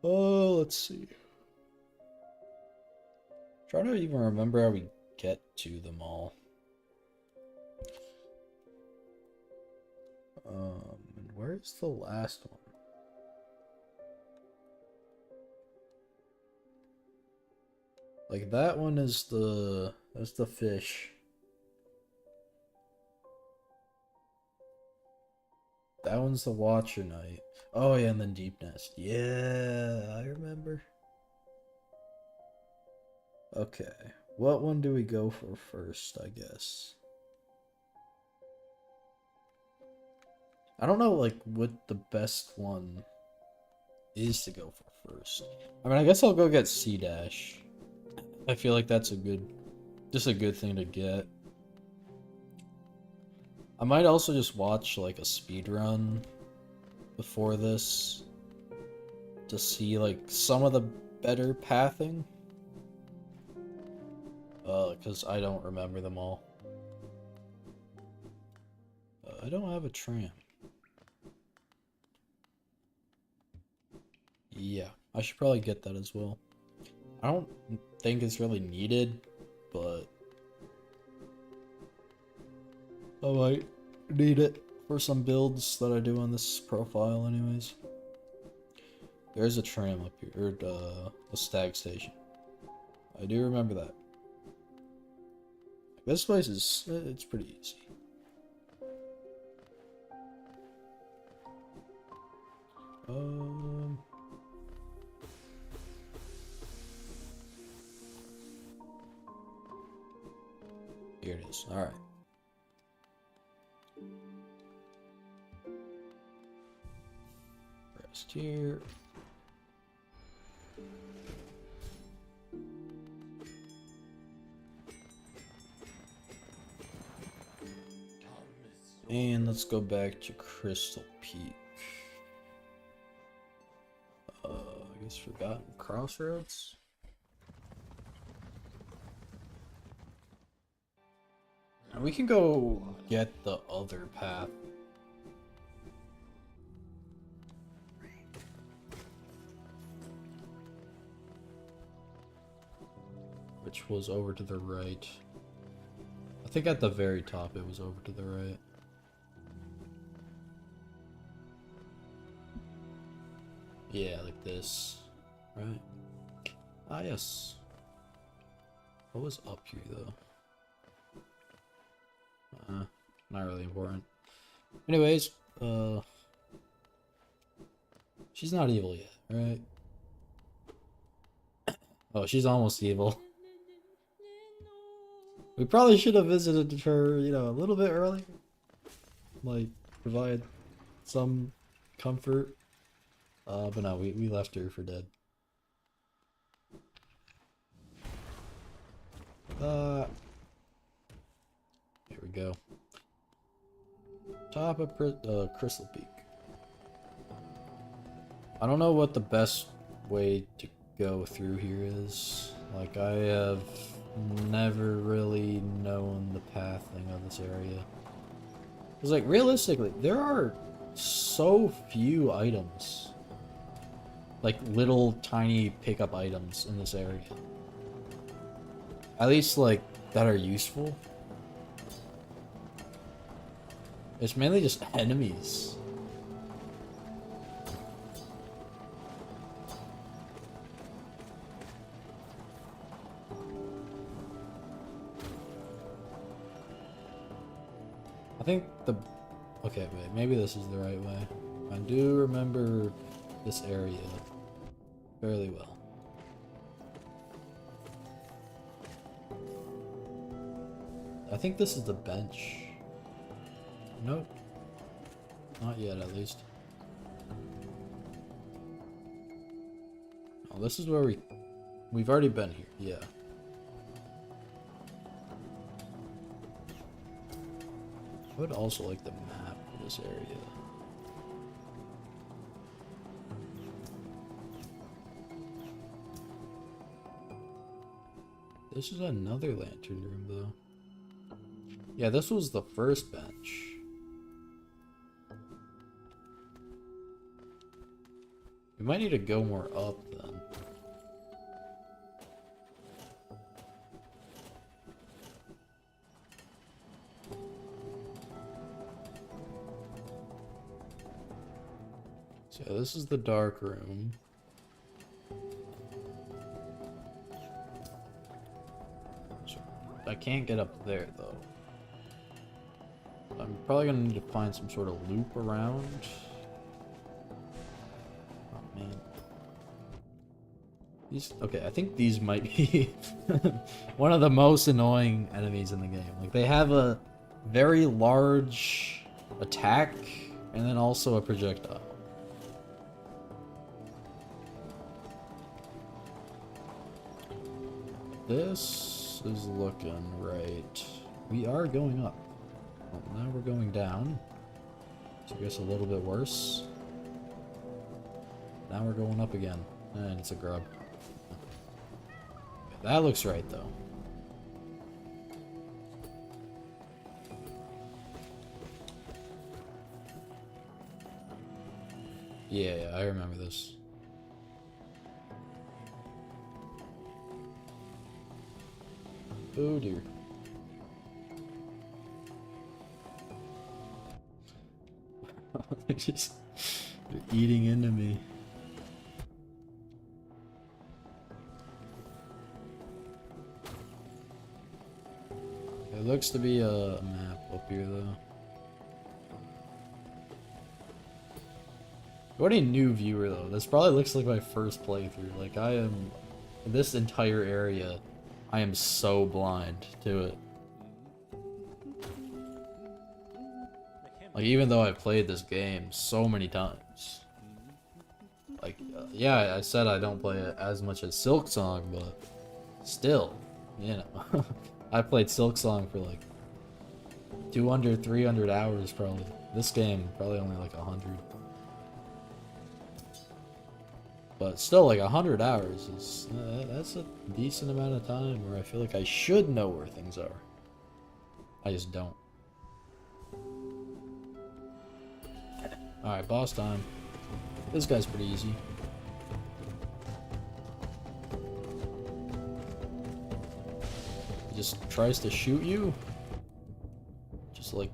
Oh, let's see. Trying to even remember how we get to them all. And where's the last one? Like that one is that's the fish. That one's the Watcher Knight. Oh yeah, and then Deep Nest. Yeah, I remember. Okay, what one do we go for first, I guess? I don't know, like, what the best one is to go for first. I mean, I guess I'll go get C Dash. I feel like that's just a good thing to get. I might also just watch, like, a speed run before this to see, like, some of the better pathing. Because I don't remember them all. I don't have a tram. Yeah, I should probably get that as well. I don't think it's really needed, but I might need it for some builds that I do on this profile anyways. There's a tram up here, or a stag station. I do remember that. This place is, it's pretty easy. Here it is. Alright. Rest here. And let's go back to Crystal Peak. I guess Forgotten Crossroads? And we can go get the other path. Which was over to the right. I think at the very top it was over to the right. Yeah, like this. Right? Ah, yes. What was up here, though? Not really important. Anyways, she's not evil yet, right? Oh, she's almost evil. We probably should have visited her, you know, a little bit earlier. Like, provide some comfort. But no, we left her for dead. Here we go. Top of Crystal Peak. I don't know what the best way to go through here is. Like, I have never really known the pathing of this area. Because, like, realistically, there are so few items. Like, little tiny pickup items in this area. At least, like, that are useful. It's mainly just enemies. I think the... Okay, wait, maybe this is the right way. I do remember this area fairly well. I think this is the bench. Nope. Not yet, at least. Oh, this is where we've already been here, yeah. I would also like the map for this area. This is another lantern room, though. Yeah, this was the first bench. We might need to go more up, then. So this is the dark room. So I can't get up there, though. I'm probably gonna need to find some sort of loop around. Oh man. These, okay, I think these might be one of the most annoying enemies in the game. Like, they have a very large attack and then also a projectile. This is looking right. We are going up. Well, now we're going down. So I guess a little bit worse. Now we're going up again. And it's a grub. That looks right, though. Yeah, I remember this. Oh dear. They're eating into me. It looks to be a map up here, though. For any new viewer, though, this probably looks like my first playthrough. Like, I am... This entire area, I am so blind to it. Like, even though I've played this game so many times. Like, yeah, I said I don't play it as much as Silksong, but still, you know. I played Silksong for like 200, 300 hours probably. This game, probably only like 100. But still, like 100 hours is, that's a decent amount of time where I feel like I should know where things are. I just don't. Alright, boss time. This guy's pretty easy. He just tries to shoot you. Just like,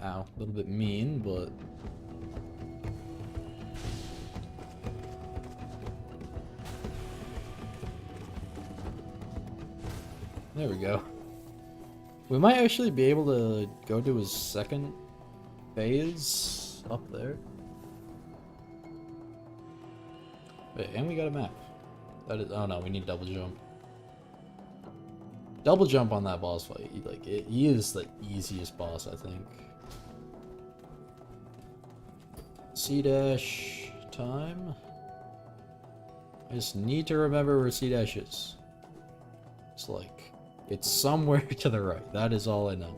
ow, a little bit mean, but... There we go. We might actually be able to go to his second phase up there. Wait, and we got a map. That is, oh no, we need double jump. Double jump on that boss fight. He is the easiest boss, I think. C dash time. I just need to remember where C dash is. It's like, it's somewhere to the right. That is all I know.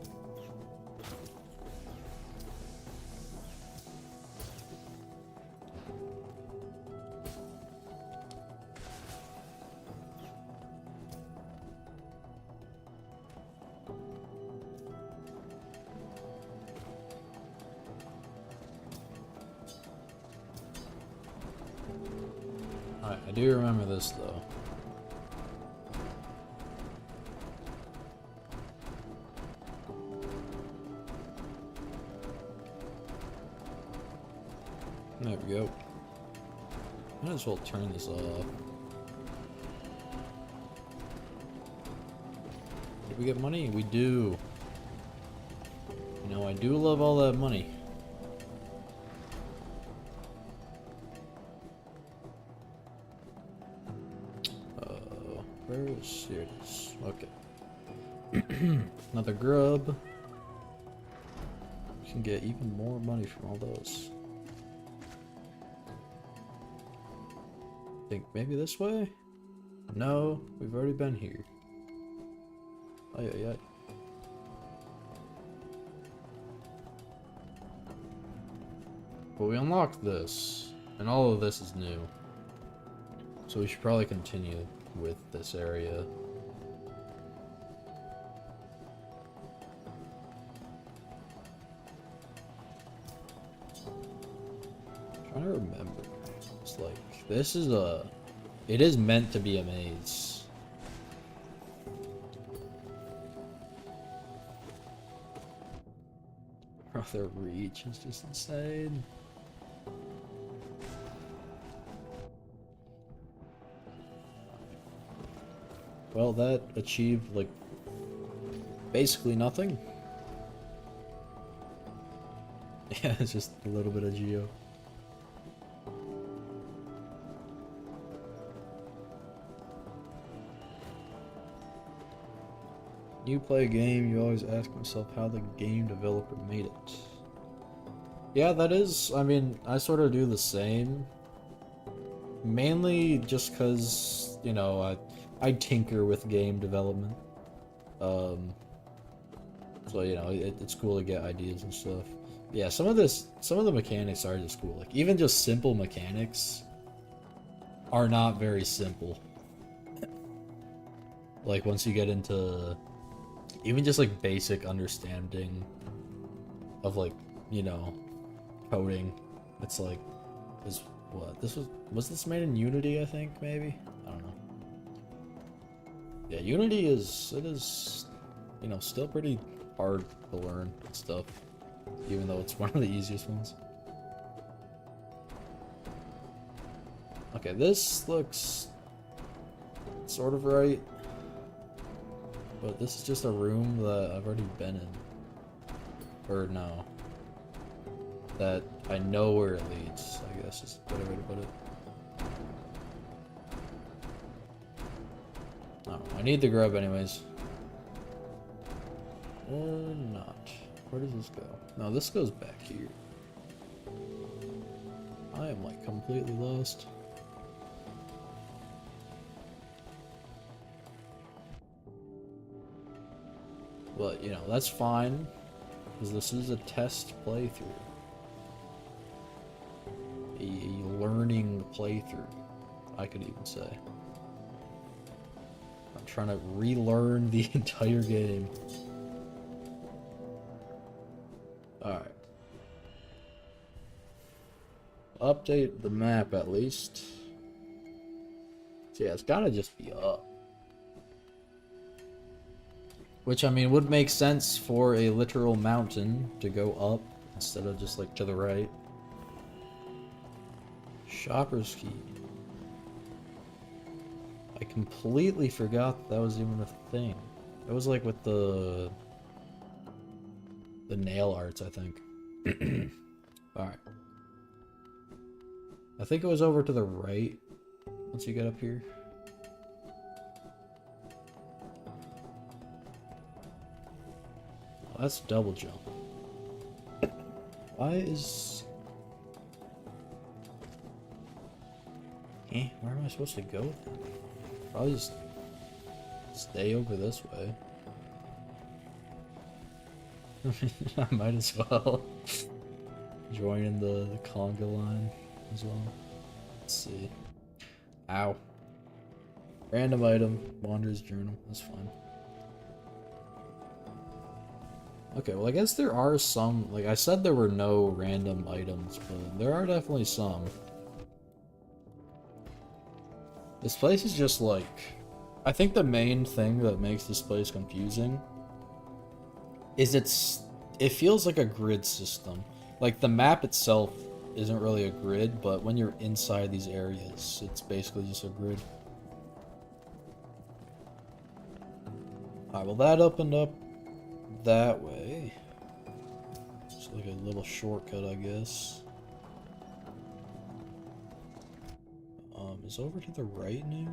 Alright, I do remember this though. There we go. Might as well turn this off. Did we get money? We do. You know, I do love all that money. Where is here it is. Okay. Another grub. We can get even more money from all those. Think maybe this way? No, we've already been here. Oh yeah. But we unlocked this, and all of this is new. So we should probably continue with this area. I'm trying to remember. It's like, this is it is meant to be a maze. Oh, their reach is just insane. Well, that achieved, like, basically nothing. Yeah, it's just a little bit of geo. You play a game, you always ask yourself how the game developer made it. Yeah, that is, I mean, I sort of do the same. Mainly just because, you know, I tinker with game development. So, you know, it's cool to get ideas and stuff. Yeah, some of the mechanics are just cool. Like, even just simple mechanics are not very simple. Like, once you get into even just, like, basic understanding of, like, you know, coding, it's like, was this made in Unity, I think, maybe? I don't know. Yeah, Unity is, you know, still pretty hard to learn and stuff, even though it's one of the easiest ones. Okay, this looks sort of right, but this is just a room that I've already been in. Or no. That I know where it leads, I guess is a better way to put it. Oh, I need the grub anyways. Or not. Where does this go? No, this goes back here. I am like completely lost. But, you know, that's fine, because this is a test playthrough. A learning playthrough, I could even say. I'm trying to relearn the entire game. Alright. Update the map at least. So yeah, it's gotta just be up. Which, I mean, would make sense for a literal mountain to go up instead of just, like, to the right. Shopper's key. I completely forgot that was even a thing. It was, like, with the nail arts, I think. Alright. I think it was over to the right once you get up here. That's double jump. Why is... Where am I supposed to go? Probably just stay over this way. I might as well join in the conga line as well. Let's see. Ow. Random item, Wanderer's Journal. That's fine. Okay, well I guess there are some, like I said there were no random items, but there are definitely some. This place is just like, I think the main thing that makes this place confusing is it feels like a grid system. Like the map itself isn't really a grid, but when you're inside these areas, it's basically just a grid. Alright, well that opened up that way. It's like a little shortcut, I guess. Is over to the right now?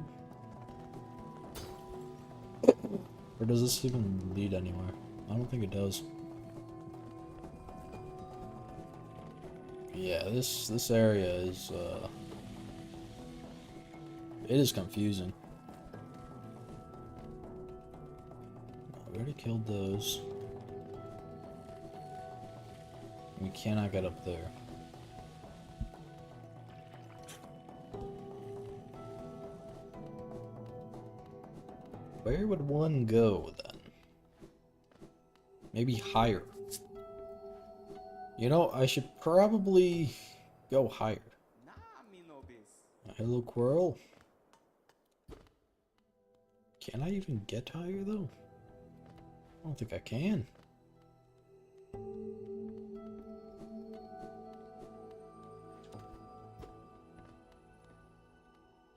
Or does this even lead anywhere? I don't think it does. Yeah, this area is it is confusing. We already killed those. We cannot get up there. Where would one go then? Maybe higher. You know, I should probably go higher. Hello, Quirrell. Can I even get higher though? I don't think I can.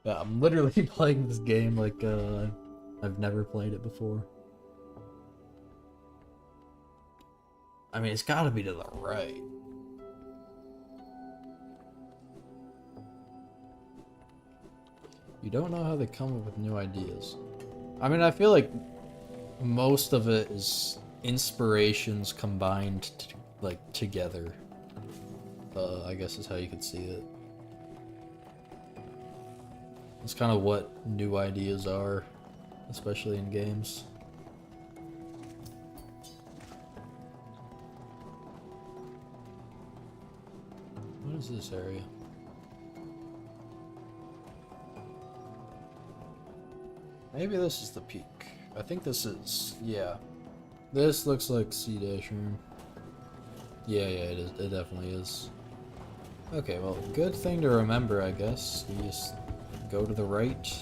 Yeah, I'm literally playing this game like I've never played it before. I mean, it's gotta be to the right. You don't know how they come up with new ideas. I mean, I feel like most of it is inspirations combined like together. I guess is how you could see it. It's kind of what new ideas are, especially in games. What is this area? Maybe this is the peak. I think this is, yeah. This looks like C-dash room. Yeah, it is. It definitely is. Okay, well, good thing to remember, I guess. You just go to the right.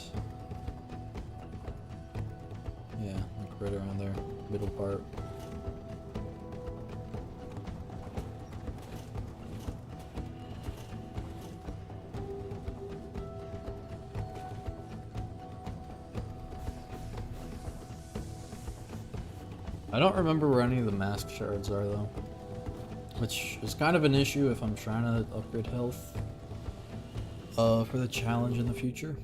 Yeah, like right around there, middle part. I don't remember where any of the mask shards are though, which is kind of an issue if I'm trying to upgrade health for the challenge in the future.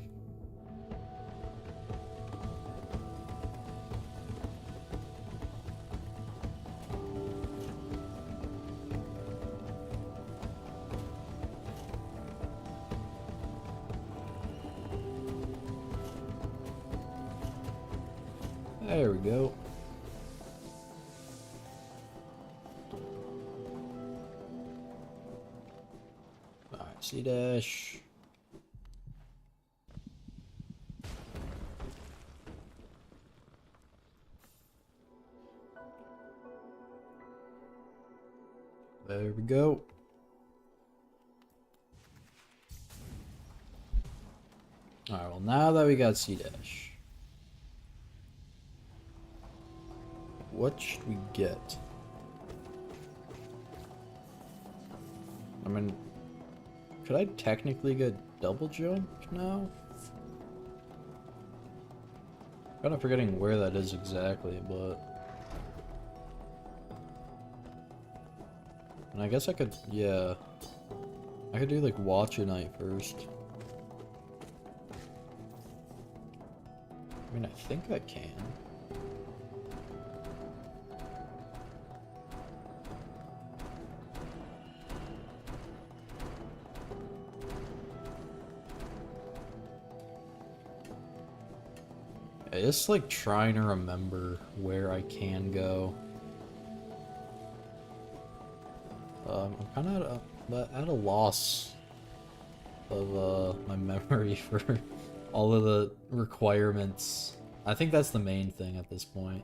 There we go. Alright, C-dash. There we go. Alright, well now that we got C-dash, what should we get? I mean, could I technically get double jump now? Kind of forgetting where that is exactly, but... And I guess I could, yeah. I could do like Hollowknight first. I mean, I think I can. I just like trying to remember where I can go. I'm kind of at a loss of my memory for all of the requirements. I think that's the main thing at this point.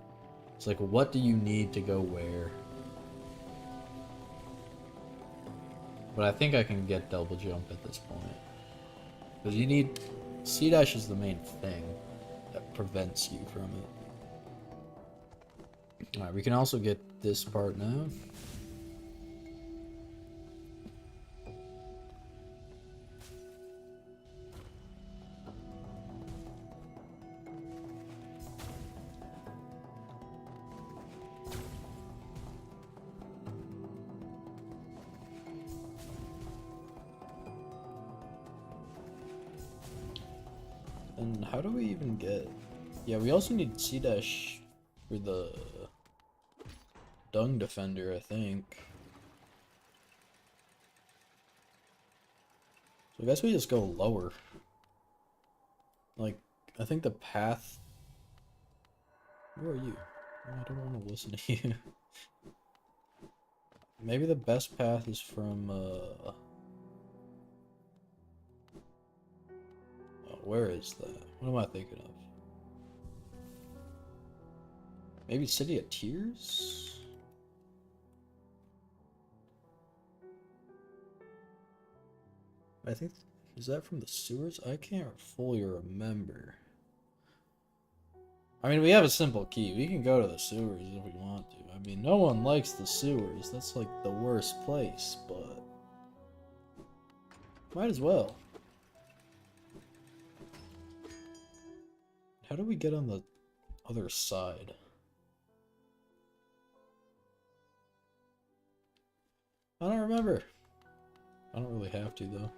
It's like, what do you need to go where? But I think I can get double jump at this point. Because you need... C-dash is the main thing that prevents you from it. Alright, we can also get this part now. And how do we even get... Yeah, we also need C-dash for the Dung Defender, I think. So I guess we just go lower. Like, I think the path... Who are you? Oh, I don't want to listen to you. Maybe the best path is from, where is that? What am I thinking of? Maybe City of Tears? I think... Is that from the sewers? I can't fully remember. I mean, we have a simple key. We can go to the sewers if we want to. I mean, no one likes the sewers. That's like the worst place, but... Might as well. How do we get on the other side? I don't remember. I don't really have to, though.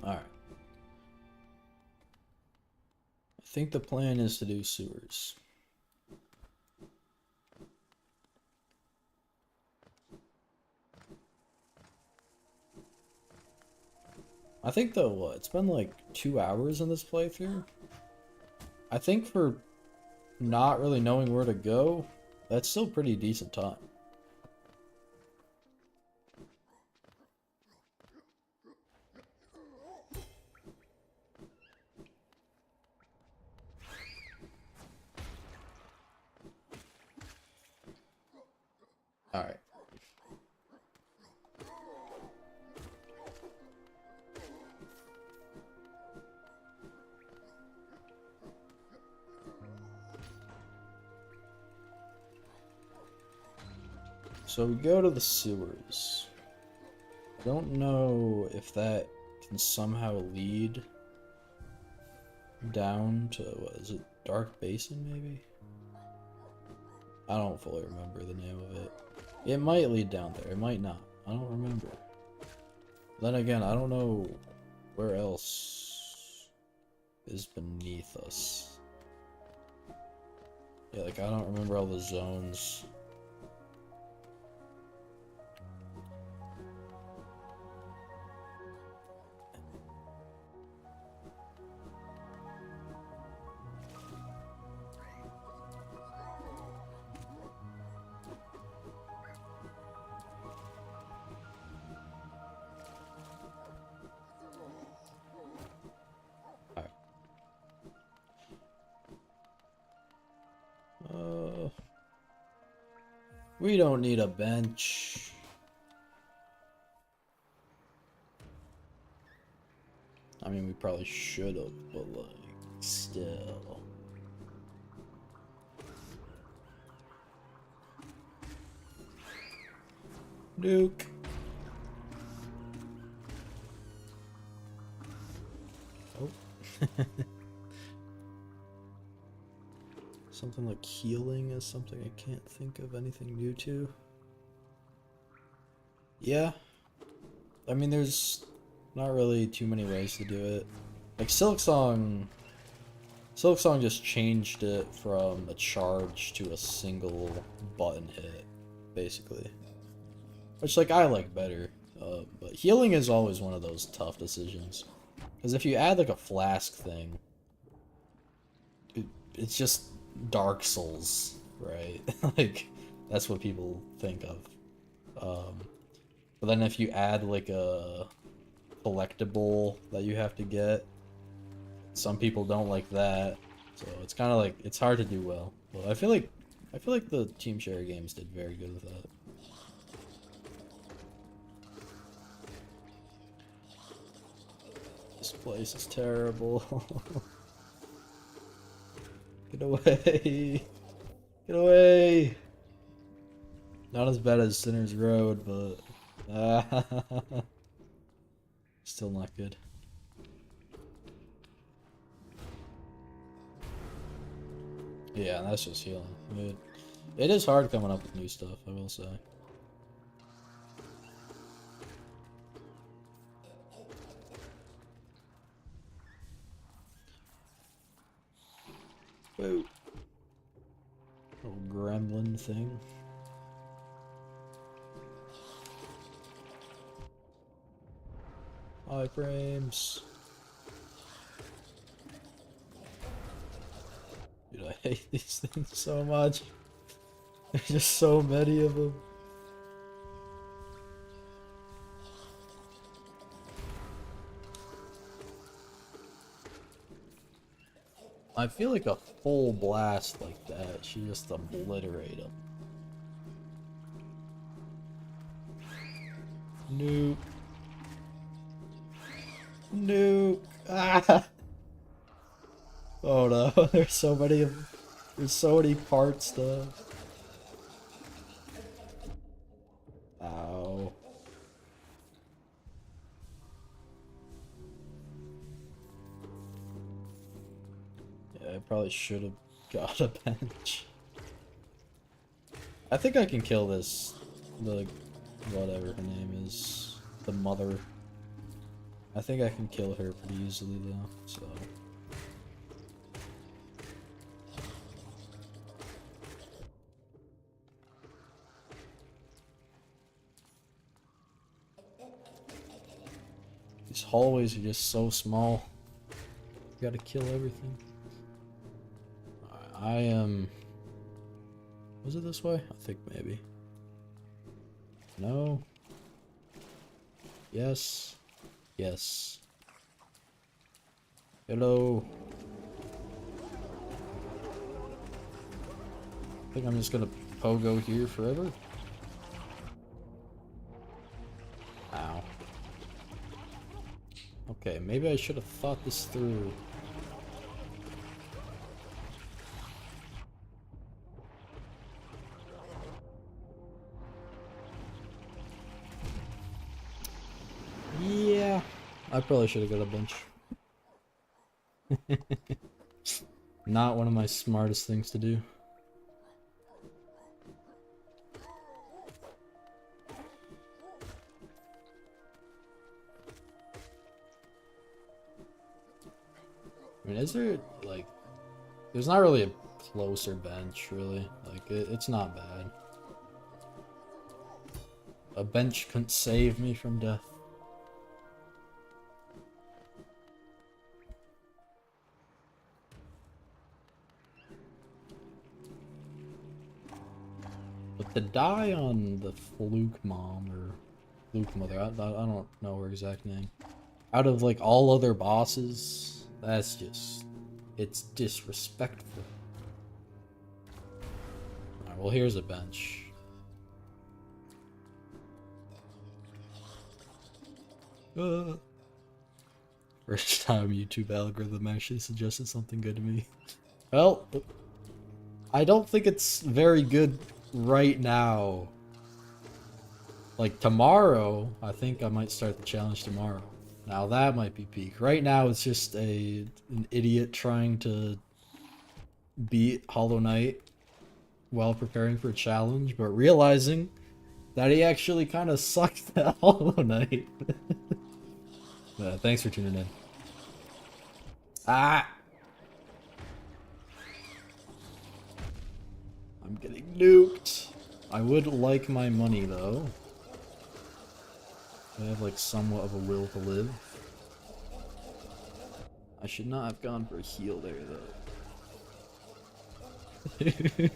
Alright. I think the plan is to do sewers. I think though, what? It's been like 2 hours in this playthrough. I think for not really knowing where to go, that's still pretty decent time. Alright. So we go to the sewers. I don't know if that can somehow lead down to, what is it, Dark Basin maybe? I don't fully remember the name of it. It might lead down there, it might not. I don't remember. Then again, I don't know where else is beneath us. Yeah, like I don't remember all the zones. We don't need a bench. I mean, we probably should have, but like, still. Nuke. Oh. Something like healing is something I can't think of anything new to. Yeah. I mean, there's not really too many ways to do it. Like, Silksong Silksong just changed it from a charge to a single button hit, basically. Which, like, I like better. But healing is always one of those tough decisions. Because if you add, like, a flask thing, it's just Dark Souls, right? Like, that's what people think of. But then if you add, like, a collectible that you have to get, some people don't like that. So it's kind of like, it's hard to do well. But I feel like the Team Share games did very good with that. This place is terrible. Get away! Get away! Not as bad as Sinner's Road, but still not good. Yeah, that's just healing. It is hard coming up with new stuff, I will say. Whoa. Little gremlin thing. High frames. Dude, I hate these things so much. There's just so many of them. I feel like a full blast like that should just obliterate them. Nuke. Nuke. Ah! Oh no, there's so many parts to... Ow. Yeah, I probably should have got a bench. I think I can kill this, whatever her name is, the mother. I think I can kill her pretty easily though, so... These hallways are just so small. You gotta kill everything. I am... Was it this way? I think maybe. No. Yes. Yes. Hello. I think I'm just gonna pogo here forever. Ow. Okay, maybe I should have thought this through. Yeah, I probably should have got a bench. Not one of my smartest things to do. I mean, is there, like, there's not really a closer bench, really. Like, it's not bad. A bench couldn't save me from death. But to die on the Fluke Mom, or Fluke Mother, I don't know her exact name. Out of, like, all other bosses... That's just... It's disrespectful. Alright, well here's a bench. First time YouTube algorithm actually suggested something good to me. Well, I don't think it's very good right now. Like tomorrow, I think I might start the challenge tomorrow. Now that might be peak. Right now it's just an idiot trying to beat Hollowknight while preparing for a challenge, but realizing that he actually kind of sucked at Hollowknight. Thanks for tuning in. Ah! I'm getting nuked. I would like my money though. I have like somewhat of a will to live. I should not have gone for a heal there though.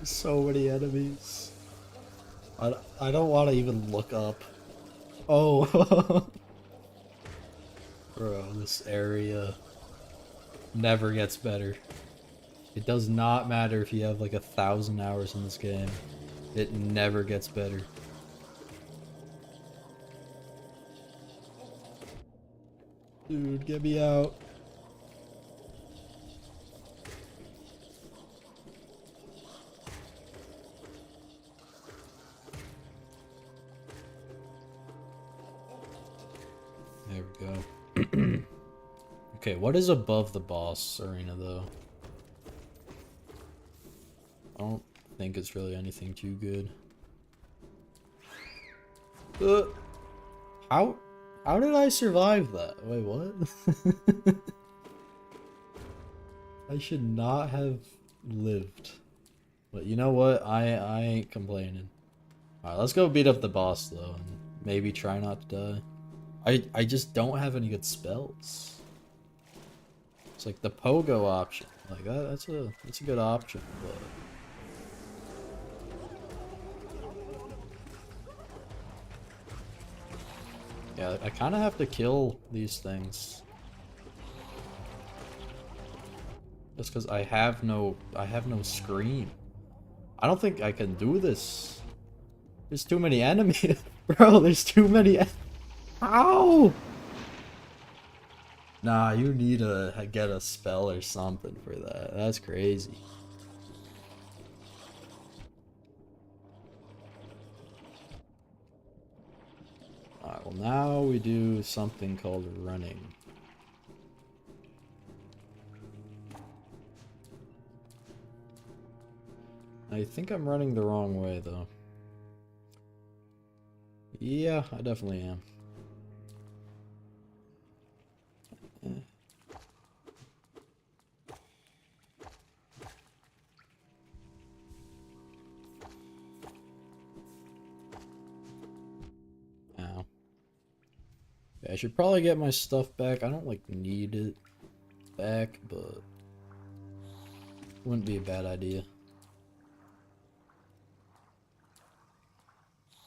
So many enemies. I don't want to even look up. Oh. Bro, this area never gets better. It does not matter if you have like 1,000 hours in this game. It never gets better. Dude, get me out. There we go. Okay, what is above the boss arena though? I don't think it's really anything too good. How did I survive that? Wait, what? I should not have lived. But you know what? I ain't complaining. Alright, let's go beat up the boss though and maybe try not to die. I just don't have any good spells. It's like the pogo option. Like that's a good option, but yeah, I kind of have to kill these things. Just because I have no scream. I don't think I can do this. There's too many enemies. Bro, there's too many. Ow! Nah, you need to get a spell or something for that. That's crazy. Alright, well now we do something called running. I think I'm running the wrong way though. Yeah, I definitely am. Ow. Yeah, I should probably get my stuff back. I don't like need it back, but wouldn't be a bad idea.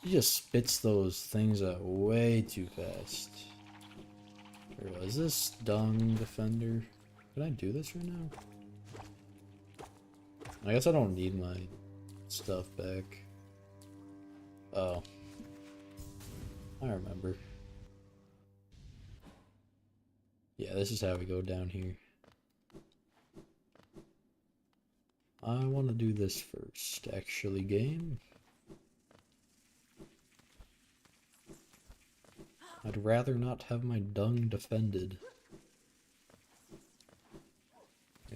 He just spits those things out way too fast. Is this dung defender? Can I do this right now? I guess I don't need my stuff back. Oh. I remember. Yeah, this is how we go down here. I want to do this first, actually, game. I'd rather not have my dung defended.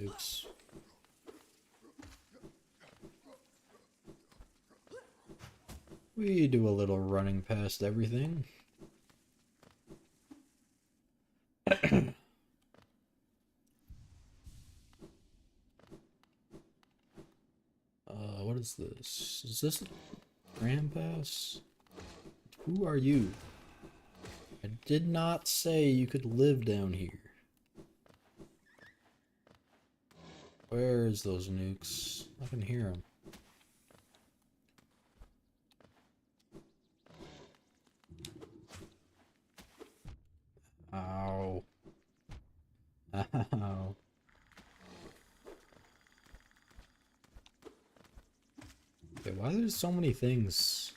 Oops. We do a little running past everything. What is this? Is this Grand Pass? Who are you? I did not say you could live down here. Where's those nukes? I can hear them. Ow. Ow. Okay, why are there so many things?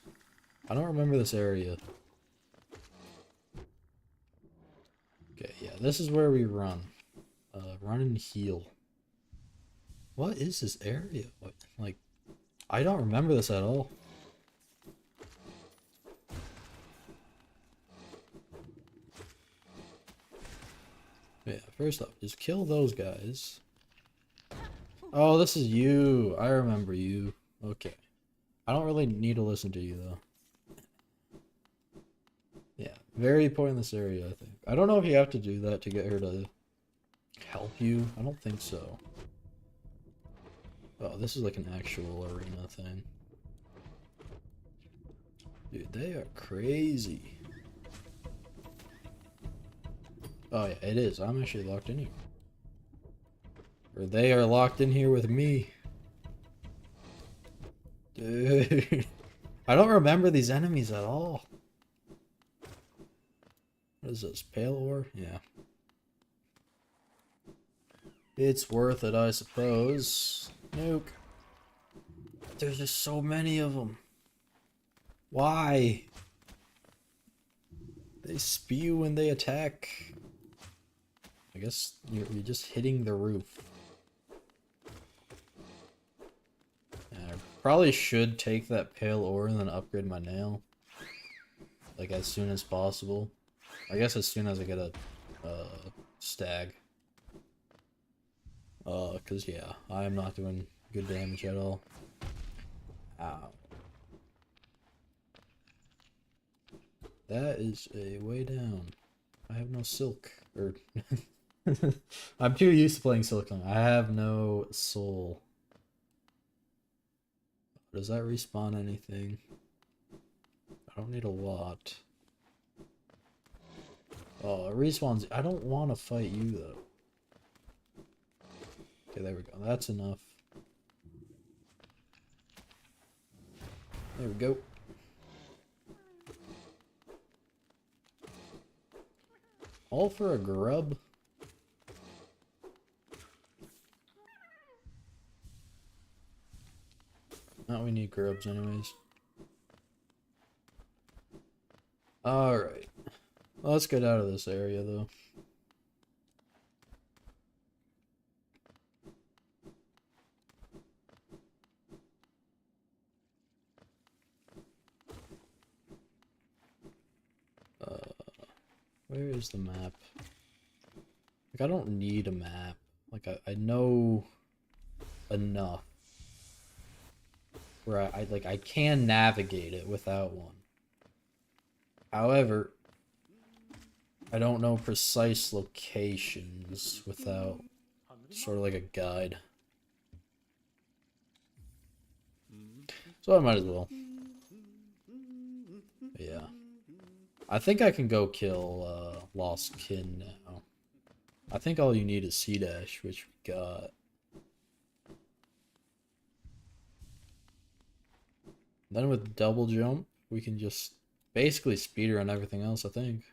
I don't remember this area. Okay, yeah, this is where we run. Run and heal. What is this area? What, like, I don't remember this at all. Yeah, first off, just kill those guys. Oh, this is you. I remember you. Okay. I don't really need to listen to you, though. Yeah, very pointless area, I think. I don't know if you have to do that to get her to help you. I don't think so. Oh, this is like an actual arena thing. Dude, they are crazy. Oh yeah, it is. I'm actually locked in here. Or they are locked in here with me. Dude. I don't remember these enemies at all. What is this? Pale ore? Yeah. It's worth it, I suppose. Nuke. There's just so many of them. Why? They spew when they attack. I guess you're just hitting the roof. I probably should take that pale ore and then upgrade my nail. Like as soon as possible. I guess as soon as I get a stag. Cause yeah, I am not doing good damage at all. Ow. That is a way down. I have no silk. Or I'm too used to playing Silksong. I have no soul. Does that respawn anything? I don't need a lot. Oh, it respawns. I don't want to fight you though. Okay, there we go. That's enough. There we go. All for a grub? No, we need grubs anyways. Alright. Let's get out of this area though. Where is the map? Like, I don't need a map. Like, I know enough where I can navigate it without one. However, I don't know precise locations without sort of like a guide. So I might as well. Yeah. I think I can go kill Lost Kin now. I think all you need is C-Dash, which we got. Then with double jump, we can just basically speedrun everything else, I think.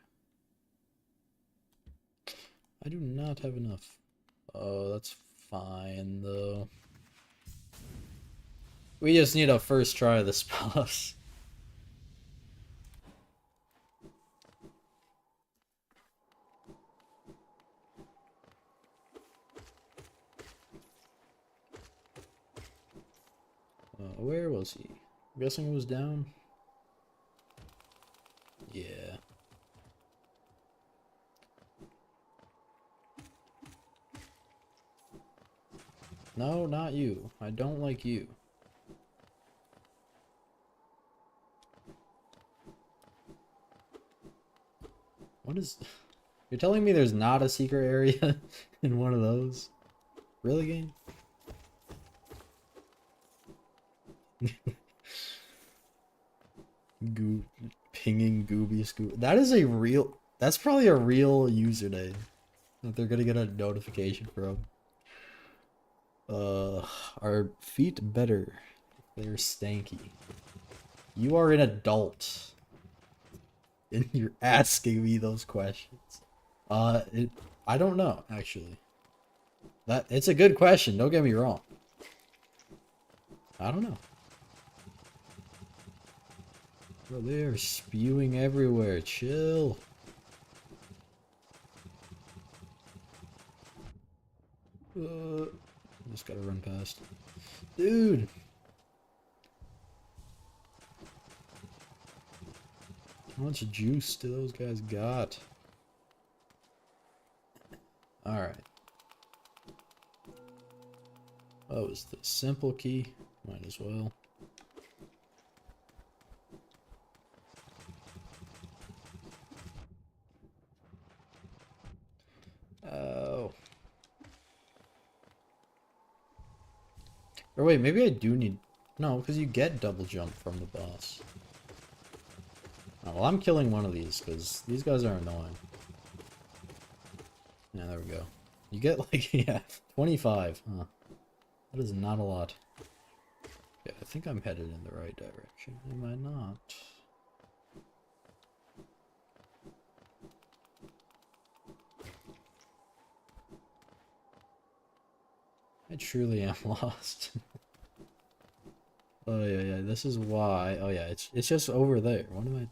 I do not have enough. Oh, that's fine, though. We just need a first try of this boss. Where was he? I'm guessing it was down. Yeah. No, not you. I don't like you. What is... You're telling me there's not a secret area in one of those? Really, game? Pinging Gooby Scoop. That is a real... That's probably a real username that they're gonna get a notification from. Are feet better if they're stanky? You are an adult. And you're asking me those questions. I don't know, actually. It's a good question, don't get me wrong. I don't know. Bro, they are spewing everywhere. Chill. Just gotta run past. Dude! How much juice do those guys got? Alright. Oh, it's the simple key. Might as well. Oh. Or wait, maybe I do need... No, because you get double jump from the boss. Oh, well, I'm killing one of these, because these guys are annoying. Yeah, there we go. You get, like, yeah, 25. Huh. That is not a lot. Yeah, I think I'm headed in the right direction. Am I not? I truly am lost. Oh yeah, this is why. Oh yeah, it's just over there. What am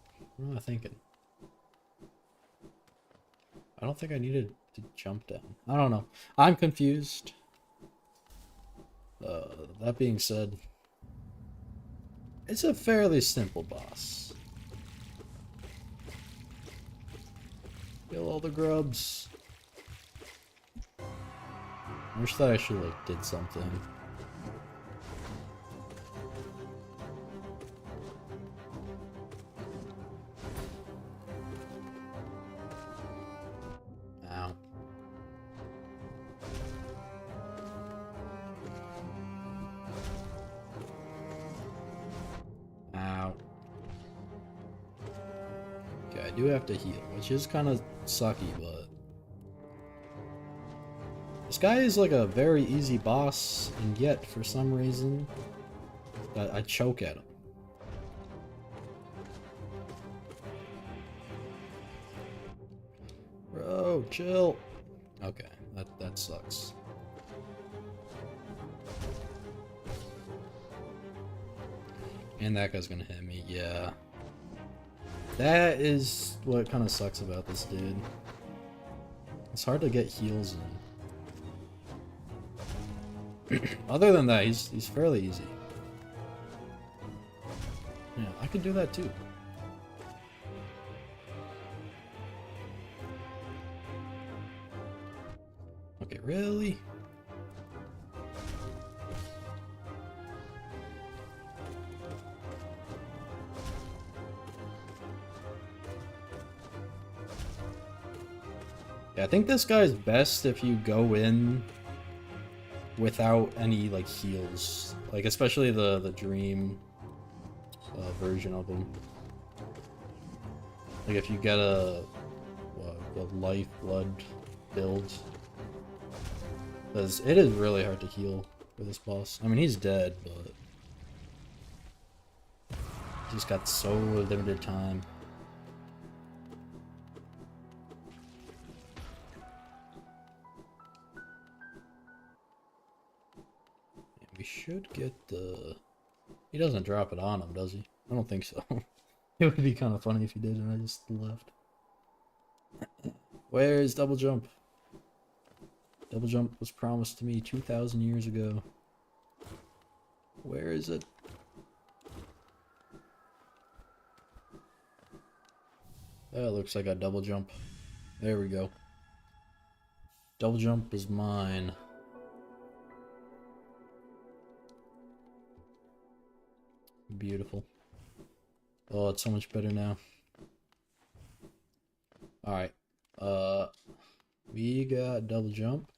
I thinking? I don't think I needed to jump down. I don't know. I'm confused. That being said, it's a fairly simple boss. Kill all the grubs. I wish that I actually like did something. Ow. Ow. Okay, I do have to heal, which is kind of sucky, but... This guy is like a very easy boss, and yet, for some reason, I choke at him. Bro, chill. Okay, that sucks. And that guy's gonna hit me, yeah. That is what kind of sucks about this dude. It's hard to get heals in. Other than that, he's fairly easy. Yeah, I could do that too. Okay, really? Yeah, I think this guy's best if you go in without any like heals, like especially the dream version of him. Like if you get a life blood build, because it is really hard to heal for this boss. I mean, he's dead, but he's got so limited time. We should get the... He doesn't drop it on him, does he? I don't think so. It would be kind of funny if he did and I just left. Where is double jump? Double jump was promised to me 2,000 years ago. Where is it? That looks like a double jump. There we go. Double jump is mine. Beautiful. Oh, it's so much better now. Alright. We got double jump.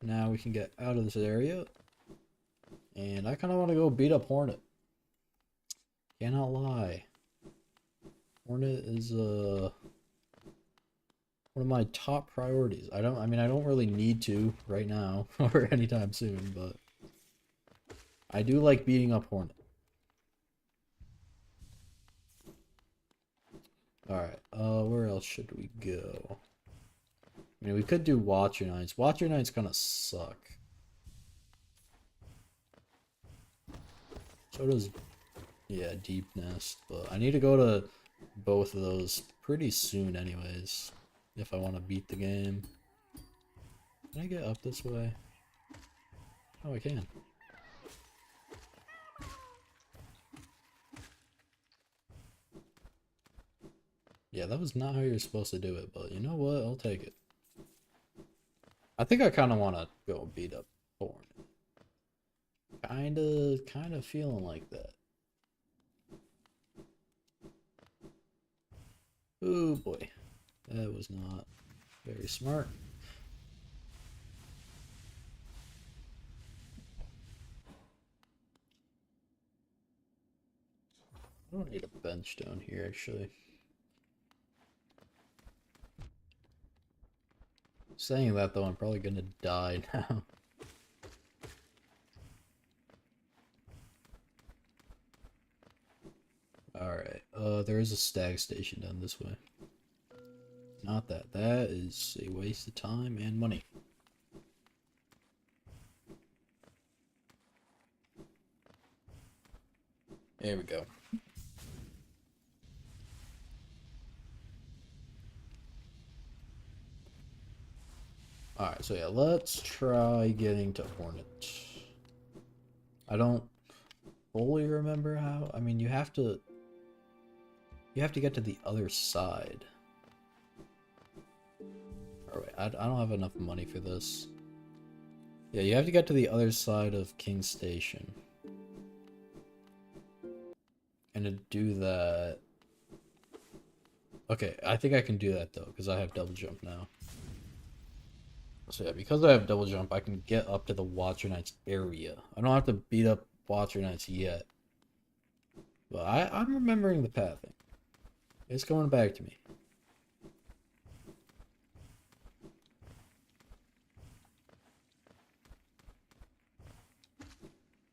Now we can get out of this area. And I kind of want to go beat up Hornet. Cannot lie. Hornet is one of my top priorities. I mean I don't really need to right now or anytime soon, but I do like beating up Hornet. Alright, where else should we go? I mean, we could do Watcher Knights. Watcher Knights kind of suck. So does, yeah, Deep Nest, but I need to go to both of those pretty soon anyways, if I want to beat the game. Can I get up this way? Oh, I can. Yeah, that was not how you're supposed to do it, but you know what? I'll take it. I think I kind of want to go beat up Hornet. Kind of feeling like that. Oh boy. That was not very smart. I don't need a bench down here, actually. Saying that, though, I'm probably gonna die now. Alright, there is a stag station down this way. Not that. That is a waste of time and money. There we go. Alright, so yeah, let's try getting to Hornet. I don't fully remember how. I mean, you have to get to the other side. Or wait, I don't have enough money for this. Yeah, you have to get to the other side of King Station. And to do that... Okay, I think I can do that though, because I have double jump now. So yeah, because I have double jump, I can get up to the Watcher Knights area. I don't have to beat up Watcher Knights yet. But I'm remembering the pathing. It's going back to me.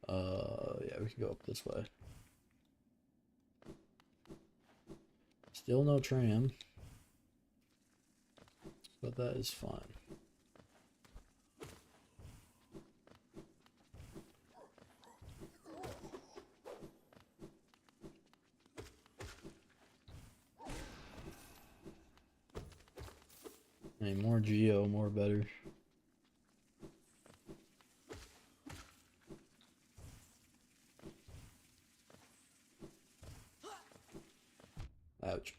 Yeah, we can go up this way. Still no tram. But that is fine. Hey, more Geo, more better. Ouch.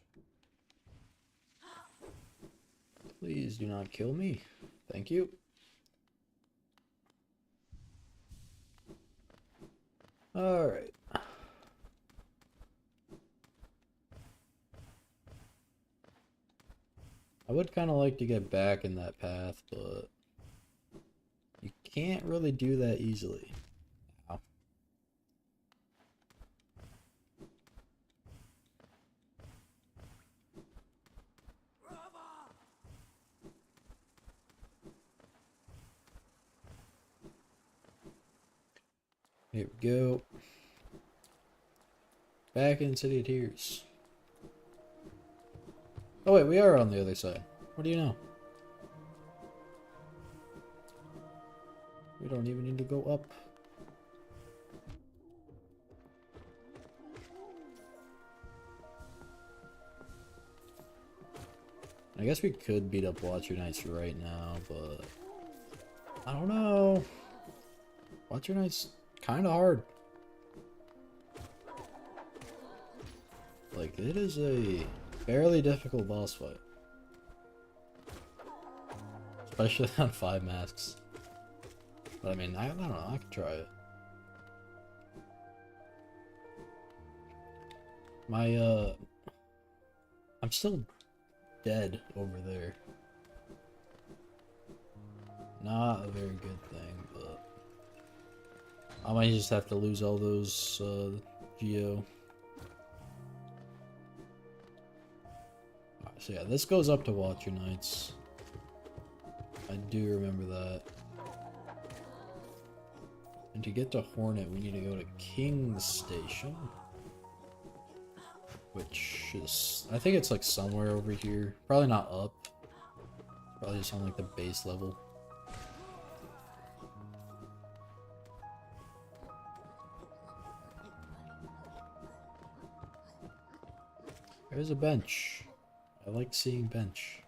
Please do not kill me. Thank you. Alright. I would kind of like to get back in that path, but you can't really do that easily. Ow. Here we go. Back in City of Tears. Oh wait, we are on the other side. What do you know? We don't even need to go up. I guess we could beat up Watcher Knights right now, but I don't know. Watcher Knights kind of hard. Like, it is a fairly difficult boss fight. Especially on 5 masks. But I mean, I don't know, I could try it. I'm still dead over there. Not a very good thing, but I might just have to lose all those, Geo. Alright, so yeah, this goes up to Watcher Knights. I do remember that. And to get to Hornet, we need to go to King's Station. Which is... I think it's like somewhere over here. Probably not up. Probably just on like the base level. There's a bench. I like seeing bench.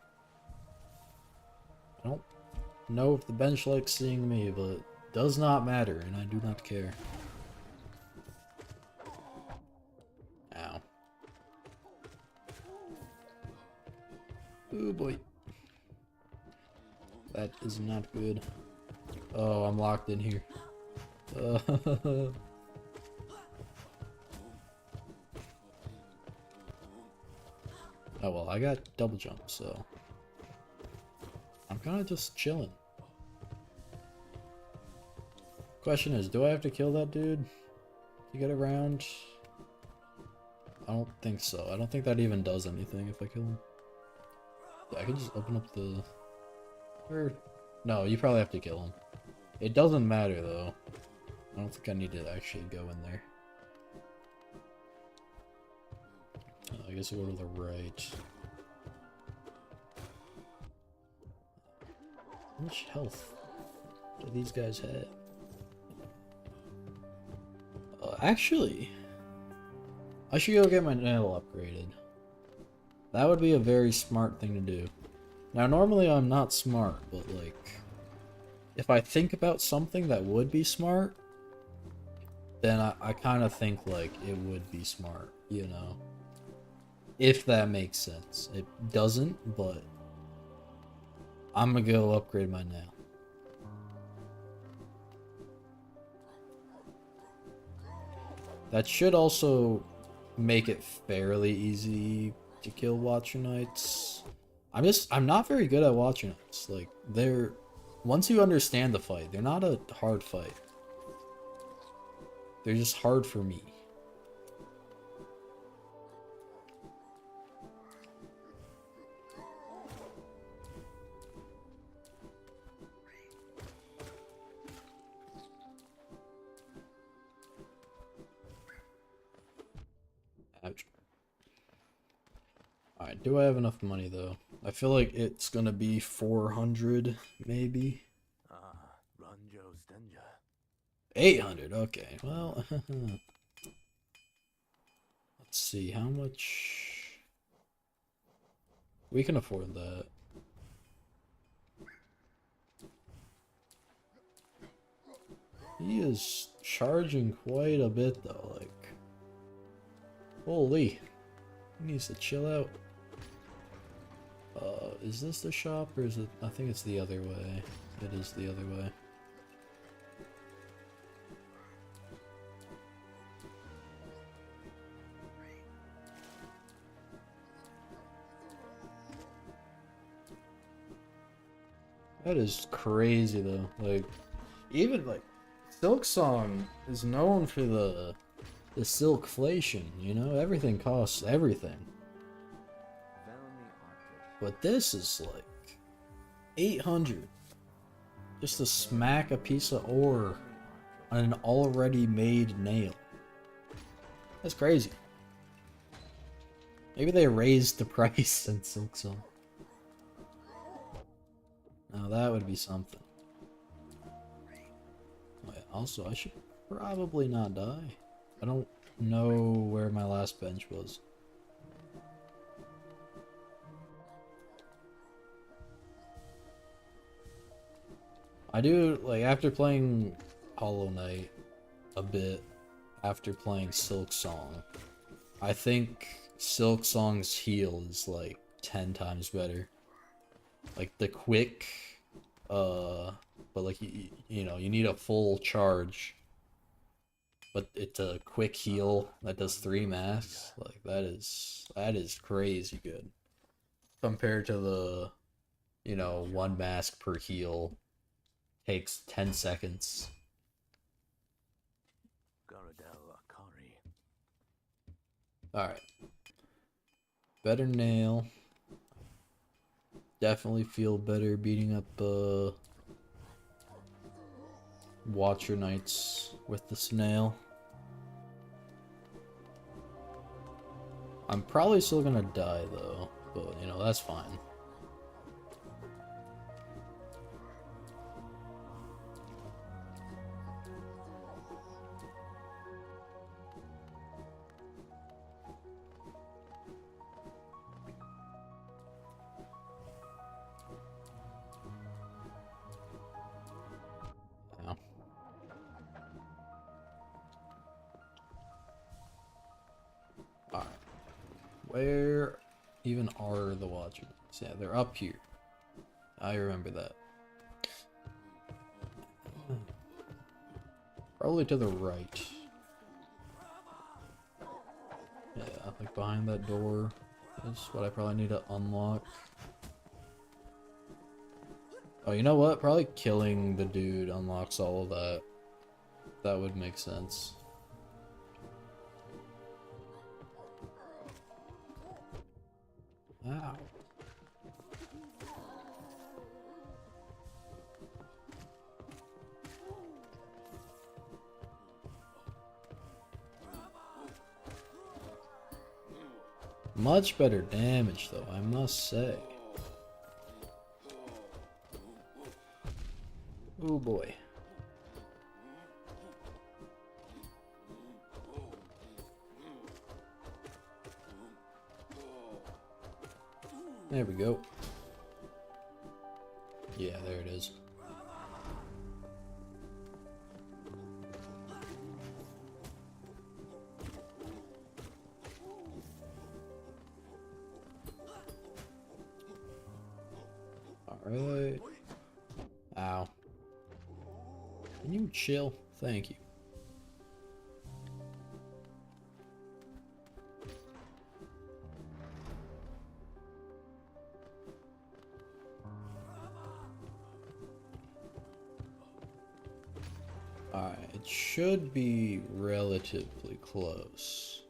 I don't know if the bench likes seeing me, but it does not matter, and I do not care. Ow. Oh boy. That is not good. Oh, I'm locked in here. Oh well, I got double jump, so I'm kind of just chilling. Question is, do I have to kill that dude to get around? I don't think so. I don't think that even does anything if I kill him. Yeah, I can just open up the... Or... No, you probably have to kill him. It doesn't matter, though. I don't think I need to actually go in there. I guess I'll go to the right. How much health do these guys have? Actually, I should go get my nail upgraded. That would be a very smart thing to do. Now, normally I'm not smart, but like, if I think about something that would be smart, then I kind of think like it would be smart, you know? If that makes sense. It doesn't, but I'm gonna go upgrade my nail. That should also make it fairly easy to kill Watcher Knights. I'm not very good at Watcher Knights. Like, once you understand the fight, they're not a hard fight. They're just hard for me. Ouch. Alright, do I have enough money though? I feel like it's gonna be 400, maybe? 800, okay. Well, let's see, how much... We can afford that. He is charging quite a bit though, like... Holy, he needs to chill out. Is this the shop or is it? I think it's the other way. It is the other way. That is crazy though. Like, even like, Silksong is known for the silkflation, you know? Everything costs everything. But this is like 800 just to smack a piece of ore on an already made nail. That's crazy. Maybe they raised the price in Silksong. Now that would be something. Oh, yeah. Also, I should probably not die. I don't know where my last bench was. I do, like, after playing Hollowknight a bit, after playing Silksong, I think Silksong's heal is, like, 10 times better. Like, the quick, but, like, you know, you need a full charge. But it's a quick heal that does 3 masks. Like, that is crazy good. Compared to the, you know, 1 mask per heal. Takes 10 seconds. Alright. Better nail. Definitely feel better beating up Watcher Knights with the snail. I'm probably still gonna die though, but you know, that's fine. Alright. Where even are the Watchers? Yeah, they're up here. I remember that. Probably to the right. Yeah, like behind that door is what I probably need to unlock. Oh, you know what? Probably killing the dude unlocks all of that. That would make sense. Ow. Much better damage, though, I must say. Oh boy. There we go. Yeah, there it is. Alright. Ow. Can you chill? Thank you. Alright, it should be relatively close.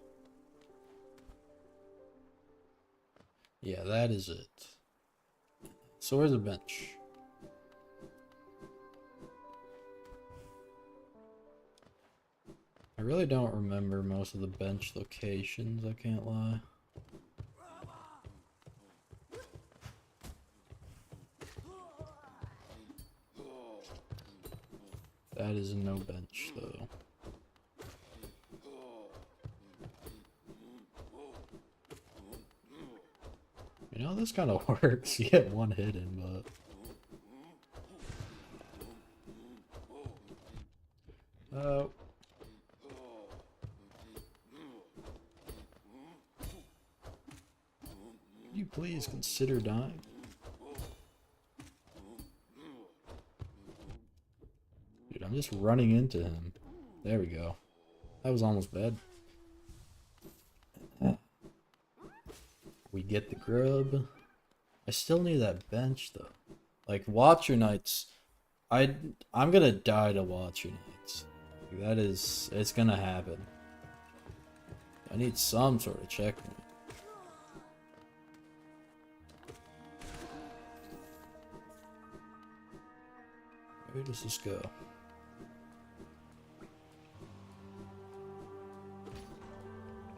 Yeah, that is it. So where's the bench? I really don't remember most of the bench locations, I can't lie. That is no bench, though. You know, this kind of works. You get one hit in, but... Oh. Could you please consider dying? Dude, I'm just running into him. There we go. That was almost bad. We get the grub. I still need that bench though. Like Watcher Knights, I'm gonna die to Watcher Knights. That is, it's gonna happen. I need some sort of checkpoint. Where does this go?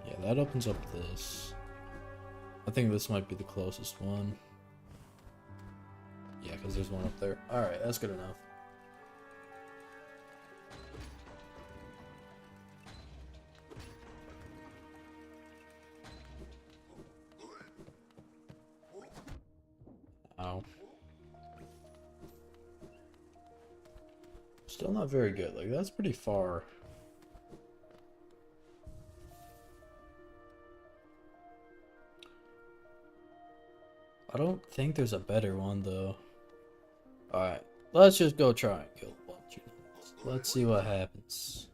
Yeah, that opens up this. I think this might be the closest one. Yeah, because there's one up there. Alright, that's good enough. Ow. Still not very good. Like, that's pretty far. I don't think there's a better one, though. Alright, let's just go try and kill a bunch of knights. Let's see what happens.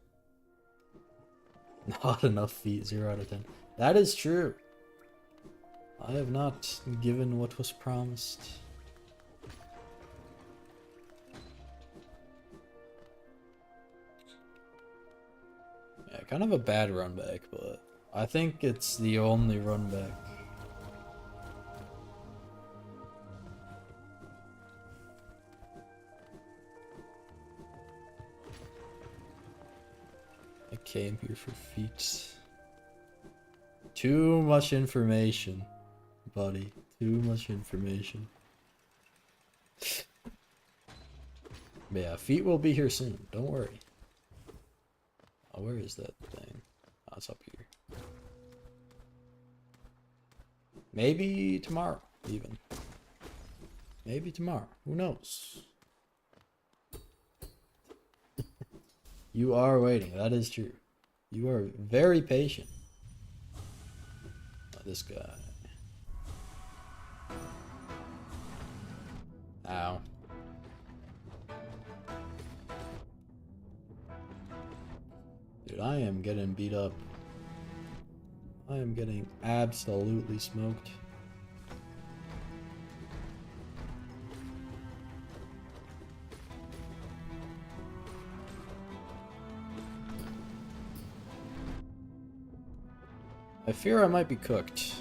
Not enough feet, 0 out of 10. That is true. I have not given what was promised. Yeah, kind of a bad run back, but I think it's the only run back. I came here for feet. Too much information, buddy. Too much information. But yeah, feet will be here soon. Don't worry. Oh, where is that thing? Oh, it's up here. Maybe tomorrow, even. Maybe tomorrow. Who knows? You are waiting. That is true. You are very patient. Oh, this guy. Ow. Dude, I am getting beat up. I am getting absolutely smoked. I fear I might be cooked.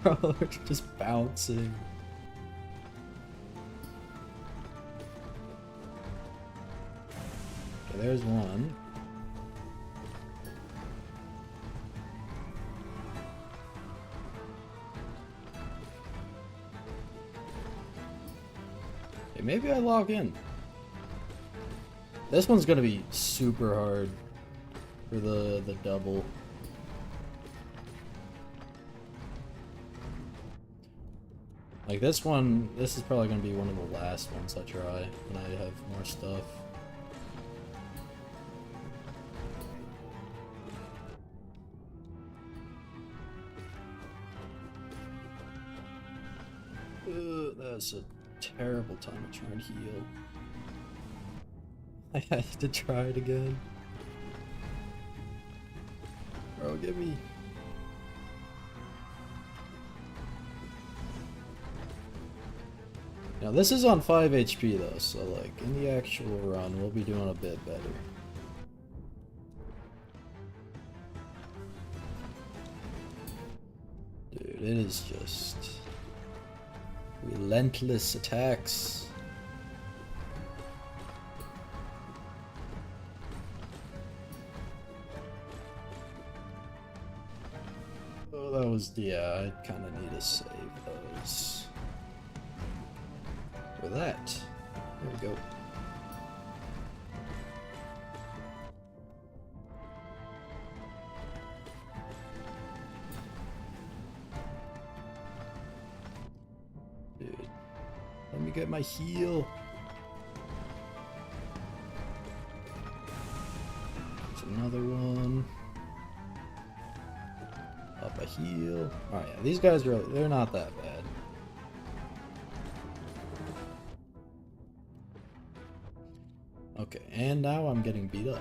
Bro, they're just bouncing. Okay, there's one. Okay, maybe I log in. This one's gonna be super hard for the double. Like this one, this is probably gonna be one of the last ones I try when I have more stuff. That's a terrible time to try and heal. I have to try it again. Bro, get me. Now this is on 5 HP though, so like in the actual run we'll be doing a bit better. Dude, it is just relentless attacks. Oh, that was, yeah, I kind of need to save those. For that. There we go. Dude, let me get my heal. There's another one. Up a heal. Alright, yeah, these guys are, they're not that bad. Okay, and now I'm getting beat up.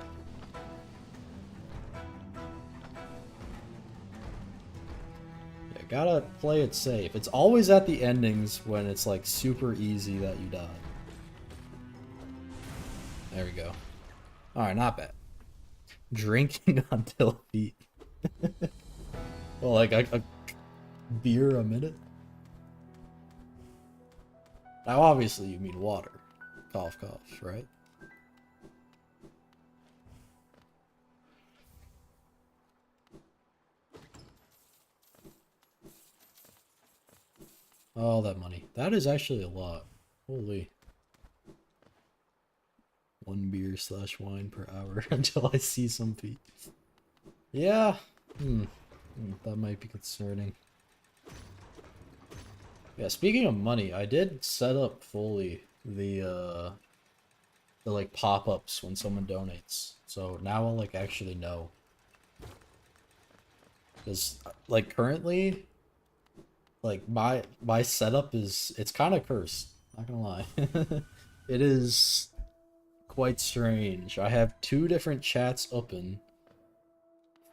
Yeah, gotta play it safe. It's always at the endings when it's like super easy that you die. There we go. Alright, not bad. Drinking until feet. Well, like a beer a minute? Now obviously you mean water. Cough, cough, right? All that money. That is actually a lot. Holy. 1 beer / wine per hour until I see some feet. Yeah. That might be concerning. Yeah, speaking of money, I did set up fully the like pop-ups when someone donates. So now I'll like actually know. Because like currently like my setup is, it's kind of cursed, not gonna lie. It is quite strange. I have 2 different chats open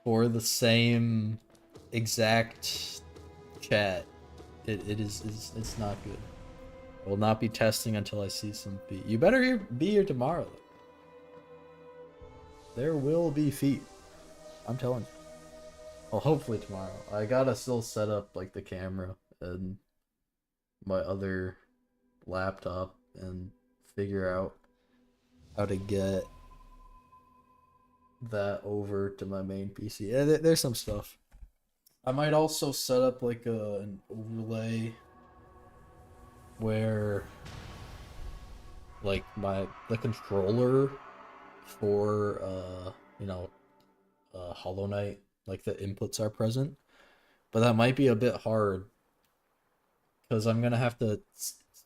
for the same exact chat. It's not good. I will not be testing until I see some feet. You better be here tomorrow though. There will be feet. I'm telling you. Well, hopefully tomorrow. I gotta still set up like the camera and my other laptop and figure out how to get that over to my main PC. Yeah, there's some stuff. I might also set up like an overlay where like the controller for Hollowknight, like the inputs are present, but that might be a bit hard because I'm gonna have to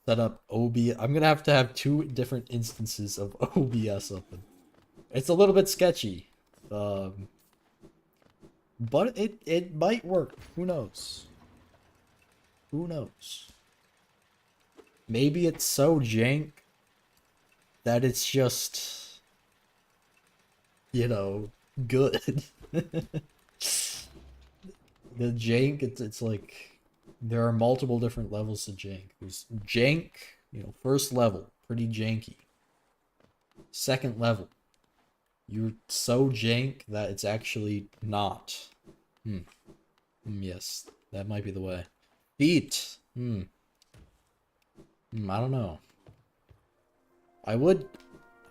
set up OBS. I'm gonna have to have 2 different instances of OBS open. It's a little bit sketchy, but it might work. Who knows? Who knows? Maybe it's so jank that it's just, you know, good. The jank, it's like there are multiple different levels to jank. There's jank, you know, first level, pretty janky. Second level, you're so jank that it's actually not. Yes, that might be the way. Feet. I don't know. I would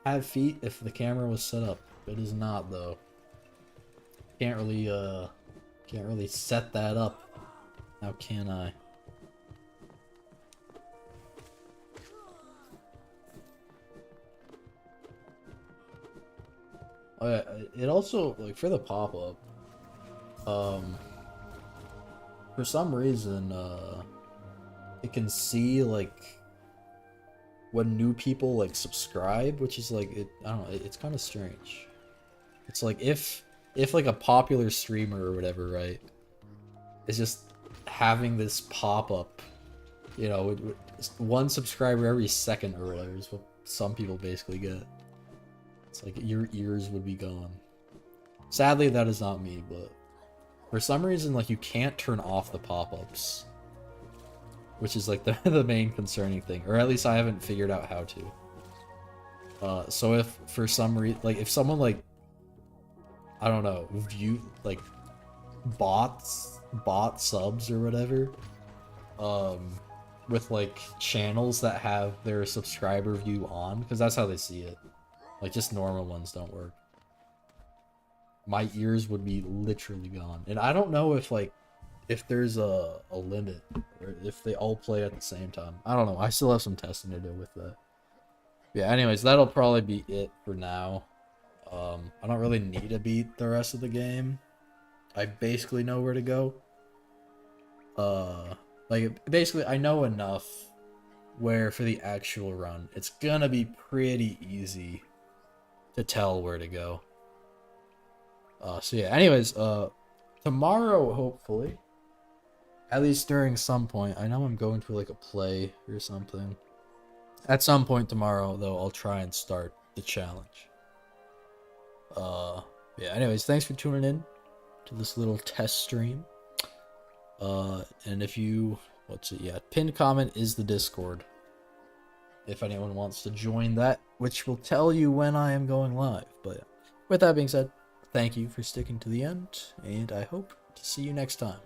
have feet if the camera was set up. It is not though. Can't really set that up. How can I? Oh, yeah, it also, like, for the pop-up, for some reason, it can see, like, when new people, like, subscribe, which is, like, I don't know, it's kind of strange. It's like, if, like, a popular streamer or whatever, right, is just having this pop-up, you know, one subscriber every second or whatever is what some people basically get. It's like your ears would be gone. Sadly, that is not me, but for some reason, like, you can't turn off the pop-ups, which is like the main concerning thing, or at least I haven't figured out how to. So if for some reason, like, if someone, like, I don't know, like, bot subs or whatever, with, like, channels that have their subscriber view on, because that's how they see it. Like, just normal ones don't work. My ears would be literally gone. And I don't know if, like, if there's a limit, or if they all play at the same time. I don't know. I still have some testing to do with that. Yeah, anyways, that'll probably be it for now. I don't really need to beat the rest of the game. I basically know where to go. Like, basically, I know enough where for the actual run, it's gonna be pretty easy to tell where to go. So yeah, anyways, tomorrow, hopefully, at least during some point, I know I'm going to, like, a play or something. At some point tomorrow, though, I'll try and start the challenge. Yeah, anyways, thanks for tuning in to this little test stream. And if you, pinned comment is the Discord. If anyone wants to join that, which will tell you when I am going live. But with that being said, thank you for sticking to the end, and I hope to see you next time.